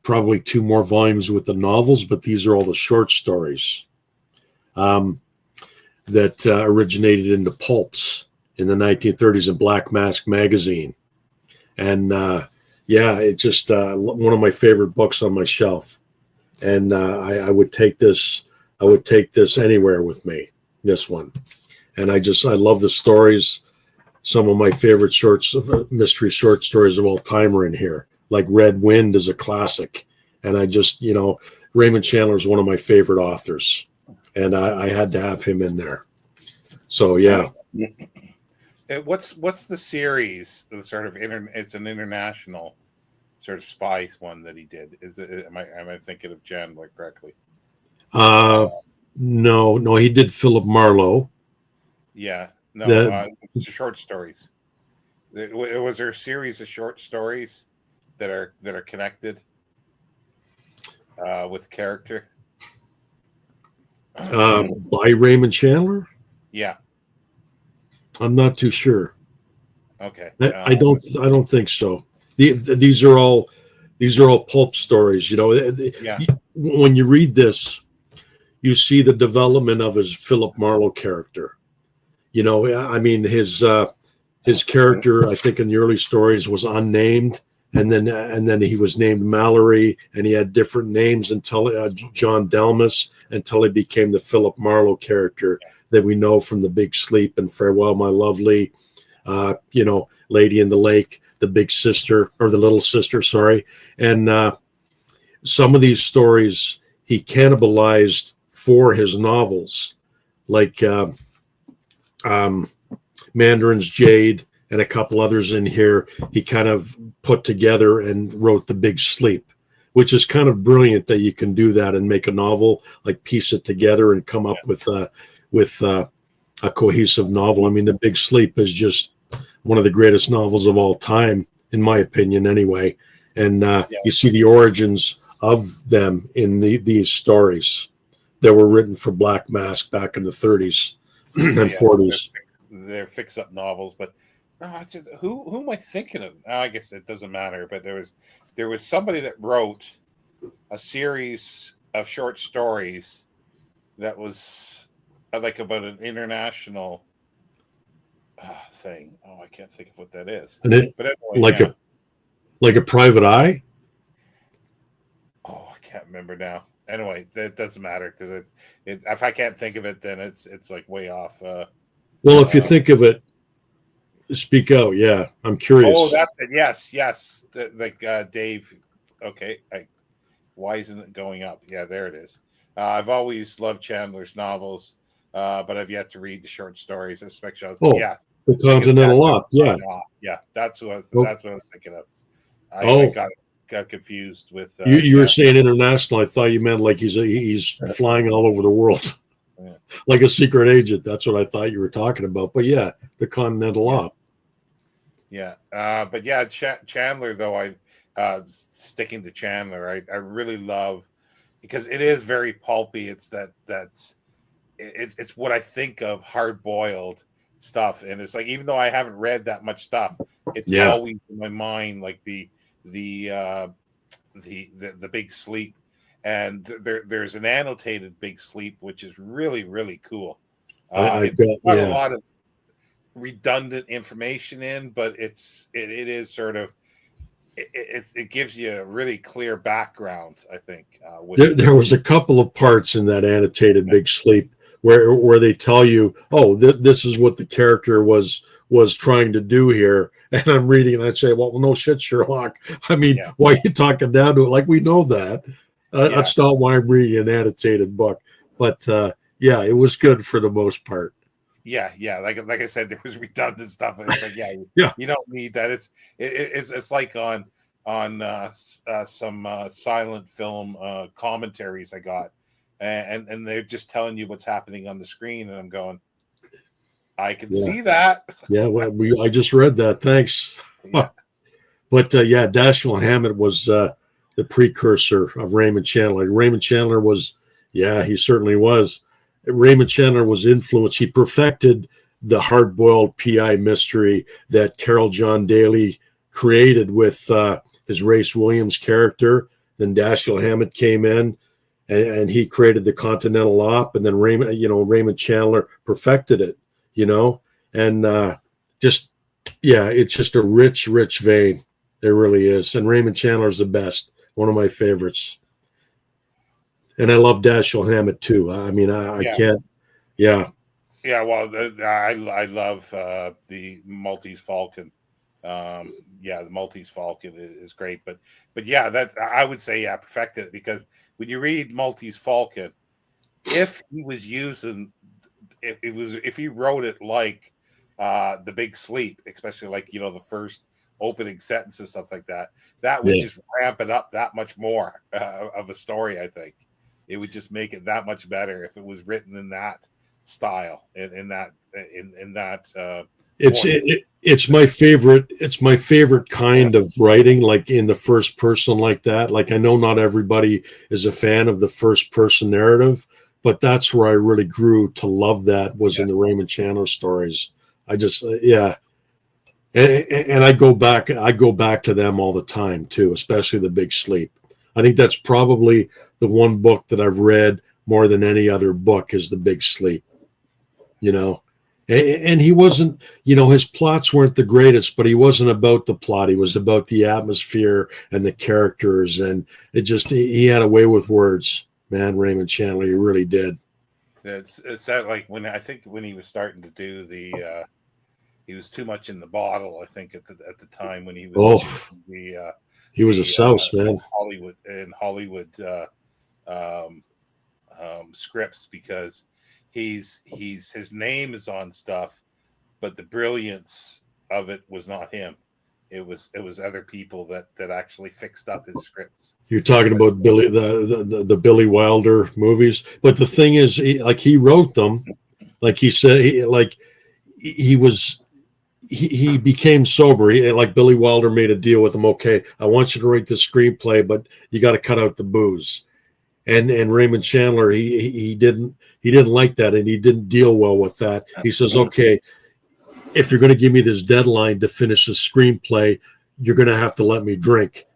probably 2 more volumes with the novels, but these are all the short stories that originated in the pulps in the 1930s in Black Mask magazine. And it's just one of my favorite books on my shelf. And I would take this anywhere with me, this one. And I love the stories. Some of my favorite mystery short stories of all time are in here. Like Red Wind is a classic. And I just, Raymond Chandler is one of my favorite authors. And I had to have him in there. So, yeah. What's the series? The sort of it's an international sort of spy one that he did. Is it? Am I thinking of Chandler correctly? No, he did Philip Marlowe. Yeah, no, short stories. Was there a series of short stories that are connected with character? By Raymond Chandler? Yeah. I'm not too sure. Okay. I don't think so. These are all pulp stories. When you read this, you see the development of his Philip Marlowe character. His character, I think in the early stories, was unnamed, and then he was named Mallory, and he had different names until John Delmas, until he became the Philip Marlowe character that we know from The Big Sleep and Farewell, My Lovely, Lady in the Lake, The Big Sister, or The Little Sister, sorry. And some of these stories he cannibalized for his novels, like Mandarin's Jade and a couple others in here, he kind of put together and wrote The Big Sleep, which is kind of brilliant that you can do that and make a novel, like piece it together and come up with a cohesive novel. I mean, The Big Sleep is just one of the greatest novels of all time, in my opinion, anyway. And you see the origins of them in these stories that were written for Black Mask back in the 30s and 40s. They're fix-up novels, but no, who am I thinking of? I guess it doesn't matter. But there was somebody that wrote a series of short stories that was like about an international thing. Oh, I can't think of what that is. And it, but anyway, like a Private Eye. Oh, I can't remember now. Anyway, that doesn't matter because if I can't think of it, then it's like way off. Well, if you think of it, speak out. Yeah, I'm curious. Oh, that's it. Yes. Dave. Okay. Why isn't it going up? Yeah, there it is. I've always loved Chandler's novels, but I've yet to read the short stories, especially. The Continental Op. Yeah, that's what I was thinking of. I got confused with. You were saying international. I thought you meant like he's flying all over the world, like a secret agent. That's what I thought you were talking about. But yeah, the Continental Op. Yeah, but yeah, Chandler though. Sticking to Chandler, I really love because it is very pulpy. It's it's what I think of hard boiled stuff, and it's like even though I haven't read that much stuff, it's always in my mind like the Big Sleep, and there's an annotated Big Sleep which is really really cool. It's got a lot of redundant information in, but it is sort of it gives you a really clear background. I think there was a couple of parts in that annotated Big Sleep where they tell you, oh, this is what the character was trying to do here. And I'm reading and I say, well, no shit, Sherlock. I mean, why are you talking down to it? Like, we know that. That's not why I'm reading an annotated book. But it was good for the most part. Yeah. Like I said, there was redundant stuff. It's like, you don't need that. It's like on some silent film commentaries I got, and they're just telling you what's happening on the screen, and I'm going, I can see that. I just read that. Thanks. But Dashiell Hammett was the precursor of Raymond Chandler. Raymond Chandler was, he certainly was. Raymond Chandler was influenced. He perfected the hard-boiled PI mystery that Carol John Daly created with his Race Williams character. Then Dashiell Hammett came in, and he created the Continental Op, and then Raymond Chandler perfected it. And it's just a rich vein. It really is. And Raymond Chandler's the best. One of my favorites. And I love Dashiell Hammett too. I mean, I can't. Yeah. Yeah. Well, I love the Maltese Falcon. The Maltese Falcon is great, but that I would say perfected it, because when you read Maltese Falcon, if he was using, if he wrote it like the Big Sleep, especially like the first opening sentence and stuff like that, that would just ramp it up that much more of a story. I think it would just make it that much better if it was written in that style, in that it's my favorite. It's my favorite kind of writing, like in the first person like that. Like, I know not everybody is a fan of the first person narrative, but that's where I really grew to love that, was in the Raymond Chandler stories. I just, and I go back to them all the time too, especially the Big Sleep. I think that's probably the one book that I've read more than any other book is the Big Sleep, and he wasn't, his plots weren't the greatest, but he wasn't about the plot. He was about the atmosphere and the characters. And he had a way with words, man. Raymond Chandler, he really did. It's that, like, when he was starting to do he was too much in the bottle. I think at the time when he was he was a souse, man. Hollywood scripts, because his name is on stuff, but the brilliance of it was not him. It was other people that actually fixed up his scripts. You're talking about Billy the Billy Wilder movies, but the thing is, he wrote them, like he said, he became sober. Like Billy Wilder made a deal with him. Okay, I want you to write the screenplay, but you got to cut out the booze. And Raymond Chandler, he didn't like that, and he didn't deal well with that. He says, okay, if you're going to give me this deadline to finish the screenplay, you're going to have to let me drink,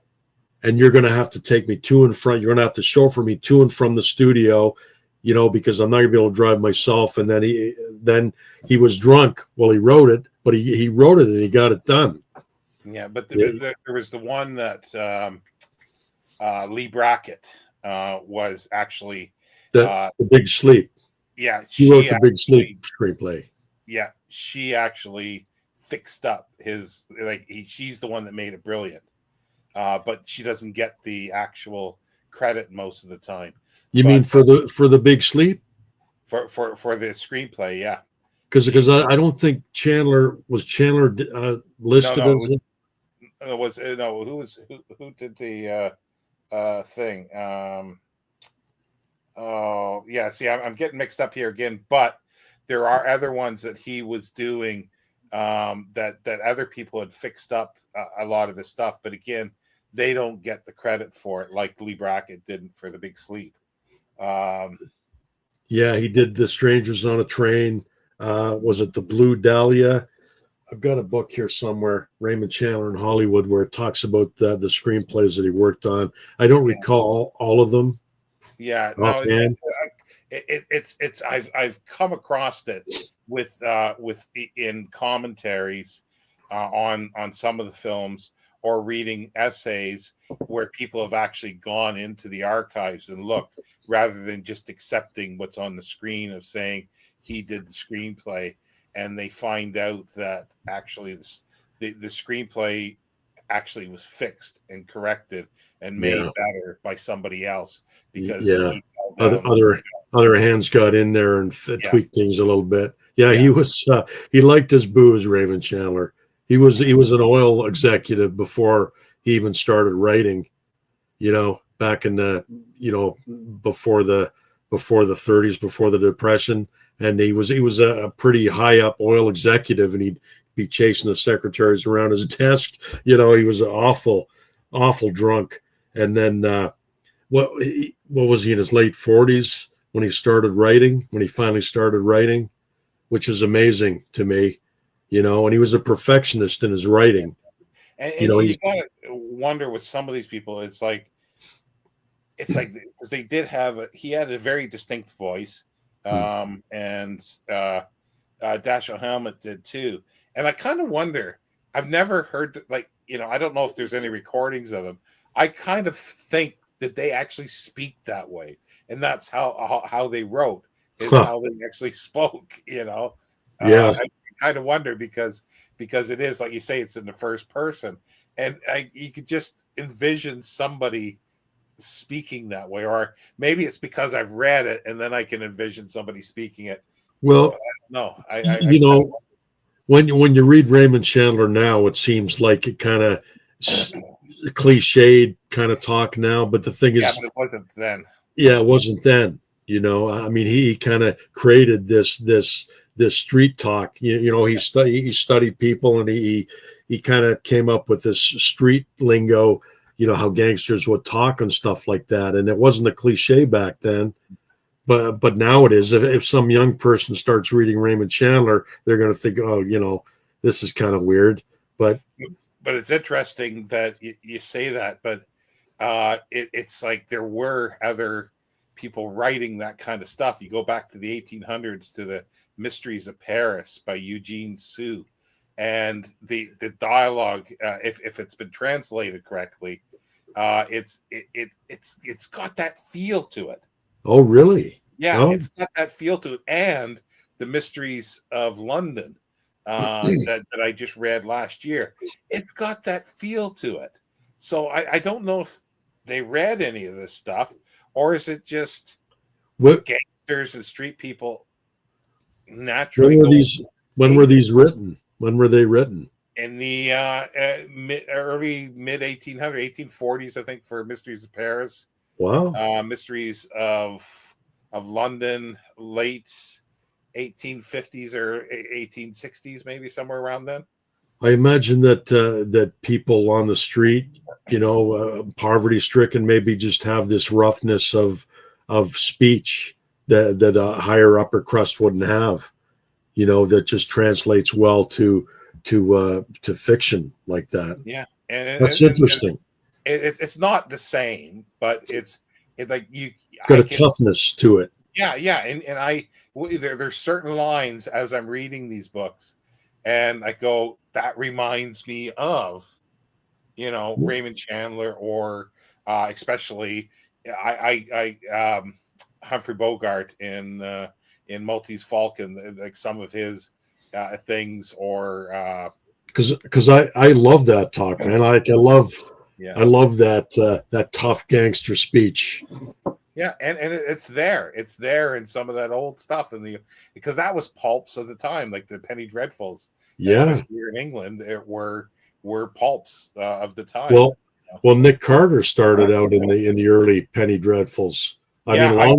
and you're going to have to take me to and from. You're going to have to chauffeur me to and from the studio, because I'm not going to be able to drive myself. And then he was drunk while he wrote it, but he wrote it and he got it done. Yeah, but there was the one that Lee Brackett was actually the Big Sleep. Yeah, she wrote the Big Sleep screenplay. Yeah, she actually fixed up his she's the one that made it brilliant, but she doesn't get the actual credit most of the time. You mean for the Big Sleep? For the screenplay, yeah. Because I don't think Chandler listed as it. Who did the thing? Oh yeah, see, I'm getting mixed up here again, but there are other ones that he was doing that other people had fixed up a lot of his stuff, but again, they don't get the credit for it like Lee Brackett didn't for the Big Sleep. Yeah, he did The Strangers on a Train. Was it The Blue Dahlia? I've got a book here somewhere, Raymond Chandler in Hollywood, where it talks about the screenplays that he worked on. I don't recall all of them. Yeah, offhand. It's I've come across it with in commentaries on some of the films, or reading essays where people have actually gone into the archives and looked, rather than just accepting what's on the screen of saying he did the screenplay, and they find out that actually the screenplay actually was fixed and corrected and made better by somebody else, because other hands got in there and tweaked things a little bit. He was he liked his booze, Raymond Chandler. He was an oil executive before he even started writing, back in the before the 30s, before the Depression. And he was a pretty high up oil executive, and he'd be chasing the secretaries around his desk. He was an awful drunk. And then what was he, in his late 40s when he started writing? When he finally started writing, which is amazing to me, And he was a perfectionist in his writing. And you gotta wonder with some of these people, it's like because they did he had a very distinct voice. And Dashiell Hammett did too. And I kind of wonder, I've never heard I don't know if there's any recordings of them. I kind of think that they actually speak that way, and that's how they wrote, is how they actually spoke. I kind of wonder because it is, like you say, it's in the first person, and you could just envision somebody speaking that way, or maybe it's because I've read it and then I can envision somebody speaking it. Well, no, when you read Raymond Chandler now, it seems like it kind of cliched kind of talk now, but the thing is, but it wasn't then. Yeah, it wasn't then. I mean, he kind of created this street talk. He studied people, and he kind of came up with this street lingo. How gangsters would talk and stuff like that, and it wasn't a cliche back then. But now it is. If some young person starts reading Raymond Chandler, they're going to think, oh, this is kind of weird. But it's interesting that you say that. But it's like there were other people writing that kind of stuff. You go back to the 1800s to the Mysteries of Paris by Eugene Sue, and the dialogue, if it's been translated correctly, it's got that feel to it. Oh, really? Yeah, oh. It's got that feel to it. And the Mysteries of London that I just read last year, it's got that feel to it. So I don't know if they read any of this stuff, or is it just gangsters and street people naturally? When were these written? When were they written? in the early mid 1840s, I think, for Mysteries of Paris, Wow. Mysteries of London, late 1850s or 1860s, maybe somewhere around then. I imagine that that people on the street, poverty stricken, maybe just have this roughness of speech that a higher upper crust wouldn't have. That just translates well to fiction like that. Yeah, That's interesting. it's not the same, but it's like you. Got I a can toughness to it. Yeah, and there's certain lines as I'm reading these books, and I go, that reminds me of, Raymond Chandler, or especially Humphrey Bogart in Maltese Falcon, like some of his things, or Because I love that talk, man. yeah, I love that tough gangster speech. yeah, and it's there in some of that old stuff, because that was pulps of the time, like the Penny Dreadfuls, Yeah. especially here in England, it were pulps of the time. Well, Nick Carter started out in the early Penny Dreadfuls. I Yeah, mean, long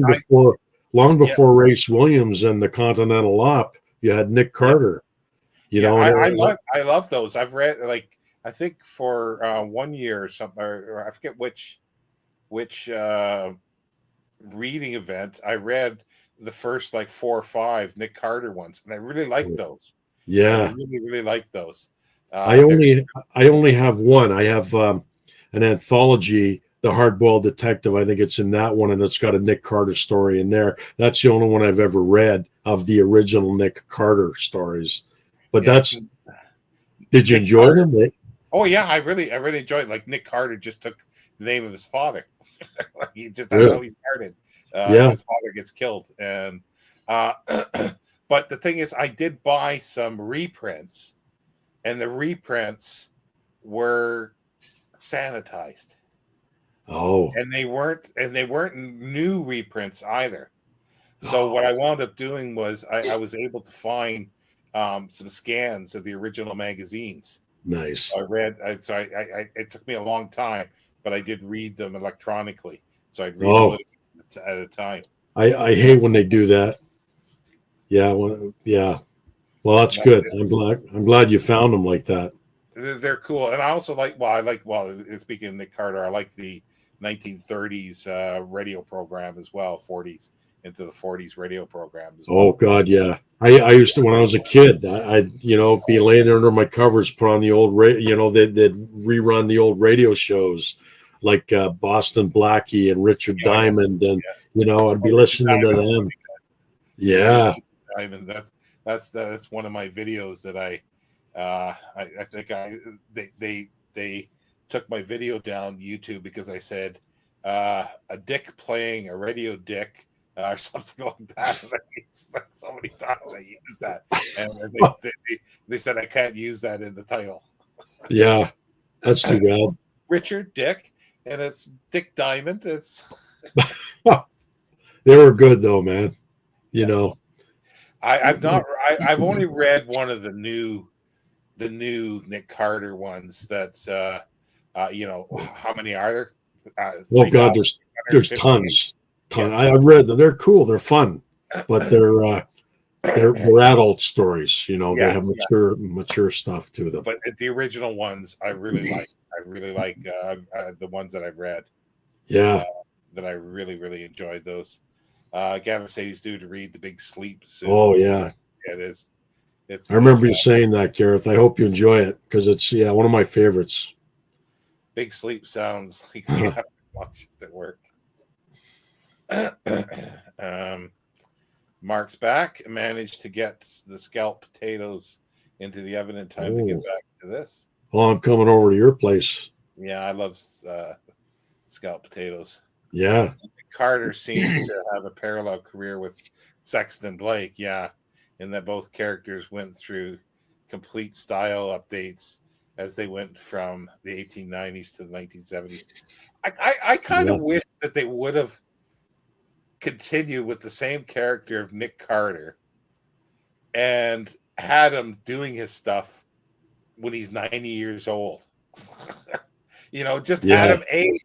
yeah, before Race Williams and the Continental Op, you had Nick Carter. yeah, And I love those. I've read, like, I think for 1 year or something, or I forget which reading event I read the first like 4 or 5 Nick Carter ones, and I really liked those. I yeah, really liked those. I They're only have one. I have an anthology, The Hardboiled Detective. I think it's in that one, and it's got a Nick Carter story in there. That's the only one I've ever read of the original Nick Carter stories. But yeah. did you Nick enjoy Carter. them? Oh yeah, I really enjoyed it. Like, Nick Carter just took the name of his father. That's Really? how he started. Yeah. His father gets killed, and uh, but the thing is, I did buy some reprints, and the reprints were sanitized, Oh. and they weren't new reprints either. So what I wound up doing was I was able to find some scans of the original magazines. Nice. I read. It took me a long time, but I did read them electronically. So I'd read a Oh, little bit at a time. I hate when they do that. Yeah. Yeah. Well, that's And good. I'm glad you found them like that. they're cool, and I also like. Speaking of Nick Carter, I like the 1930s radio program as well. 40s into the 40s radio program as Oh well. God, yeah. I used to, when I was a kid, I'd be laying there under my covers, put on the old they'd rerun the old radio shows like Boston Blackie and Richard Oh yeah, Diamond, and I'd be Richard listening to Diamond. them. Yeah, Yeah. Diamond. That's one of my videos that I think they took my video down YouTube because I said a dick playing a radio dick or something like that. So many times I used that, and they said I can't use that in the title. Yeah. That's too bad. Richard Dick, and it's Dick Diamond. It's They were good though, man. I've only read one of the new Nick Carter ones. How many are there? Oh God, there's tons. Yeah. I've read them. They're cool. They're fun, but they're adult stories. They have mature stuff to them. But the original ones I really like. I really like the ones that I've read. Yeah, that I really enjoyed those. Gavin said he's due to read The Big Sleep soon. Oh yeah, it is. I remember you saying that, Gareth. I hope you enjoy it because it's one of my favorites. Big Sleep sounds like we have to watch it at work. Mark's back. Managed to get the scalloped potatoes into the oven in time to get back to this. Well, I'm coming over to your place. Yeah, I love scalloped potatoes. Yeah. Carter seems to have a parallel career with Sexton Blake. Yeah, in that both characters went through complete style updates as they went from the 1890s to the 1970s. I kind of wish that they would have continued with the same character of Nick Carter and had him doing his stuff when he's 90 years old. Just Yeah. had him age.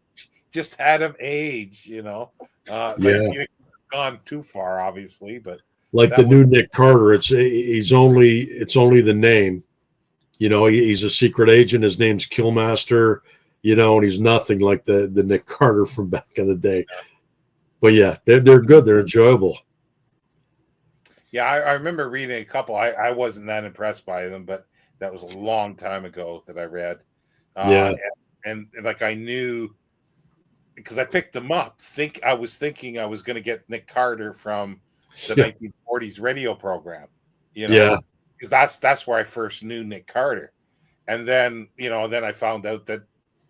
Just had him age, Yeah. Like, gone too far, obviously, but Like the that new was Nick Carter, it's only the name. He's a secret agent. His name's Killmaster, and he's nothing like the Nick Carter from back in the day. But yeah, they're good. They're enjoyable. yeah. I remember reading a couple. I wasn't that impressed by them, but that was a long time ago that I read. Yeah. And like I knew because I picked them up. I was thinking I was going to get Nick Carter from the 1940s radio program, Yeah. because that's where I first knew Nick Carter. And then, then I found out that,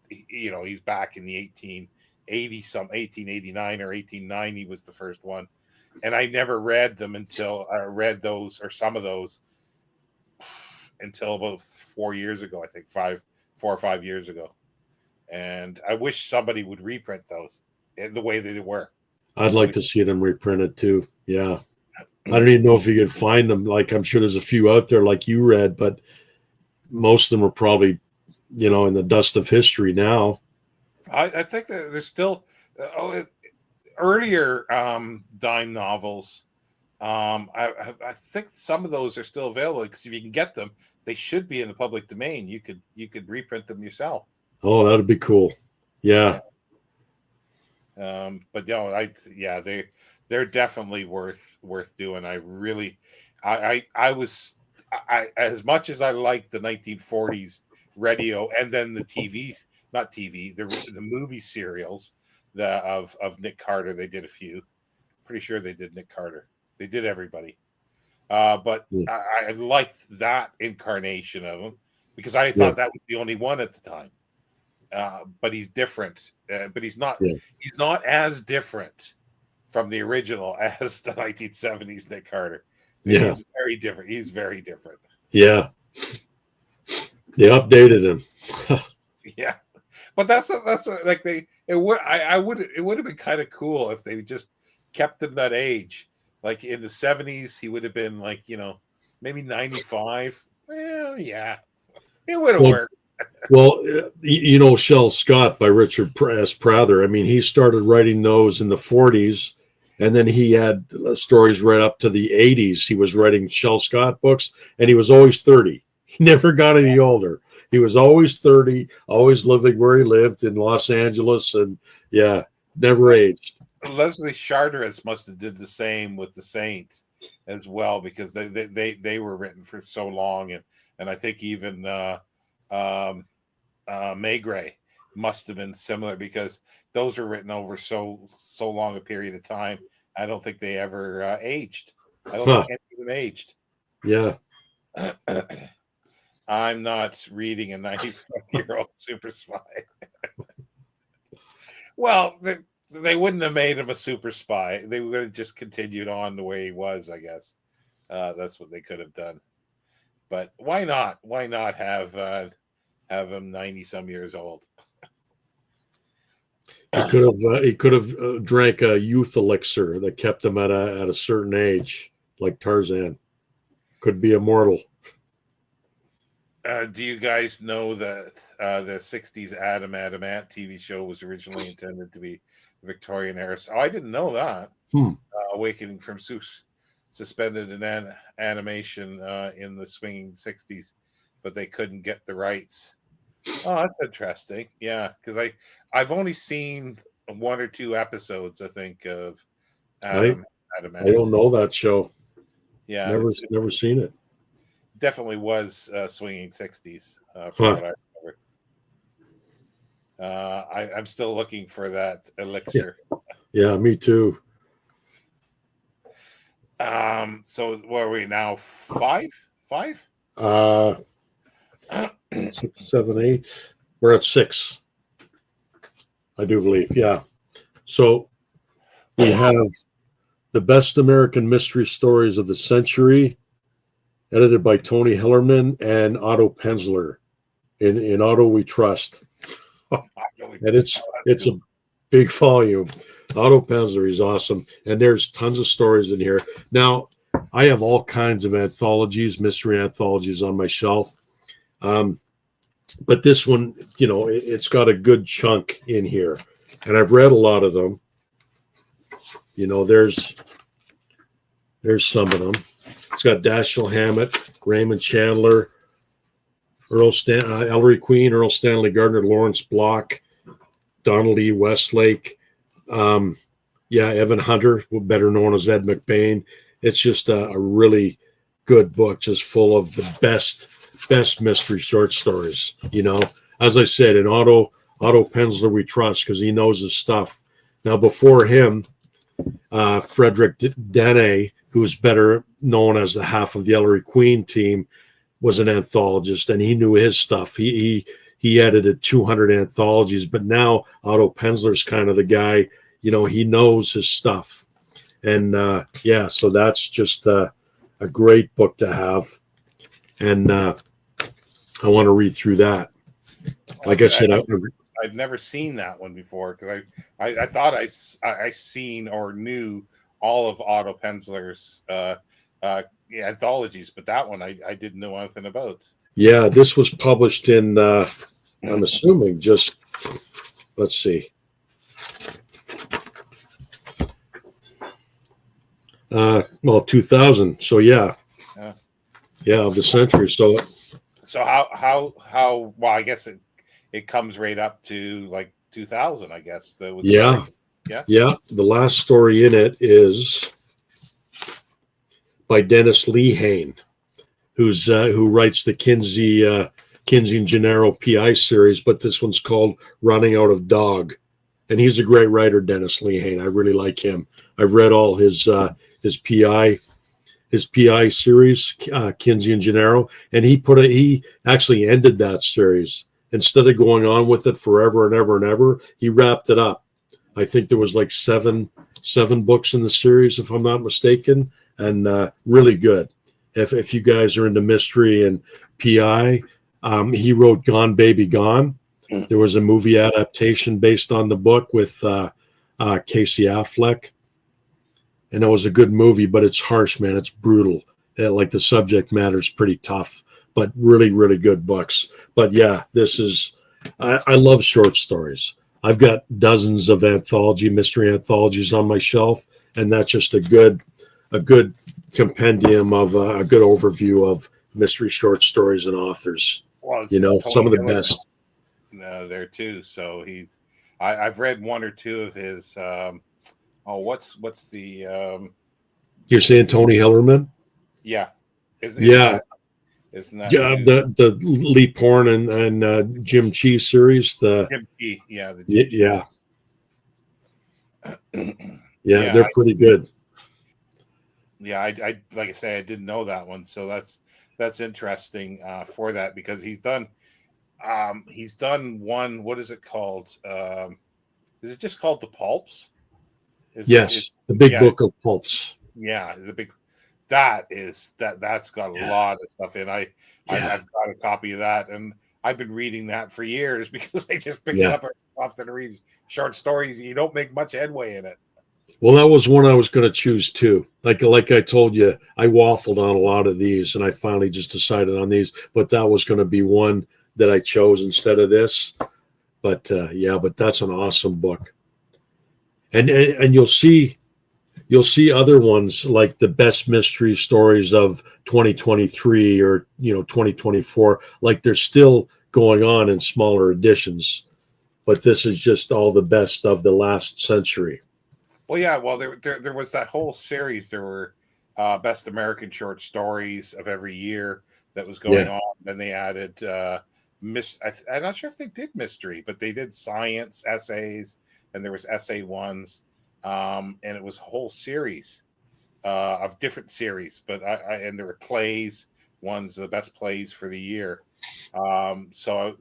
he's back in the 1889 or 1890 was the first one. And I never read them until I read those or some of those until about 4 years ago, I think 4 or 5 years ago. And I wish somebody would reprint those in the way that they were. I'd like to see them reprinted too. Yeah. I don't even know if you could find them. Like, I'm sure there's a few out there like you read, but most of them are probably, in the dust of history now. I think that there's still earlier dime novels. I think some of those are still available because if you can get them, they should be in the public domain. You could reprint them yourself. Oh, that'd be cool. Yeah. But they're definitely worth doing. I as much as I liked the 1940s radio and then the the movie serials of Nick Carter. They did a few. Pretty sure they did Nick Carter. They did everybody. But I liked that incarnation of him because I thought that was the only one at the time. But he's different. But he's not. Yeah. He's not as different from the original as the 1970s Nick Carter. He's very different. He's very different. Yeah. They updated him. Yeah, but that's like it would have been kind of cool if they just kept him that age. Like in the 70s, he would have been like maybe 95. Well, yeah, it would have worked. Well, Shell Scott by Richard S. Prather. I mean, he started writing those in the 40s, and then he had stories right up to the 80s. He was writing Shell Scott books, and he was always 30. He never got any older. He was always 30, always living where he lived in Los Angeles, and never aged. Leslie Charteris must have did the same with the Saints as well, because they were written for so long, and I think even Maigret must have been similar because those were written over so long a period of time. I don't think they ever aged. I don't think any of them aged. Yeah. I'm not reading a 95-year-old super spy. Well, they wouldn't have made him a super spy. They would have just continued on the way he was, I guess. That's what they could have done. But why not? Why not have him 90-some years old? He could have drank a youth elixir that kept him at a certain age, like Tarzan. Could be immortal. Do you guys know that the 60s Adam Ant TV show was originally intended to be Victorian era? Oh, I didn't know that. Awakening from suspended in animation in the swinging 60s, but they couldn't get the rights. Oh, that's interesting. Yeah, because I've only seen 1 or 2 episodes, I think, of Adam Ant. I don't know that show. Yeah, never seen it. Definitely was swinging 60s from what I remember. I'm still looking for that elixir. Yeah, me too. So where are we now? 5? 6, 7, 8. We're at 6. I do believe. Yeah. So we have the best American mystery stories of the century, edited by Tony Hillerman and Otto Penzler. In Otto we trust. And it's a big volume. Otto Penzler is awesome. And there's tons of stories in here. Now, I have all kinds of anthologies, mystery anthologies on my shelf. But this one, it's got a good chunk in here, and I've read a lot of them. There's some of them. It's got Dashiell Hammett, Raymond Chandler, Ellery Queen, Earl Stanley Gardner, Lawrence Block, Donald E. Westlake, Evan Hunter, better known as Ed McBain. It's just a really good book, just full of the best mystery short stories. As I said, in Otto Penzler we trust because he knows his stuff. Now, before him, Frederick Dene, who is better known as the half of the Ellery Queen team, was an anthologist, and he knew his stuff. He edited 200 anthologies, but now Otto Penzler's kind of the guy, he knows his stuff. And so that's just a great book to have. And I want to read through that. Like I said, I've never seen that one before because I thought I seen or knew all of Otto Penzler's anthologies, but that one I didn't know anything about. Yeah, this was published in I'm assuming just, let's see. 2000. So yeah, of the century. So how well, I guess it comes right up to like 2000, I guess. Yeah. The last story in it is by Dennis Lehane, who writes the Kinsey and Gennaro PI series, but this one's called Running Out of Dog, and he's a great writer, Dennis Lehane. I really like him. I've read all his PI series, Kinsey and Gennaro, and he actually ended that series instead of going on with it forever and ever and ever. He wrapped it up. I think there was like seven books in the series, if I'm not mistaken, and really good. If you guys are into mystery and PI, he wrote Gone Baby Gone. There was a movie adaptation based on the book with Casey Affleck, and it was a good movie, but it's harsh, man. It's brutal. Like the subject matter is pretty tough, but really, really good books. But yeah, I love short stories. I've got dozens of mystery anthologies on my shelf, and that's just a good compendium of a good overview of mystery short stories and authors. Well, some of the best. There too. So I've read one or two of his. What's the? You're saying Tony Hillerman? Yeah. Isn't that the Lee Porn and Jim Chee series? Jim Chee, yeah. They're pretty good. Yeah, I like I say, I didn't know that one, so that's interesting for that because he's done one. What is it called? Is it just called The Pulps? The Big Book of Pulps. Yeah, that's got a lot of stuff in. I've got a copy of that, and I've been reading that for years because I just pick it up often to read short stories. You don't make much headway in it. Well, that was one I was going to choose too. Like I told you, I waffled on a lot of these, and I finally just decided on these. But that was going to be one that I chose instead of this. But but that's an awesome book. And you'll see other ones like the best mystery stories of 2023 or 2024. Like they're still going on in smaller editions, but this is just all the best of the last century. Well, yeah. Well, there was that whole series. There were best American short stories of every year that was going on. Then they added I'm not sure if they did mystery, but they did science essays, and there was essay ones, and it was a whole series of different series. But and there were plays ones, the best plays for the year. So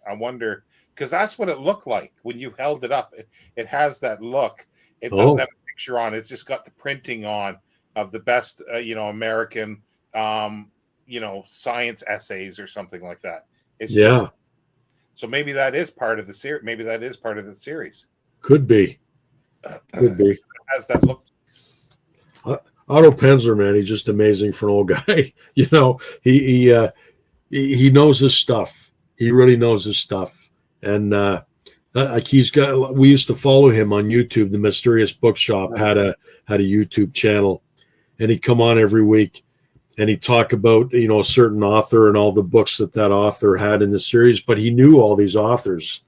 I wonder, because that's what it looked like when you held it up. It has that look. It doesn't have a picture on. It's just got the printing on of the best, American, science essays or something like that. So maybe that is part of the series. Maybe that is part of the series. Could be. It has that look. Otto Penzler, man, he's just amazing for an old guy. he knows his stuff. He really knows his stuff. And like we used to follow him on YouTube. The Mysterious Bookshop had a YouTube channel, and he'd come on every week and he'd talk about, a certain author and all the books that author had in the series. But he knew all these authors,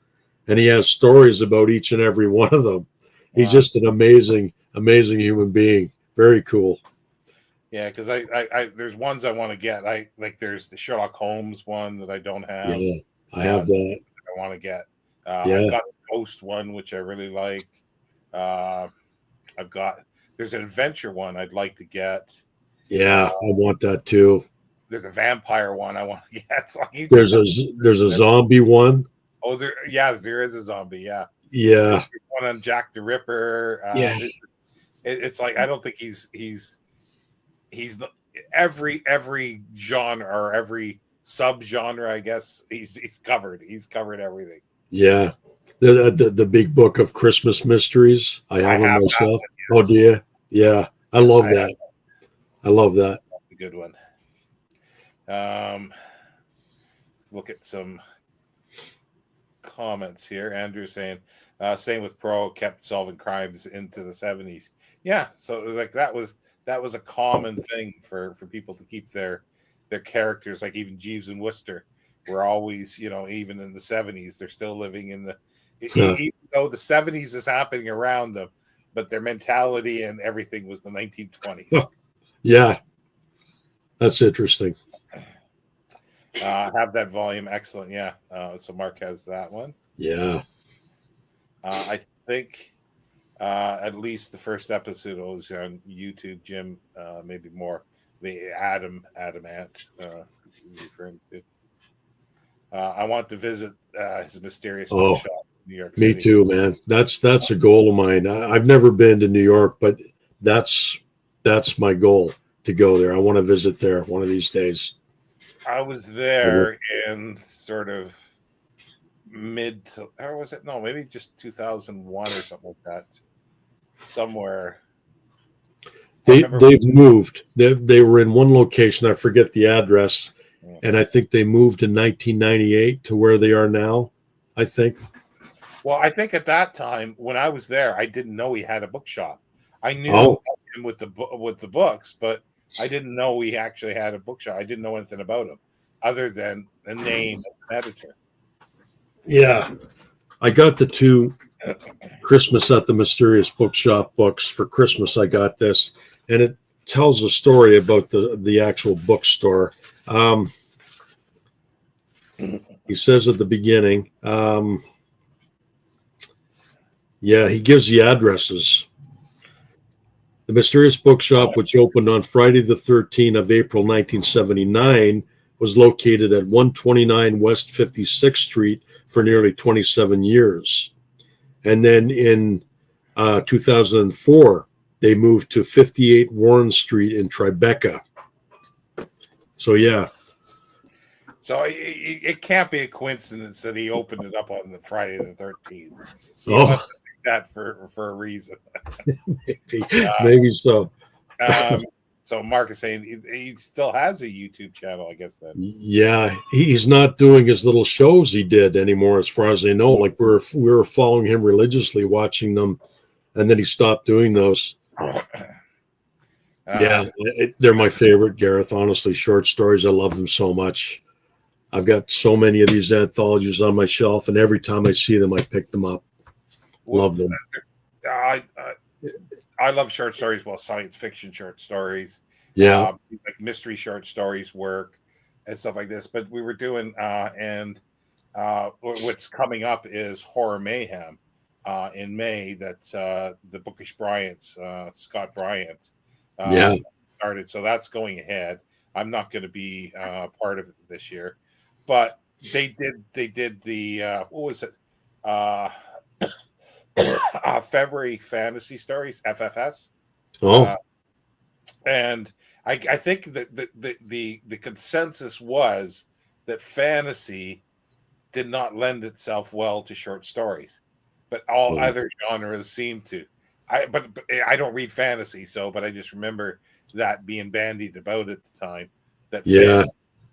and he has stories about each and every one of them. He's just an amazing human being. Very cool. Yeah, because I there's ones I want to get. There's the Sherlock Holmes one that I don't have. Yeah, I have that. I want to get. I've got the Ghost one, which I really like. There's an adventure one I'd like to get. Yeah, I want that too. There's a vampire one I want to get. There's a zombie one. Oh, there is a zombie. Yeah. Yeah. There's one on Jack the Ripper. It's like I don't think he's every genre or every subgenre. I guess he's covered. He's covered everything. Yeah. The big book of Christmas mysteries. I have them myself. Oh, do you? Yeah, I love that. I love that. That's a good one. Look at some comments here. Andrew saying, same with Poe, kept solving crimes into the 70s. Yeah, so like that was a common thing for people to keep their characters, like even Jeeves and Wooster were always, even in the 70s, they're still living in even though the 70s is happening around them, but their mentality and everything was the 1920s. Yeah, that's interesting. Have that volume. Excellent. Yeah. So Mark has that one. Yeah. I think at least the first episode was on YouTube. Jim, maybe more. The Adam Ant. I want to visit his mysterious bookshop in New York City. Me too, man. That's a goal of mine. I've never been to New York, but that's my goal, to go there. I want to visit there one of these days. I was there in sort of maybe just 2001 or something like that. Somewhere. They've moved. They were in one location. I forget the address. And I think they moved in 1998 to where they are now, I think. Well, I think at that time when I was there, I didn't know he had a bookshop. I knew him with the books, but I didn't know he actually had a bookshop. I didn't know anything about him other than the name of the editor. Yeah. I got the 2 Christmas at the Mysterious Bookshop books for Christmas. I got this, and it tells a story about the actual bookstore. He says at the beginning, he gives the addresses. The Mysterious Bookshop, which opened on Friday the 13th of April 1979, was located at 129 West 56th Street for nearly 27 years. And then in 2004, they moved to 58 Warren Street in Tribeca. So, yeah. So it can't be a coincidence that he opened it up on the Friday the 13th. He must think that for a reason. Maybe so. So Mark is saying he still has a YouTube channel, I guess then. Yeah, he's not doing his little shows he did anymore, as far as I know. Like we were following him religiously, watching them, and then he stopped doing those. They're my favorite, Gareth. Honestly, short stories. I love them so much. I've got so many of these anthologies on my shelf, and every time I see them, I pick them up. Love them. I love short stories, science fiction short stories. Yeah. Like mystery short stories work and stuff like this. But we were doing, what's coming up is Horror Mayhem in May. That's the Bookish Bryant's, Scott Bryant started. So that's going ahead. I'm not going to be part of it this year. But they did the, what was it? February Fantasy Stories, FFS. And I think that the consensus was that fantasy did not lend itself well to short stories, but all other genres seem to. But I don't read fantasy, but I just remember that being bandied about at the time. That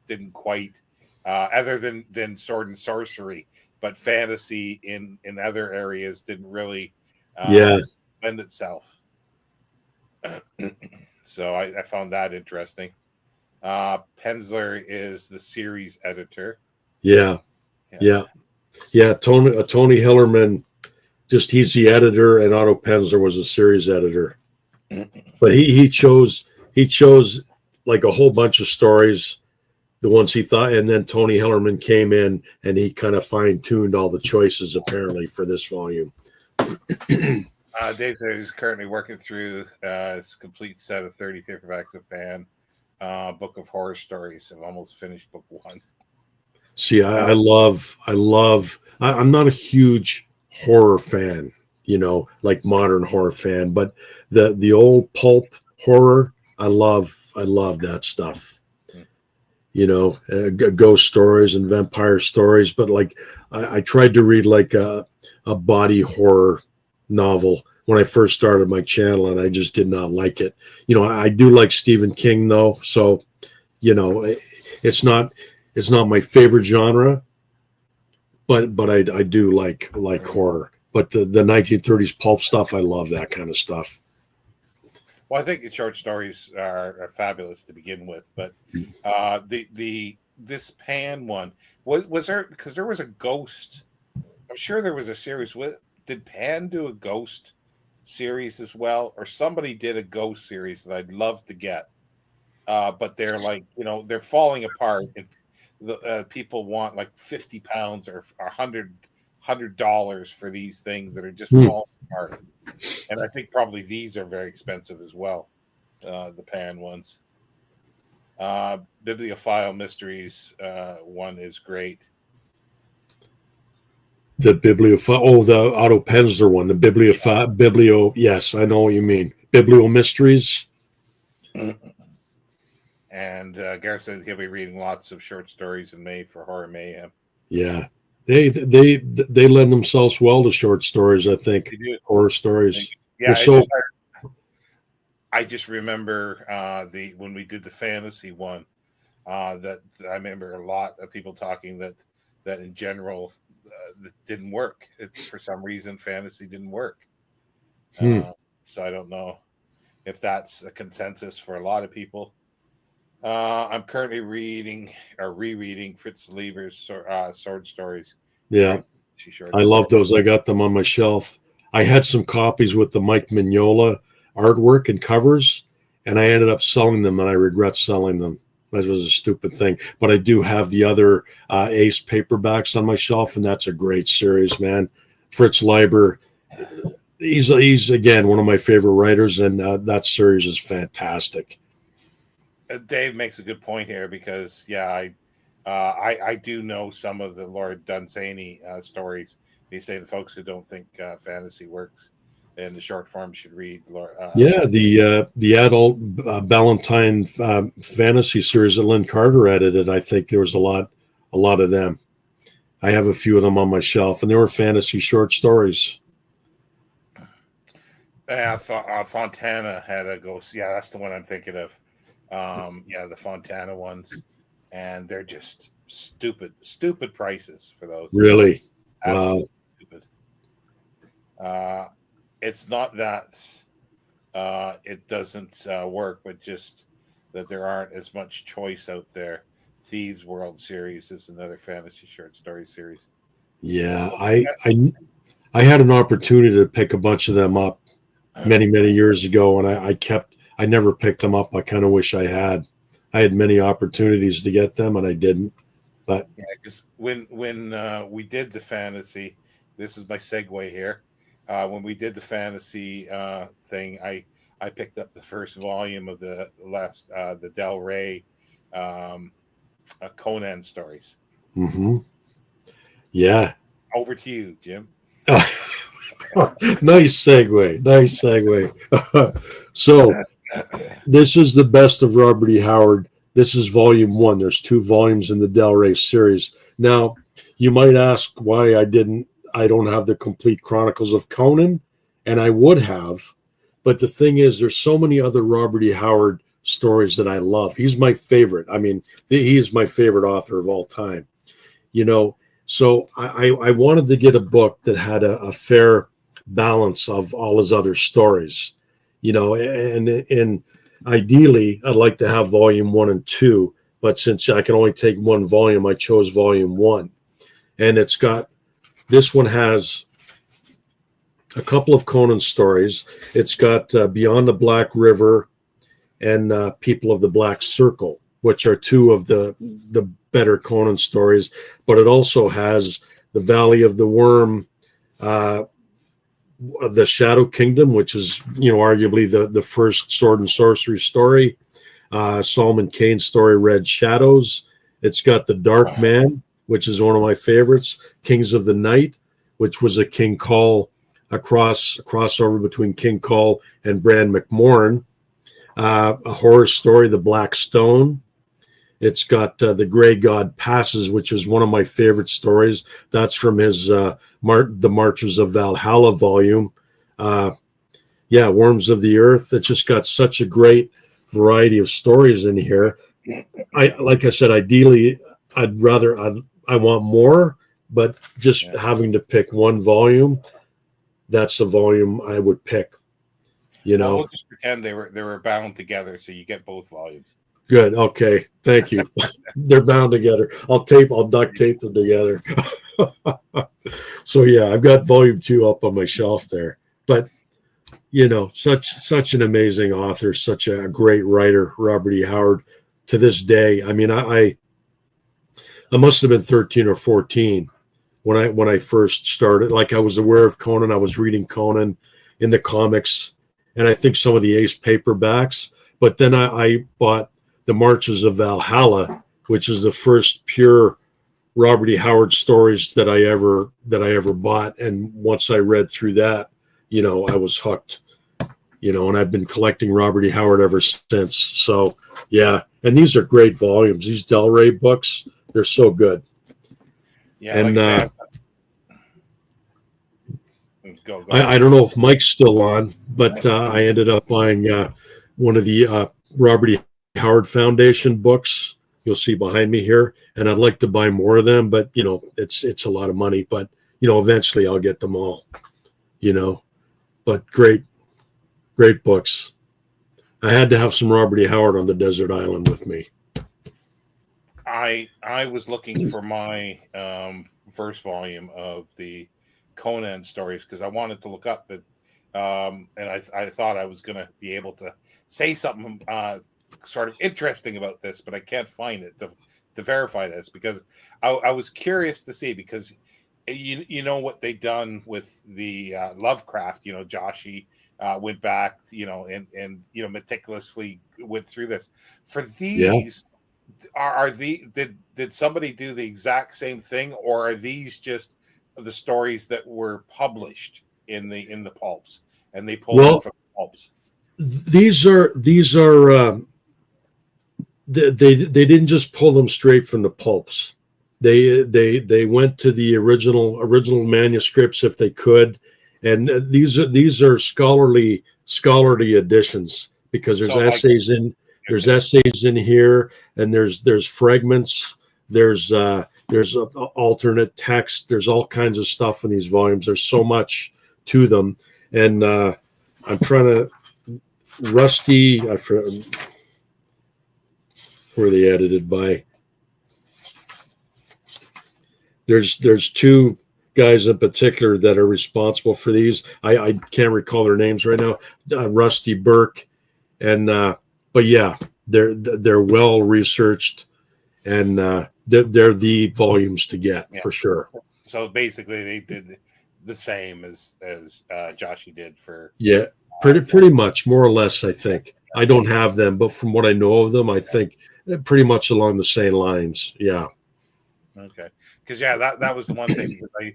didn't quite other than sword and sorcery, but fantasy in other areas didn't really Yeah. lend itself. So I found that interesting. Penzler is the series editor. Yeah. Tony Hillerman, just he's the editor, and Otto Penzler was a series editor. But he chose like a whole bunch of stories, the ones he thought, and then Tony Hillerman came in and he kind of fine-tuned all the choices apparently for this volume. Dave says he's currently working through his complete set of 30 paperbacks of Pan, Book of Horror Stories. I've almost finished book 1. See, I'm not a huge horror fan, like modern horror fan, but the old pulp horror, I love that stuff. Ghost stories and vampire stories, but like I tried to read like a body horror novel when I first started my channel, and I just did not like it. I do like Stephen King though, so it's not my favorite genre, but I do like horror. But the 1930s pulp stuff, I love that kind of stuff. Well, I think the short stories are fabulous to begin with, but this Pan one was there, because there was a ghost. I'm sure there was a series with. Did Pan do a ghost series as well, or somebody did a ghost series that I'd love to get? But they're like, they're falling apart. And the people want like £50 or $100 for these things that are just falling apart. And I think probably these are very expensive as well. The Pan ones. Bibliophile Mysteries one is great. The Bibliophile, the Otto Penzler one, the Biblio, yes, I know what you mean. Biblio Mysteries. And Gareth said he'll be reading lots of short stories in May for Horror Mayhem. Yeah, they lend themselves well to short stories. I think horror stories. Yeah, I just remember when we did the fantasy one. That I remember a lot of people talking that in general that didn't work. For some reason, fantasy didn't work. So I don't know if that's a consensus for a lot of people. I'm currently reading or rereading Fritz Lieber's sword stories. Yeah, I love those. I got them on my shelf. I had some copies with the Mike Mignola artwork and covers, and I ended up selling them, and I regret selling them. That was a stupid thing. But I do have the other Ace paperbacks on my shelf, and that's a great series, man. Fritz Leiber, he's again one of my favorite writers, and that series is fantastic. Dave makes a good point here because I do know some of the Lord Dunsany stories. He's saying the folks who don't think fantasy works in the short form should read. The adult Ballantine fantasy series that Lynn Carter edited. I think there was a lot of them. I have a few of them on my shelf, and they were fantasy short stories. Fontana had a ghost. Yeah, that's the one I'm thinking of. The Fontana ones, and they're just stupid prices for those. Really? Absolutely stupid. It's not that it doesn't work, but just that there aren't as much choice out there. Thieves World series is another fantasy short story series. Yeah, I had an opportunity to pick a bunch of them up many years ago, and I never picked them up. I kind of wish I had. I had many opportunities to get them, and I didn't. But yeah, because when we did the fantasy, this is my segue here. When we did the fantasy thing, I picked up the first volume of the Del Rey Conan stories. Mm-hmm. Yeah. Over to you, Jim. Nice segue. So this is the best of Robert E. Howard. This is volume 1. There's 2 volumes in the Del Rey series. Now, you might ask why I don't have the complete Chronicles of Conan, and I would have. But the thing is, there's so many other Robert E. Howard stories that I love. He's my favorite. I mean, he is my favorite author of all time. So I wanted to get a book that had a fair balance of all his other stories, and ideally I'd like to have volume 1 and 2, but since I can only take one volume, I chose volume 1. And this one has a couple of Conan stories. It's got Beyond the Black River and People of the Black Circle, which are two of the better Conan stories, but it also has The Valley of the Worm, The Shadow Kingdom, which is, arguably the first sword and sorcery story, Solomon Kane's story, Red Shadows. It's got The Dark Man, which is one of my favorites, Kings of the Night, which was a King Call, a crossover between King Call and Bran McMorn, a horror story, The Black Stone. It's got The Gray God Passes, which is one of my favorite stories. That's from his The Marches of Valhalla volume. Worms of the Earth. It's just got such a great variety of stories in here. Like I said, ideally, I want more, but just having to pick one volume, that's the volume I would pick. We'll just pretend they were bound together, so you get both volumes. Good. Okay. Thank you. They're bound together. I'll duct tape them together. So yeah, I've got volume 2 up on my shelf there. But such an amazing author, such a great writer, Robert E. Howard. To this day, I mean, I must have been 13 or 14 when I first started. Like, I was aware of Conan. I was reading Conan in the comics, and I think some of the Ace paperbacks. But then I bought The Marches of Valhalla, which is the first pure Robert E. Howard stories that I ever bought. And once I read through that, I was hooked. And I've been collecting Robert E. Howard ever since. So yeah, and these are great volumes. These Del Rey books, they're so good. Yeah, and like go. I don't know if Mike's still on, but I ended up buying one of the Robert E. Howard Foundation books. You'll see behind me here, and I'd like to buy more of them, but it's a lot of money. But eventually I'll get them all. But great books. I had to have some Robert E. Howard on the desert island with me. I was looking for my first volume of the Conan stories because I wanted to look up it, and I thought I was going to be able to say something sort of interesting about this, but I can't find it to verify this because I was curious to see, because you know what they done with the Lovecraft. Joshi went back, and meticulously went through this. For these, did somebody do the exact same thing, or are these just the stories that were published in the pulps, and they pulled them from the pulps? These are they didn't just pull them straight from the pulps. They went to the original manuscripts if they could, and these are scholarly editions, because there's essays in here, and there's fragments, there's alternate text, there's all kinds of stuff in these volumes. There's so much to them, and I'm trying to Rusty. Who are they edited by? There's two guys in particular that are responsible for these. I can't recall their names right now. Rusty Burke, and but yeah, they're well researched, and they're the volumes to get for sure. So basically, they did the same as Joshi did for pretty much, more or less. I think I don't have them, but from what I know of them, I think they're pretty much along the same lines. Yeah. Okay. Because that was the one thing, because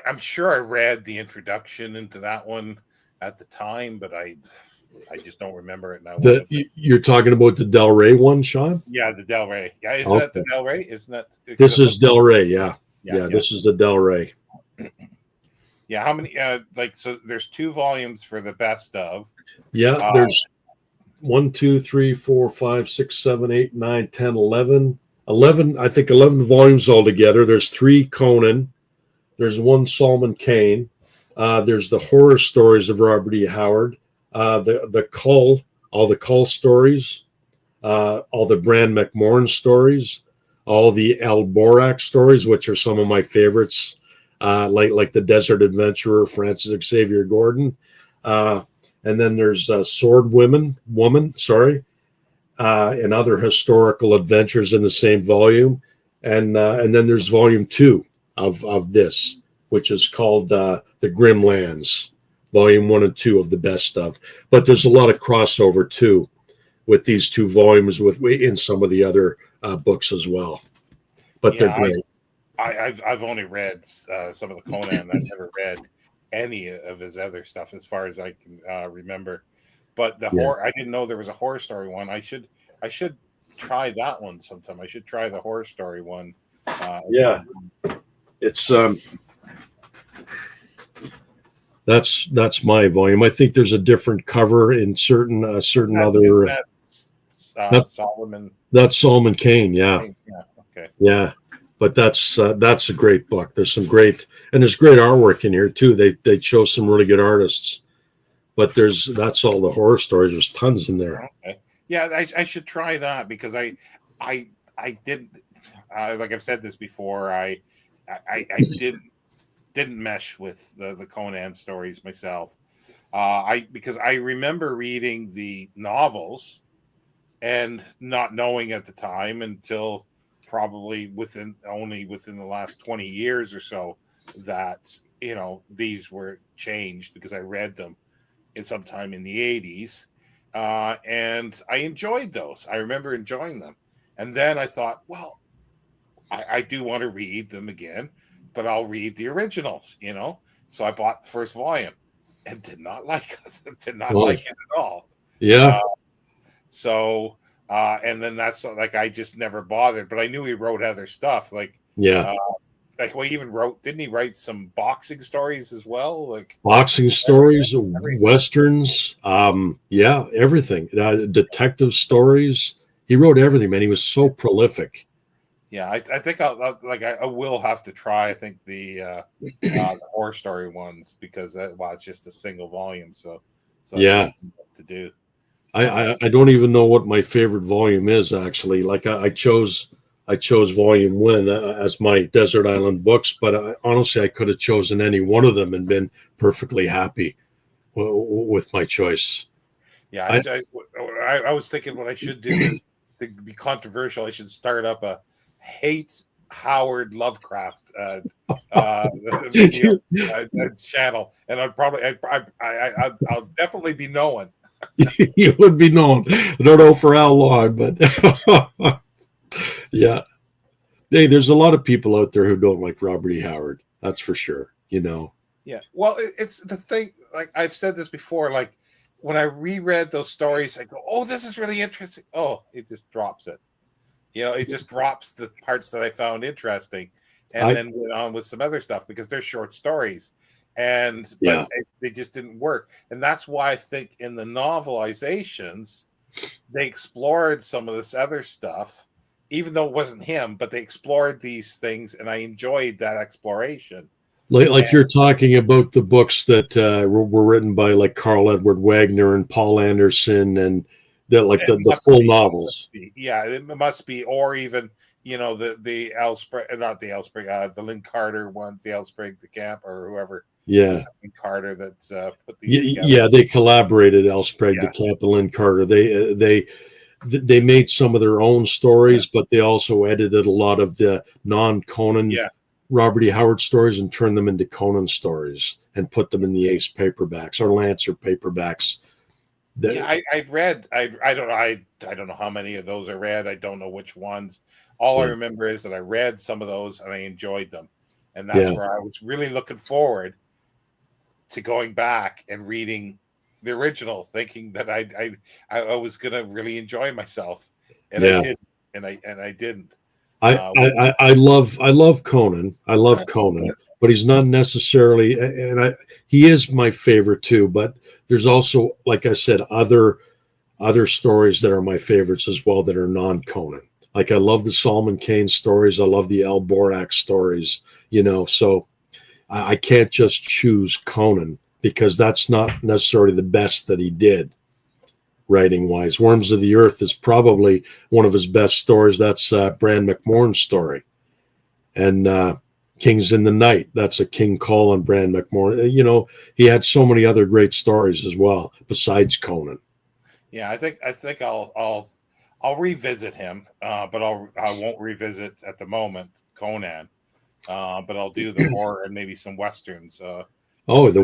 I'm sure I read the introduction into that one at the time, but I just don't remember it now. You're talking about the Del Rey one, Sean? Yeah, the Del Rey. Yeah, isn't that the Del Rey? Isn't that? This is Del Rey. Yeah. This is the Del Rey. Yeah. How many? So there's 2 volumes for the best of. Yeah. 1, 2, 3, 4, 5, 6, 7, 8, 9, 10, 11. 11, I think 11 volumes altogether. There's 3 Conan. There's 1 Solomon Kane. There's the horror stories of Robert E. Howard. The Cull, all the Cull stories, all the Bran McMorn stories, all the Alborak stories, which are some of my favorites, like the Desert Adventurer, Francis Xavier Gordon. And then there's Sword Woman, and other historical adventures in the same volume. And then there's volume 2 of this, which is called the Grim Lands, volume 1 and 2 of the best of. But there's a lot of crossover too with these 2 volumes in some of the other books as well. But they're great. I've only read some of the Conan. I've never read any of his other stuff as far as I can remember. But I didn't know there was a horror story one. I should try that one sometime. I should try the horror story one. It's that's my volume. I think there's a different cover in certain other. Solomon. That's Solomon Kane. Yeah. Okay. Yeah. But that's a great book. There's great artwork in here too. They chose some really good artists. But that's all the horror stories. There's tons in there. Okay. Yeah, I should try that because I did like I've said this before. I didn't mesh with the Conan stories myself. Because I remember reading the novels and not knowing at the time until probably within the last 20 years or so that these were changed because I read them sometime in the 80s, and I enjoyed those. I remember enjoying them, and then I thought, well, I do want to read them again, but I'll read the originals, So I bought the first volume and did not like like it at all. Yeah. And then that's like I just never bothered, but I knew he wrote other stuff like he even didn't he write some boxing stories as well, like boxing stories, westerns, everything, detective stories. He wrote everything, man. He was so prolific. Yeah, I think I will have to try. I think the horror story ones because it's just a single volume, so yeah, to do. I don't even know what my favorite volume is actually. Like I chose volume 1 as my Desert Island books, but honestly, I could have chosen any one of them and been perfectly happy with my choice. Yeah, I was thinking what I should do is to be controversial. I should start up a hate Howard Lovecraft video channel, and I'll definitely be known. You would be known. I don't know for how long, but yeah. Hey, there's a lot of people out there who don't like Robert E. Howard. That's for sure. Yeah. Well, it's the thing. Like I've said this before. Like when I reread those stories, I go, "Oh, this is really interesting." Oh, it just drops it. It just drops the parts that I found interesting, and then went on with some other stuff because they're short stories. But they just didn't work, and that's why I think in the novelizations they explored some of this other stuff, even though it wasn't him. But they explored these things, and I enjoyed that exploration. Like you're talking about the books that were written by like Carl Edward Wagner and Paul Anderson, and the full novels. Yeah, it must be, or even the Elsprig, not the Elsprig, the Lynn Carter ones, the Elsprig, the Camp, or whoever. Yeah, Carter that's put these together. Yeah, they collaborated, Elsprig, the Camp, and Lynn Carter. They made some of their own stories, but they also edited a lot of the non-Conan Robert E. Howard stories and turned them into Conan stories and put them in the Ace paperbacks or Lancer paperbacks. I read. I don't know how many of those I read. I don't know which ones. All I remember is that I read some of those and I enjoyed them, and that's where I was really looking forward to going back and reading the original, thinking that I was going to really enjoy myself, and I did, and I didn't. I love Conan. I love Conan, but he's not necessarily, and he is my favorite too. But there's also, like I said, other other stories that are my favorites as well that are non-Conan. Like I love the Solomon Kane stories. I love the El Borak stories, so I can't just choose Conan because that's not necessarily the best that he did writing wise. Worms of the Earth is probably one of his best stories. That's Bran McMorn's story. And Kings in the Night, that's a King Cole on Bran McMorn. He had so many other great stories as well besides Conan. Yeah, I think I'll revisit him, but I won't revisit at the moment Conan. But I'll do the horror and maybe some westerns. The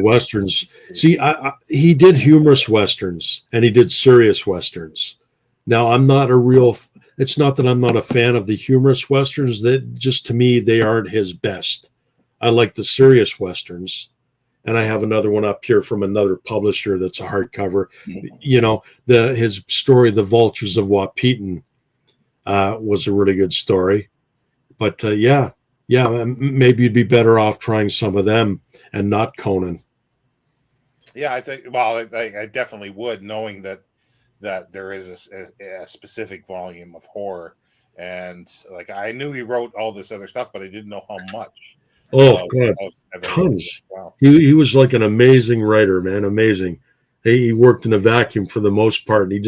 westerns. See, he did humorous westerns and he did serious westerns. Now, it's not that I'm not a fan of the humorous westerns. That just to me, they aren't his best. I like the serious westerns. And I have another one up here from another publisher that's a hardcover. His story, The Vultures of Wapitan, was a really good story. But maybe you'd be better off trying some of them and not Conan. Yeah, I think. Well, I definitely would, knowing that there is a specific volume of horror, and like I knew he wrote all this other stuff, but I didn't know how much. Oh God, tons. Wow. He was like an amazing writer, man. Amazing. He worked in a vacuum for the most part. And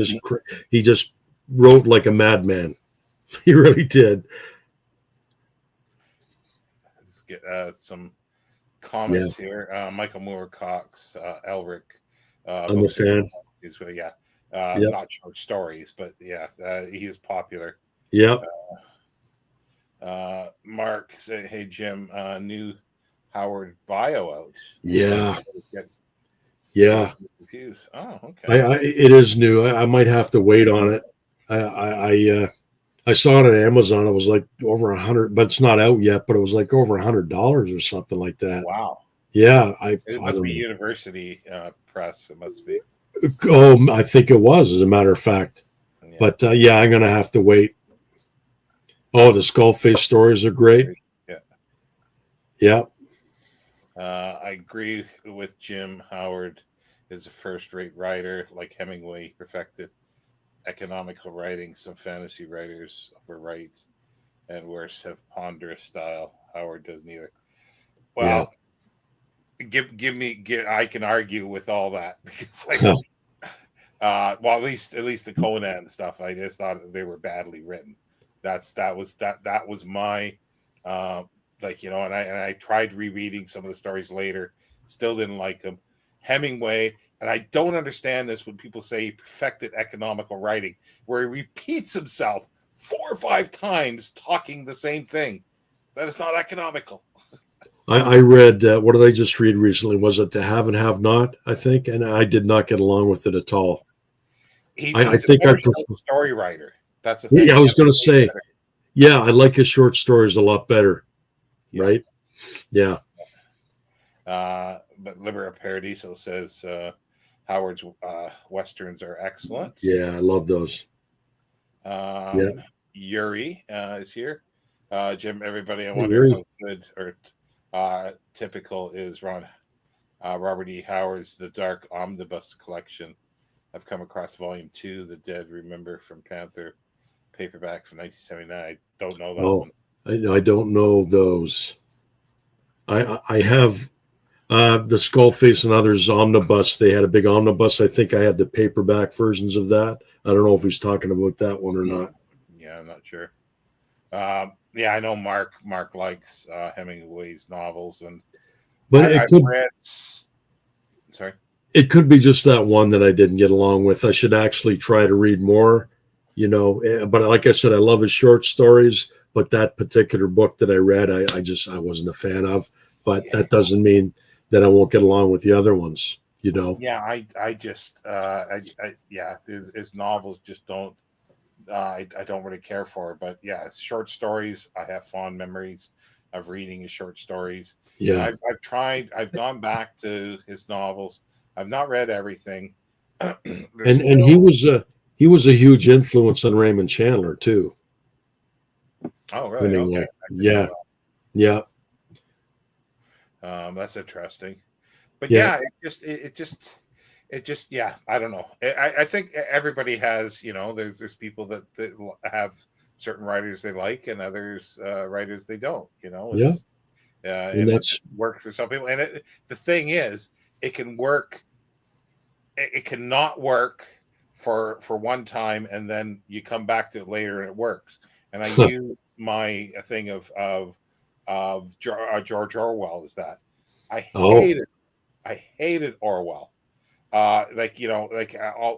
he just wrote like a madman. He really did. Let's get some comments here. Michael Moore-Cox, Elric. I'm a fan. Not short stories, but he is popular. Yep. Mark said, "Hey Jim, new Howard bio out." Yeah. Confused. Oh, okay. It is new. I might have to wait on it. I saw it on Amazon. It was like over $100, but it's not out yet. But it was like over $100 or something like that. Wow. Yeah, it must be University Press. It must be. Oh, I think it was, as a matter of fact. Yeah. But I'm gonna have to wait. Oh, the Skullface stories are great. Yeah. I agree with Jim. Howard is a first-rate writer, like Hemingway perfected economical writing. Some fantasy writers overwrite and worse have ponderous style. Howard does neither. Well, I can argue with all that because at least the Conan stuff, I just thought they were badly written. That was my and I tried rereading some of the stories later, still didn't like them. Hemingway, and I don't understand this when people say he perfected economical writing, where he repeats himself 4 or 5 times talking the same thing. That is not economical. I read, what did I just read recently? Was it To Have and Have Not, I think? And I did not get along with it at all. I think I prefer story writer. That's the thing. Yeah, I was going to say, I like his short stories a lot better. Yeah. Right? Yeah. But Libera Paradiso says Howard's westerns are excellent. Yeah, I love those. Yuri is here. Jim, everybody, I wonder how good or typical is Robert E. Howard's The Dark Omnibus Collection. I've come across Volume 2, The Dead Remember from Panther, paperback from 1979. I don't know that one. I don't know those. I have the Skullface and Others omnibus. They had a big omnibus. I think I had the paperback versions of that. I don't know if he's talking about that one or not. Yeah, I'm not sure. I know Mark likes Hemingway's novels, it could be just that one that I didn't get along with. I should actually try to read more, but like I said, I love his short stories, but that particular book that I read, I wasn't a fan of, but that doesn't mean that I won't get along with the other ones, Yeah, his novels just don't, I don't really care for, but short stories, I have fond memories of reading his short stories. Yeah. I've gone back to his novels. I've not read everything. and he was a huge influence on Raymond Chandler too. Oh, really? Okay. Yeah. That's interesting. But it just, yeah, I don't know. I think everybody has, there's people that have certain writers they like and others writers they don't. Yeah, and And it that's works for some people. And the thing is, it can work. It cannot work for one time, and then you come back to it later and it works. And I use my thing of George Orwell is that I oh hated Orwell. I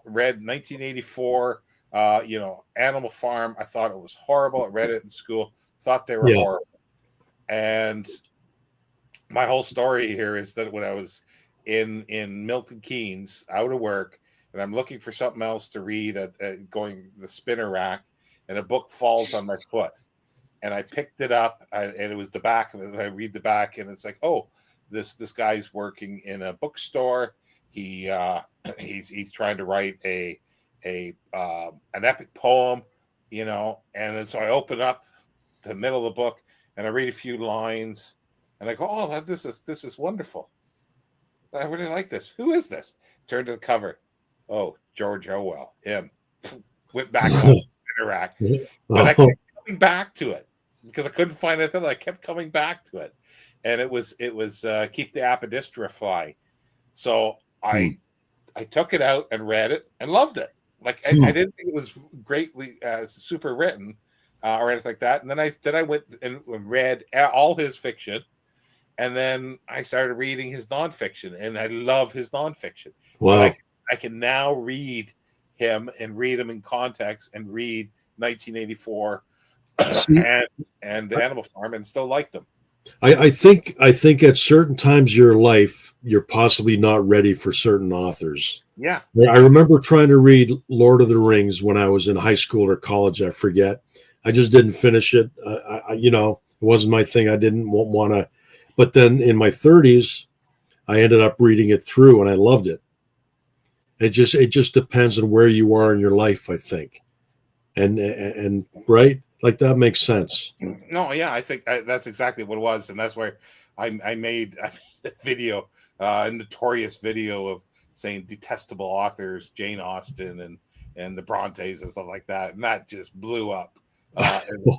read 1984. Animal Farm. I thought it was horrible. I read it in school. Thought they were yeah. horrible. And my whole story here is that when I was in Milton Keynes, out of work, and I'm looking for something else to read at going the spinner rack, and a book falls on my foot, and I picked it up, and it was the back of it. And I read the back, and it's like, oh, this guy's working in a bookstore. He's trying to write an epic poem, and then so I open up the middle of the book and I read a few lines, and I go, oh, this is wonderful. I really like this. Who is this? Turn to the cover. Oh, George Orwell. Him. Went back on the rack. But I kept coming back to it because I couldn't find anything. I kept coming back to it. And it was Keep the Apodistra Fly. So I took it out and read it and loved it. Like I didn't think it was greatly super written or anything like that. And then I went and read all his fiction. And then I started reading his nonfiction, and I love his nonfiction. Wow. I can now read him and read him in context and read 1984 and the Animal Farm and still like them. I think at certain times of your life, you're possibly not ready for certain authors. Yeah. I remember trying to read Lord of the Rings when I was in high school or college. I forget. I just didn't finish it. It wasn't my thing. I didn't want to. But then in my 30s, I ended up reading it through, and I loved it. It just depends on where you are in your life, I think, and right, like that makes sense. No, yeah, I think that's exactly what it was, and that's why I made a video, a notorious video of saying detestable authors, Jane Austen and the Brontes and stuff like that, and that just blew up.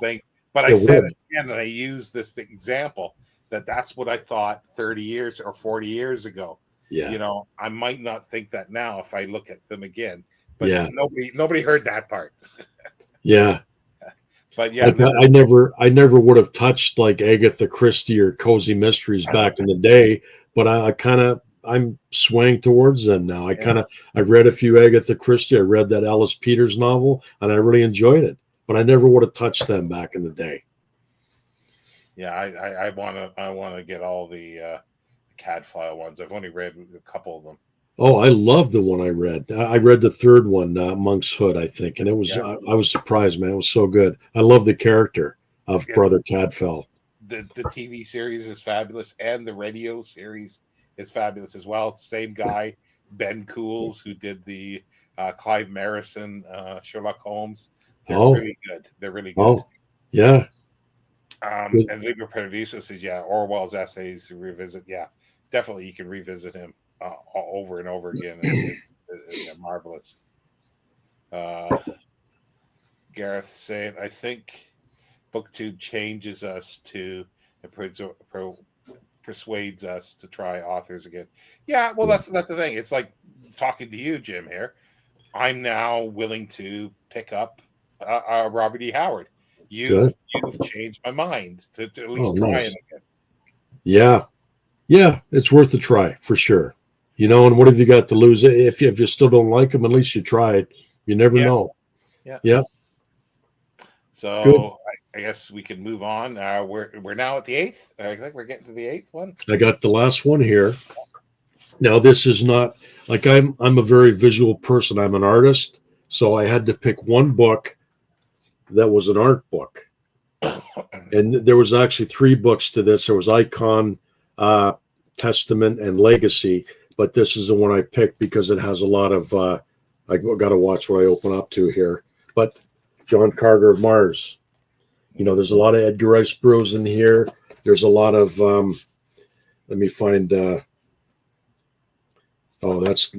Thing. But I said it again, and I used this example. That's what I thought 30 years or 40 years ago. Yeah. I might not think that now if I look at them again. But nobody heard that part. Yeah. But yeah, I never would have touched like Agatha Christie or Cozy Mysteries back in the day, but I'm swaying towards them now. I've read a few Agatha Christie. I read that Alice Peters novel, and I really enjoyed it, but I never would have touched them back in the day. Yeah, I want to get all the Cadfile ones. I've only read a couple of them. Oh, I love the one I read. I read the third one, Monk's Hood, I think, and it was I was surprised, man. It was so good. I love the character of Brother Cadfell. The TV series is fabulous, and the radio series is fabulous as well. Same guy, Ben Cools, who did the Clive Merrison Sherlock Holmes. They're really good. They're really good. Oh, yeah. And Liber Paradiso says, Orwell's essays to revisit. Yeah, definitely you can revisit him over and over again. It's marvelous. Gareth saying, I think BookTube changes us to persuades us to try authors again. Yeah, well, that's the thing. It's like talking to you, Jim, here. I'm now willing to pick up Robert E. Howard. You've changed my mind to at least try it again. Yeah, it's worth a try for sure. And what have you got to lose? If you still don't like them, at least you tried. You never know. Yeah. So I guess we can move on. We're now at the 8th. I think we're getting to the 8th one. I got the last one here. Now this is not like I'm a very visual person. I'm an artist, so I had to pick one book that was an art book, and there was actually 3 books to this. There was Icon, Testament, and Legacy, but this is the one I picked because it has a lot of I got to watch what I open up to here. But John Carter of Mars, there's a lot of Edgar Rice Burroughs in here. There's a lot of let me find Oh, that's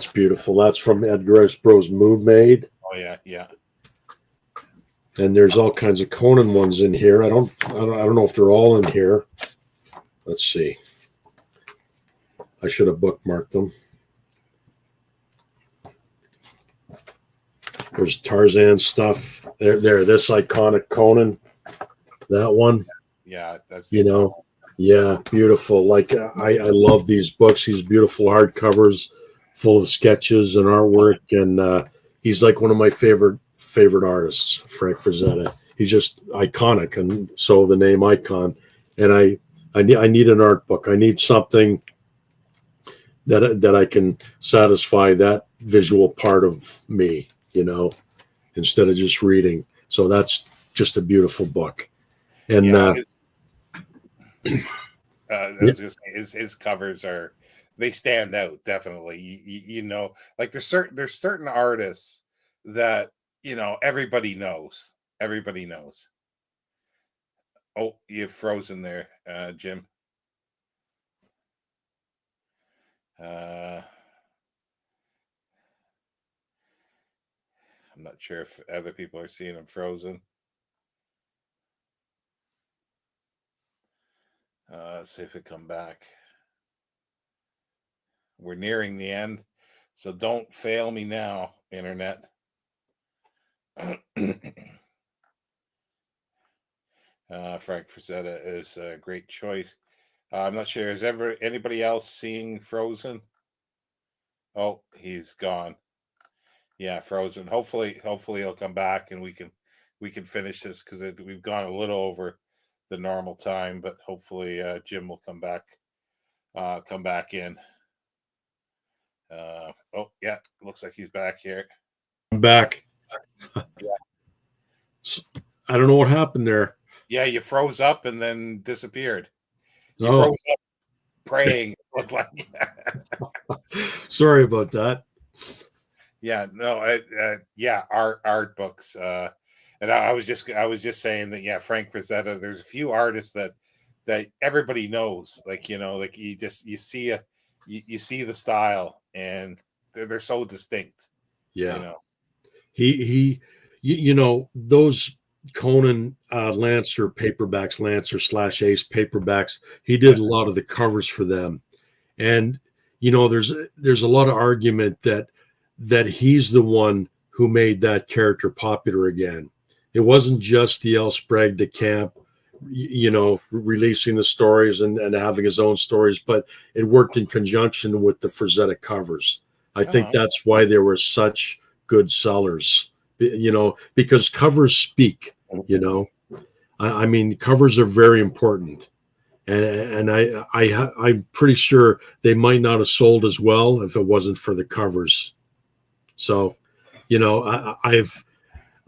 beautiful. That's from Edgar Allan Poe's Moon Maid. Oh yeah, yeah. And there's all kinds of Conan ones in here. I don't know if they're all in here. Let's see. I should have bookmarked them. There's Tarzan stuff. There. This iconic Conan. That one. Yeah, that's Yeah, beautiful. Like I love these books. These beautiful hardcovers, full of sketches and artwork, and he's like one of my favorite artists, Frank Frazetta. He's just iconic, and so the name Icon. And I need an art book. I need something that I can satisfy that visual part of me, instead of just reading. So that's just a beautiful book. And his covers they stand out definitely. Like there's certain artists that everybody knows. Oh, you've frozen there, Jim. I'm not sure if other people are seeing him frozen. Let's see if it come back. We're nearing the end, so don't fail me now, internet. Frank Frazetta is a great choice. I'm not sure. Is anybody else seeing Frozen? Oh, he's gone. Yeah, Frozen. Hopefully he'll come back and we can finish this because we've gone a little over the normal time, but hopefully Jim will come back in. Oh yeah, looks like he's back here. I'm back. I don't know what happened there. Yeah, you froze up and then disappeared. You froze up praying. Looked like. Sorry about that. Yeah, no, art books. And I was just saying that, yeah, Frank Frazetta, there's a few artists that everybody knows, like you see the style and they're so distinct. Yeah, he those Conan Lancer paperbacks, Lancer/Ace paperbacks. He did a lot of the covers for them, and there's a lot of argument that he's the one who made that character popular again. It wasn't just the L. Sprague de Camp, releasing the stories and having his own stories, but it worked in conjunction with the Frazetta covers. I think that's why they were such good sellers, because covers speak, I mean, covers are very important. And I'm pretty sure they might not have sold as well if it wasn't for the covers. So,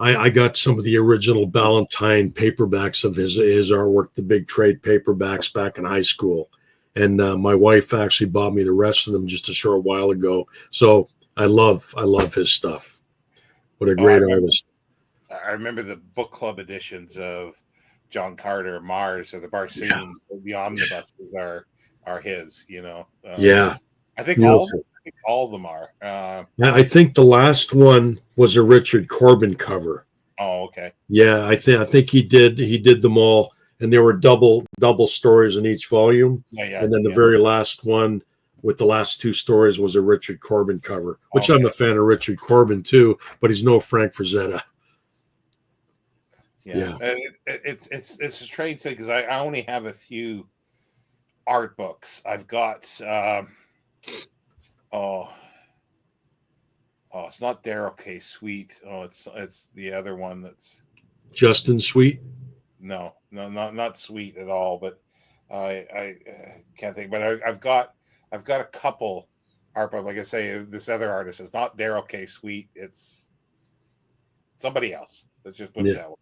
I got some of the original Ballantine paperbacks of his artwork, the big trade paperbacks back in high school. And my wife actually bought me the rest of them just a short while ago. So I love his stuff. What a great artist. I remember the book club editions of John Carter, Mars, or the Barsoons, the omnibuses are his, I think all of them are. I think the last one was a Richard Corbin cover. Oh, okay. Yeah, I think he did them all, and there were double stories in each volume. Yeah, and then the very last one with the last two stories was a Richard Corbin cover, which I'm a fan of Richard Corbin too, but he's no Frank Frazetta. Yeah. It's a strange thing because I only have a few art books. I've got it's not Darrell K. Sweet. Oh, it's the other one that's Justin Sweet. No, not Sweet at all. But I can't think. But I've got a couple art books. Like I say, this other artist is not Darrell K. Sweet. It's somebody else. Let's just put it that way.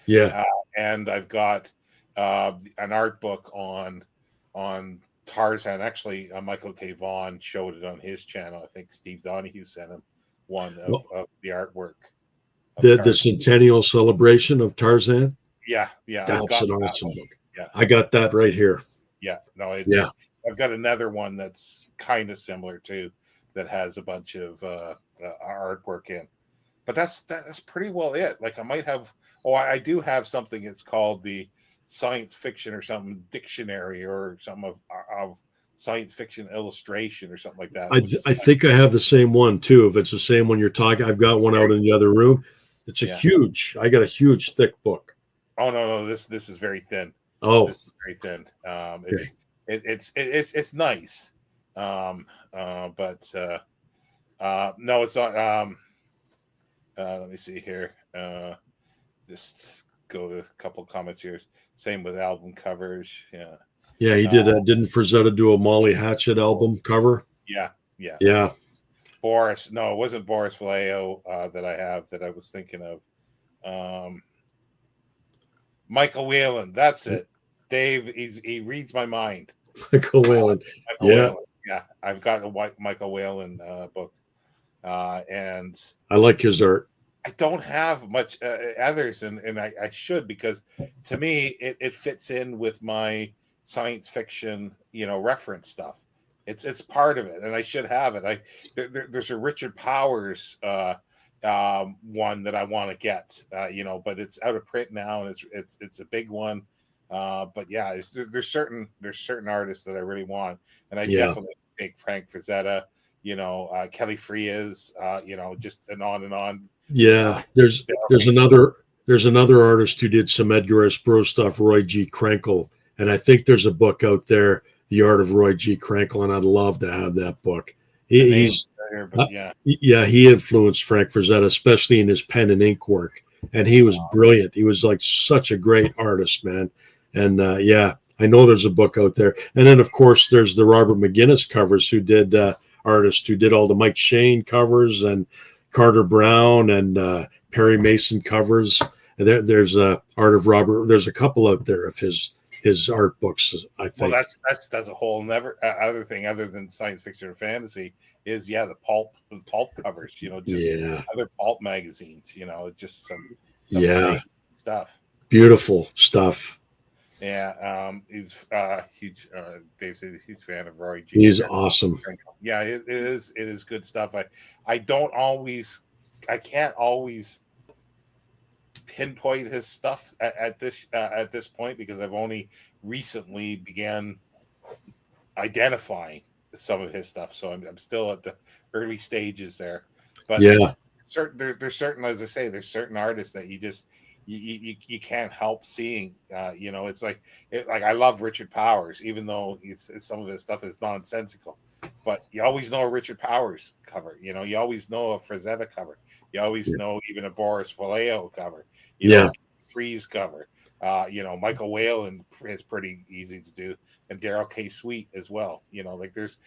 Yeah. And I've got an art book on Tarzan. Actually, Michael K. Vaughan showed it on his channel. I think Steve Donahue sent him one of the artwork. The centennial celebration of Tarzan. Yeah. That's an awesome book. Yeah, I got that right here. Yeah, no, I've got another one that's kind of similar too, that has a bunch of artwork in. But that's pretty well it. Like I might have. Oh, I do have something. It's called the science fiction or something dictionary or some of science fiction illustration or something like that. I think I have the same one too. If it's the same one you're talking, I've got one out in the other room. It's a huge. I got a huge, thick book. Oh no, this is very thin. Oh, this is very thin. It's nice. But no, it's not. Let me see here. Just go to a couple comments here. Same with album covers. Yeah. Yeah, he did. Didn't Frazetta do a Molly Hatchet album cover? Yeah. Boris. No, it wasn't Boris Vallejo that I have that I was thinking of. Michael Whelan. That's it. Dave. He reads my mind. Michael Whelan. Whelan. Yeah. I've got a Michael Whelan book, and I like his art. I don't have much others, and I should, because to me it fits in with my science fiction, reference stuff. It's part of it, and I should have it. There's a Richard Powers one that I want to get, but it's out of print now, and it's a big one. But yeah, there's certain artists that I really want, and I definitely take Frank Frazetta, Kelly Frias, just and on and on. Yeah, there's another artist who did some Edgar Allan Poe stuff, Roy G. Krenkel, and I think there's a book out there, The Art of Roy G. Krenkel, and I'd love to have that book. He influenced Frank Frazetta, especially in his pen and ink work, and he was brilliant. He was like such a great artist, man. And I know there's a book out there. And then of course there's the Robert McGinnis covers, who did artists who did all the Mike Shane covers and Carter Brown and Perry Mason covers. There's a Art of Robert. There's a couple out there of his art books, I think. Well, that's a whole other thing other than science fiction or fantasy is the pulp covers. Other pulp magazines. Just some stuff. Beautiful stuff. Yeah, he's huge. Basically, a huge fan of Roy G. He's awesome. Yeah, it is good stuff. I can't always pinpoint his stuff at this point, because I've only recently began identifying some of his stuff. So I'm still at the early stages there. But there's certain, as I say, there's certain artists that you can't help seeing. It's like I love Richard Powers, even though some of his stuff is nonsensical. But you always know a Richard Powers cover. You always know a Frazetta cover. You always know even a Boris Vallejo cover. Freeze cover. Michael Whelan is pretty easy to do, and Daryl K. Sweet as well. There's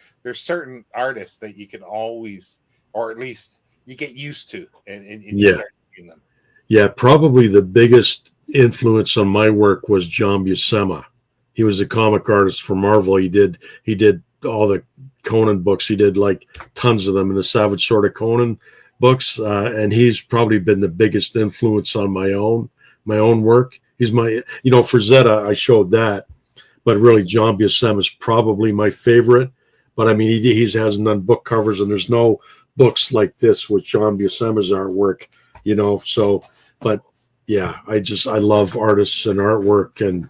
certain artists that you can always, or at least you get used to, and you start seeing them. Yeah, probably the biggest influence on my work was John Buscema. He was a comic artist for Marvel. He did all the Conan books. He did like tons of them in the Savage Sword of Conan books, and he's probably been the biggest influence on my own work. He's my, Frazetta, I showed that, but really John Buscema is probably my favorite. But I mean, he hasn't done book covers, and there's no books like this with John Buscema's artwork, so. But yeah, I love artists and artwork, and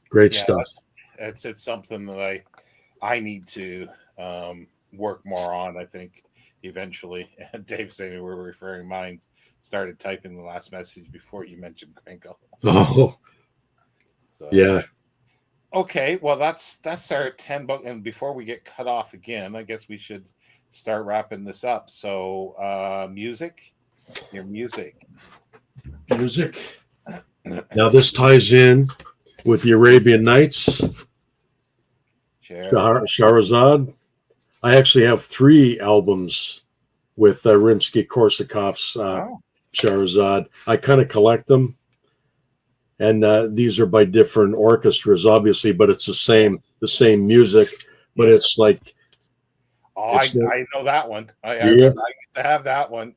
great stuff. It's something that I need to work more on, I think, eventually. And Dave saying we're referring mine started typing the last message before you mentioned Krenkel. Oh, so, yeah. Okay, well that's our 10 book, and before we get cut off again, I guess we should start wrapping this up. So music. Your music. Now this ties in with the Arabian Nights, Shahrazad. I actually have 3 albums with Rimsky-Korsakov's Shahrazad. I kind of collect them, and these are by different orchestras, obviously, but it's the same music. But it's like, I know that one. I used to have that one.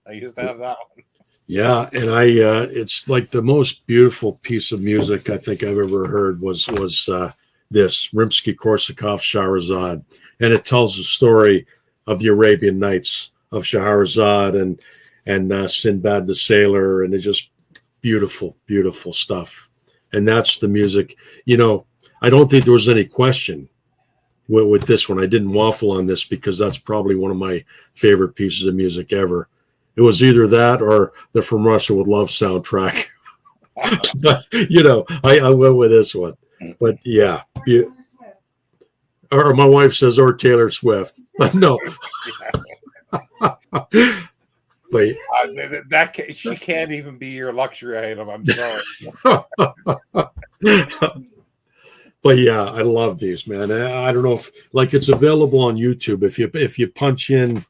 Yeah, and it's like the most beautiful piece of music I think I've ever heard was this Rimsky-Korsakov Shahrazad, and it tells the story of the Arabian Nights of Shahrazad and Sinbad the Sailor, and it's just beautiful, beautiful stuff. And that's the music. I don't think there was any question with this one. I didn't waffle on this because that's probably one of my favorite pieces of music ever. It was either that or the From Russia with Love soundtrack. But I went with this one. But yeah, or my wife says, or Taylor Swift, but no. But that she can't even be your luxury item. I'm sorry. But yeah, I love these, man. I don't know if it's available on YouTube. If you punch in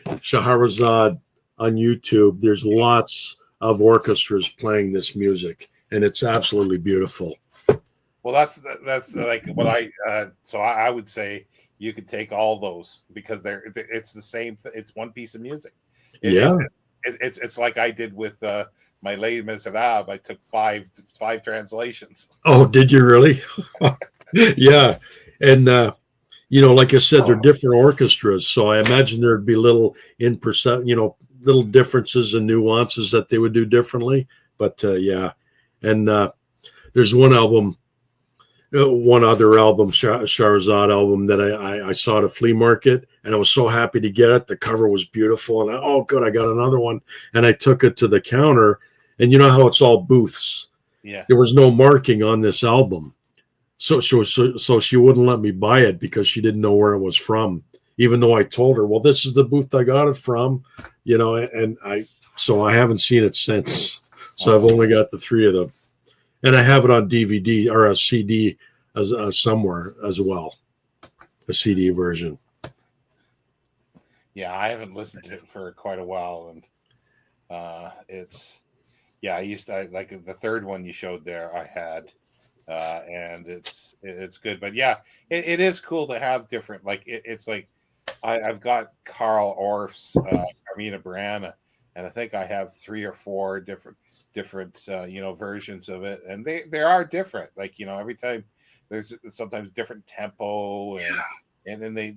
Shahrazad on YouTube, there's lots of orchestras playing this music, and it's absolutely beautiful. Well, that's like what I would say you could take all those because it's the same. It's one piece of music. It's like I did with my Les Miserables. I took five translations. Oh, did you really? Yeah, and like I said, they're different orchestras, so I imagine there'd be little little differences and nuances that they would do differently. But yeah, and there's one other album, Shahrazad album, that I saw at a flea market, and I was so happy to get it. The cover was beautiful, and oh, good, I got another one. And I took it to the counter, and you know how it's all booths. Yeah, there was no marking on this album, so she wouldn't let me buy it because she didn't know where it was from. Even though I told her, well, this is the booth I got it from, and I haven't seen it since. So I've only got the 3 of them. And I have it on DVD or a CD as somewhere as well, a CD version. Yeah, I haven't listened to it for quite a while, and I used to like the third one you showed there. I had, and it's good, but yeah, it is cool to have different. Like it's like I've got Carl Orff's Carmina Burana, and I think I have 3 or 4 different versions of it, and they are different. Like every time there's sometimes different tempo, and then they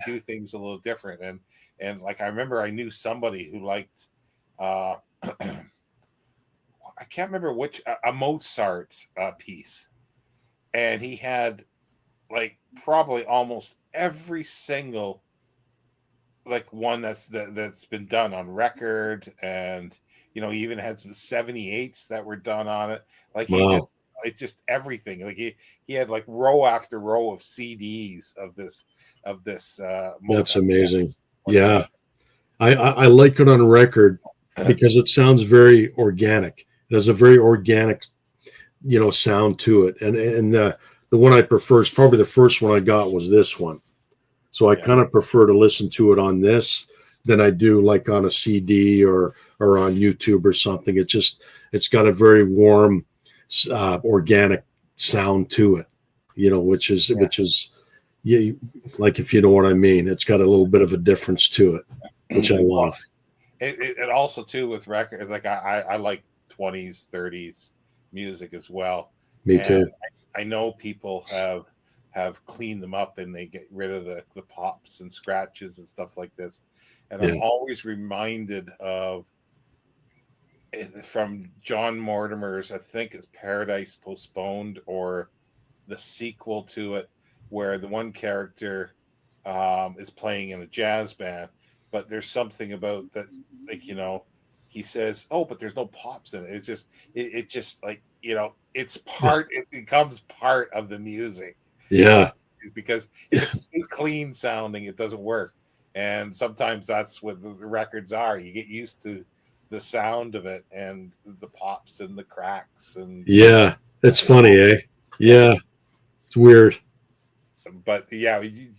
do things a little different. And like I remember I knew somebody who liked I can't remember which a Mozart piece, and he had like probably almost every single like one that's been done on record, and he even had some 78s that were done on it. Like it's just everything. Like he had like row after row of CDs of this. That's amazing. Yeah, I like it on record because it sounds very organic. It has a very organic, sound to it. And the one I prefer is probably the first one I got was this one. So I kind of prefer to listen to it on this than I do like on a CD or on YouTube or something. It's got a very warm, organic sound to it, which is like, if you know what I mean. It's got a little bit of a difference to it, which I love. It also too with records, like I like 20s, 30s music as well. Me too. I know people have cleaned them up and they get rid of the pops and scratches and stuff like this. And I'm always reminded of from John Mortimer's, I think it's Paradise Postponed, or the sequel to it, where the one character is playing in a jazz band, but there's something about that, like, he says, "Oh, but there's no pops in it." It's just, it just like, it's part. It becomes part of the music. Yeah, because it's too clean sounding, it doesn't work. And sometimes that's what the records are. You get used to the sound of it and the pops and the cracks and it's funny, eh? Yeah, it's weird. But yeah, you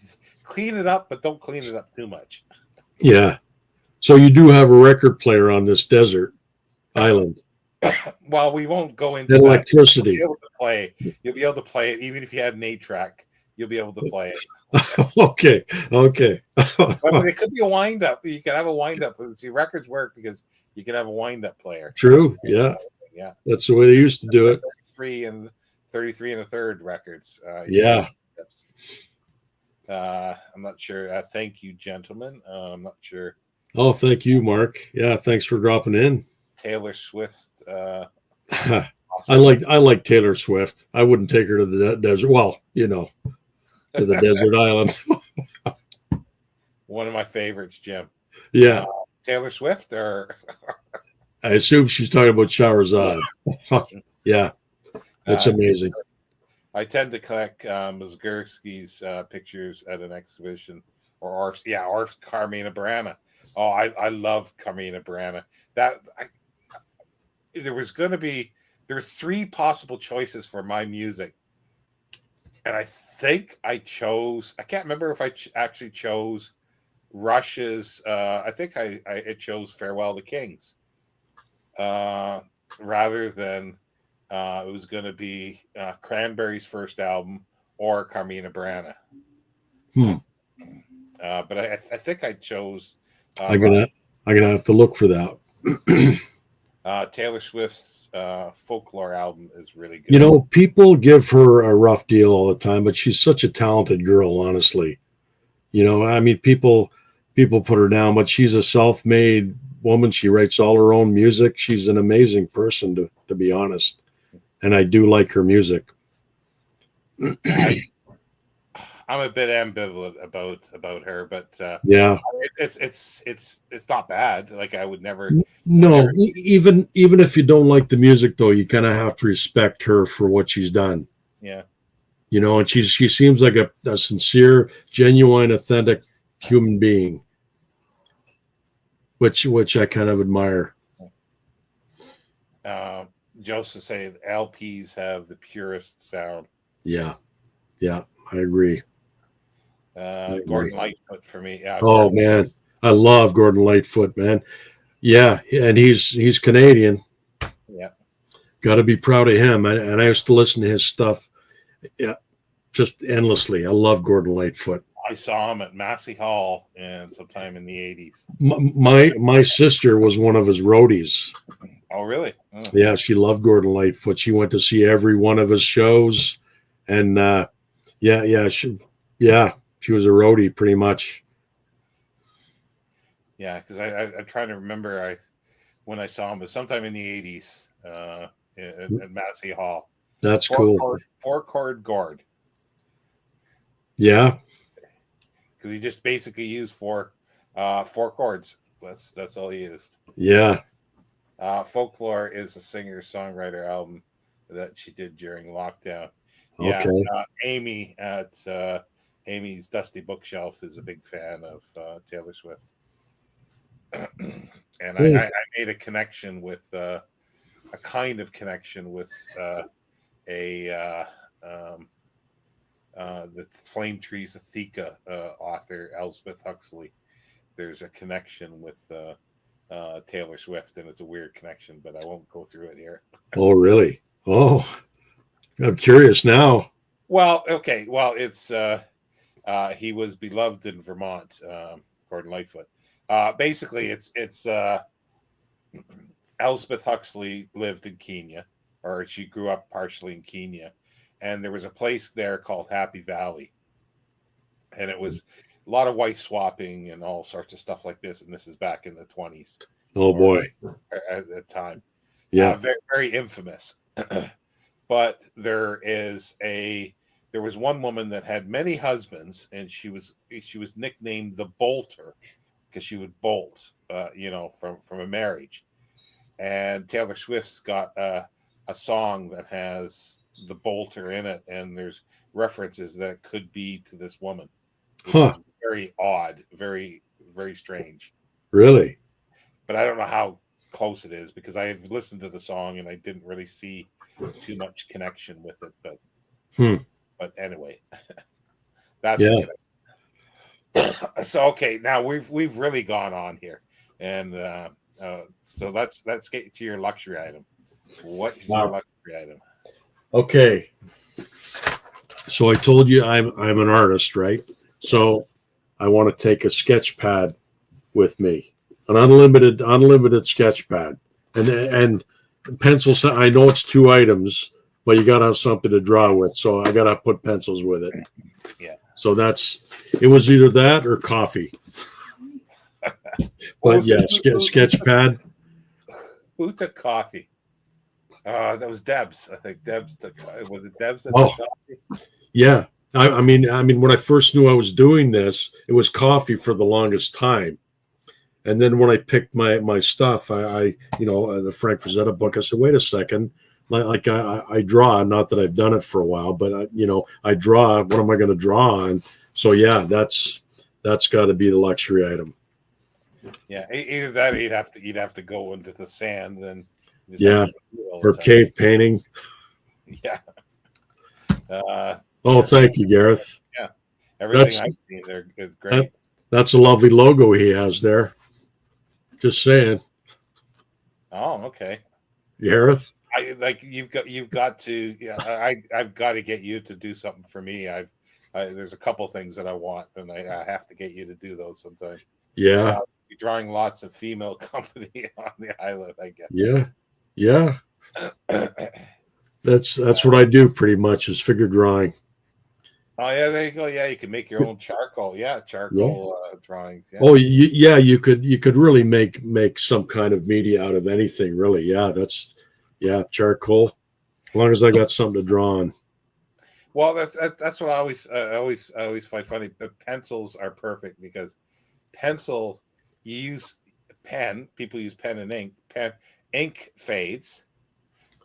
clean it up, but don't clean it up too much. Yeah. So you do have a record player on this desert island. Well, we won't go into electricity. You'll be able to play it, even if you had an 8-track. You'll be able to play it. Okay. But it could be a wind-up. You can have a wind-up. See, records work because you can have a wind-up player. True. Yeah. That's the way they used to do it. 33 and a third records. I'm not sure. Thank you, gentlemen. I'm not sure. Oh, thank you, Mark. Yeah, thanks for dropping in. Taylor Swift. I like Taylor Swift. I wouldn't take her to the desert. Well, to the desert island. One of my favorites, Jim. Yeah, Taylor Swift, or I assume she's talking about Shahrazad. Yeah, that's amazing. I tend to collect Mussorgsky's pictures at an exhibition, or Carmina Burana. Oh, I love Carmina Burana. There's three possible choices for my music, and I think I can't remember if I actually chose Rush's. I think I chose Farewell to Kings, rather than it was going to be Cranberries' first album or Carmina Burana. But I think I chose. I'm gonna have to look for that. Taylor Swift's Folklore album is really good. People give her a rough deal all the time, but she's such a talented girl, honestly. I mean, people put her down, but she's a self-made woman. She writes all her own music. She's an amazing person, to be honest. And I do like her music. I'm a bit ambivalent about her, but yeah, it's not bad. Like, I would never. No, even if you don't like the music, though, you kind of have to respect her for what she's done. Yeah, and she seems like a sincere, genuine, authentic human being, which I kind of admire. Joseph saying LPs have the purest sound. Yeah, I agree. Gordon Lightfoot for me. Yeah, oh man, I love Gordon Lightfoot, man. Yeah, and he's Canadian. Yeah, got to be proud of him. And I used to listen to his stuff, just endlessly. I love Gordon Lightfoot. I saw him at Massey Hall sometime in the 80s. My sister was one of his roadies. Oh, really? Oh. Yeah, she loved Gordon Lightfoot. She went to see every one of his shows, and she was a roadie pretty much. Yeah, because I'm trying to remember when I saw him, but sometime in the 80s at Massey Hall. That's cool. Four-chord Gord. Yeah. Because he just basically used four chords. That's all he used. Yeah. Folklore is a singer-songwriter album that she did during lockdown. Okay. Yeah, Amy at Amy's Dusty Bookshelf is a big fan of Taylor Swift. And I made a connection with a kind of connection with the Flame Trees of Thika author Elspeth Huxley. There's a connection with Taylor Swift, and it's a weird connection, but I won't go through it here. Oh, really? Oh, I'm curious now. Well, okay. Well, it's he was beloved in Vermont, Gordon Lightfoot. Basically, it's Elspeth Huxley lived in Kenya, or she grew up partially in Kenya, and there was a place there called Happy Valley, and it was a lot of wife swapping and all sorts of stuff like this. And this is back in the 20s. Oh boy, at the time, yeah, very, very infamous. But there was one woman that had many husbands, and she was nicknamed the Bolter because she would bolt, from a marriage. And Taylor Swift's got a song that has the Bolter in it, and there's references that it could be to this woman. Huh. Very odd, very, very strange. Really? But I don't know how close it is because I have listened to the song and I didn't really see too much connection with it. But anyway, that's so okay. Now we've really gone on here, and so let's get to your luxury item. What is your luxury item? Okay. So I told you I'm an artist, right? So I want to take a sketch pad with me, an unlimited sketch pad, and pencils. I know it's 2 items, but you got to have something to draw with. So I got to put pencils with it. Yeah. So it was either that or coffee. But yeah, sketch pad. Who took coffee? That was Debs. I think Debs took. Was it Debs that Oh. took coffee? Yeah. I mean, when I first knew I was doing this, it was coffee for the longest time. And then when I picked my stuff, the Frank Frazetta book, I said, wait a second. Like I draw, not that I've done it for a while, but I draw. What am I going to draw on? So yeah, that's got to be the luxury item. Yeah, either that or you'd have to go into the sand and or cave painting. Yeah. Thank you, Gareth. Yeah, everything I've seen there is great. That's a lovely logo he has there. Just saying. Oh, okay. Gareth, you've got to. Yeah, I've got to get you to do something for me. There's a couple things that I want, and I have to get you to do those sometime. Yeah. You're drawing lots of female company on the island, I guess. Yeah. That's what I do pretty much is figure drawing. Oh yeah, there you go. Yeah, you can make your own charcoal. Yeah, charcoal drawings. Yeah. Oh, you could really make some kind of media out of anything, really. Yeah, charcoal. As long as I got something to draw on. Well, that's what I always find funny. But pencils are perfect because pencil, you use pen. People use pen and ink. Ink fades.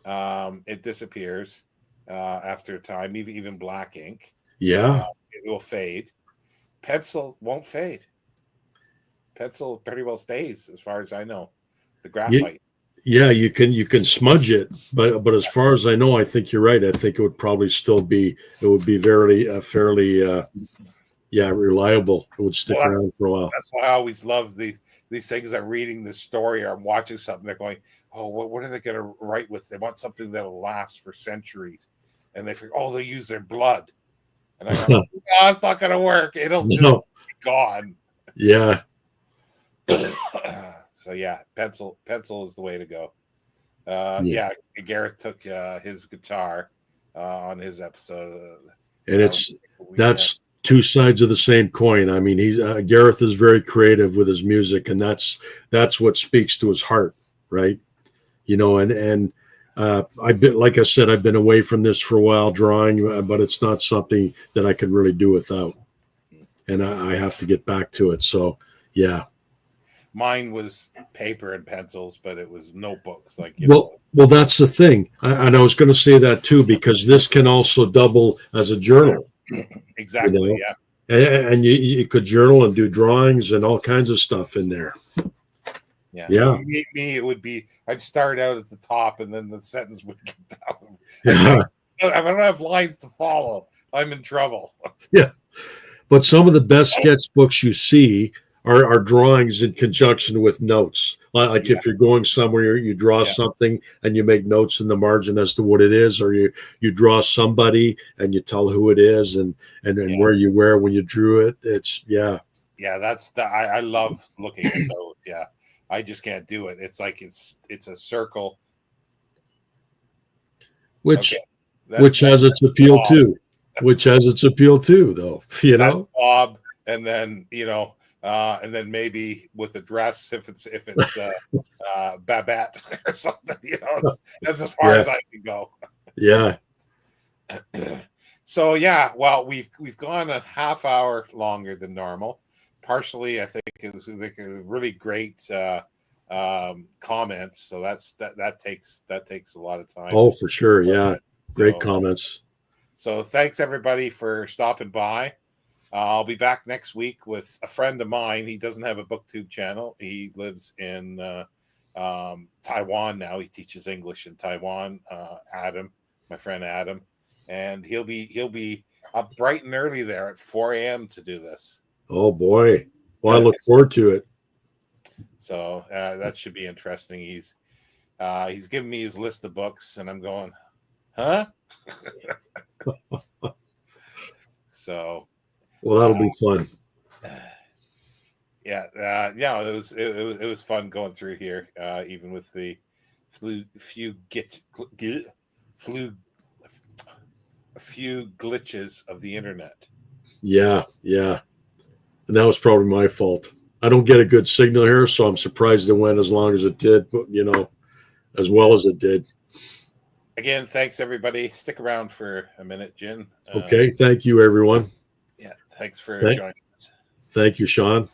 It disappears after a time. Even black ink. Yeah, it will fade. Pencil won't fade. Pencil pretty well stays, as far as I know. The graphite. Yeah, you can smudge it, but as far as I know, I think you're right. I think it would probably still be. It would be very fairly, reliable. It would stick around for a while. That's why I always love these things. That reading the story or I'm watching something. They're going, oh, what are they going to write with? They want something that'll last for centuries, and they figure, they'll use their blood. And I go, no, it's not going to work. It'll just be gone. Yeah. So yeah, pencil is the way to go. Gareth took his guitar on his episode, and that's two sides of the same coin. I mean, Gareth is very creative with his music, and that's what speaks to his heart, right? And I've been, like I said, I've been away from this for a while drawing, but it's not something that I could really do without, and I have to get back to it. So yeah. Mine was paper and pencils, but it was notebooks. Well, that's the thing, and I was going to say that too, because this can also double as a journal. Exactly. Yeah. And you could journal and do drawings and all kinds of stuff in there. Yeah. Me, it would be. I'd start out at the top, and then the sentence would get down. Yeah. If I don't have lines to follow, I'm in trouble. Yeah. But some of the best sketchbooks you see are drawings in conjunction with notes. Like if you're going somewhere, you draw something and you make notes in the margin as to what it is, or you draw somebody and you tell who it is and where you were when you drew it. It's Yeah, that's I love looking at those. Yeah. I just can't do it. It's like it's a circle. Which has its appeal too. Which has its appeal too, though. That's Bob, and then and then maybe with a dress if it's Babette or something. That's as far as I can go. Yeah. So well, we've gone a half hour longer than normal. Partially, I think it was really great comments. So that takes a lot of time. Oh, for sure. Yeah. Great comments. So thanks everybody for stopping by. I'll be back next week with a friend of mine. He doesn't have a BookTube channel. He lives in Taiwan now. He teaches English in Taiwan. Adam, my friend Adam, and he'll be up bright and early there at 4 a.m. to do this. Oh boy! Well, I look forward to it. So that should be interesting. He's given me his list of books, and I'm going, huh? So. Well, that'll be fun. It was fun going through here, even with the few glitches of the internet. Yeah, yeah. And that was probably my fault. I don't get a good signal here, so I'm surprised it went as long as it did, but, as well as it did. Again, thanks everybody. Stick around for a minute, Jen. Okay, thank you, everyone. Yeah, thanks for joining us. Thank you, Sean.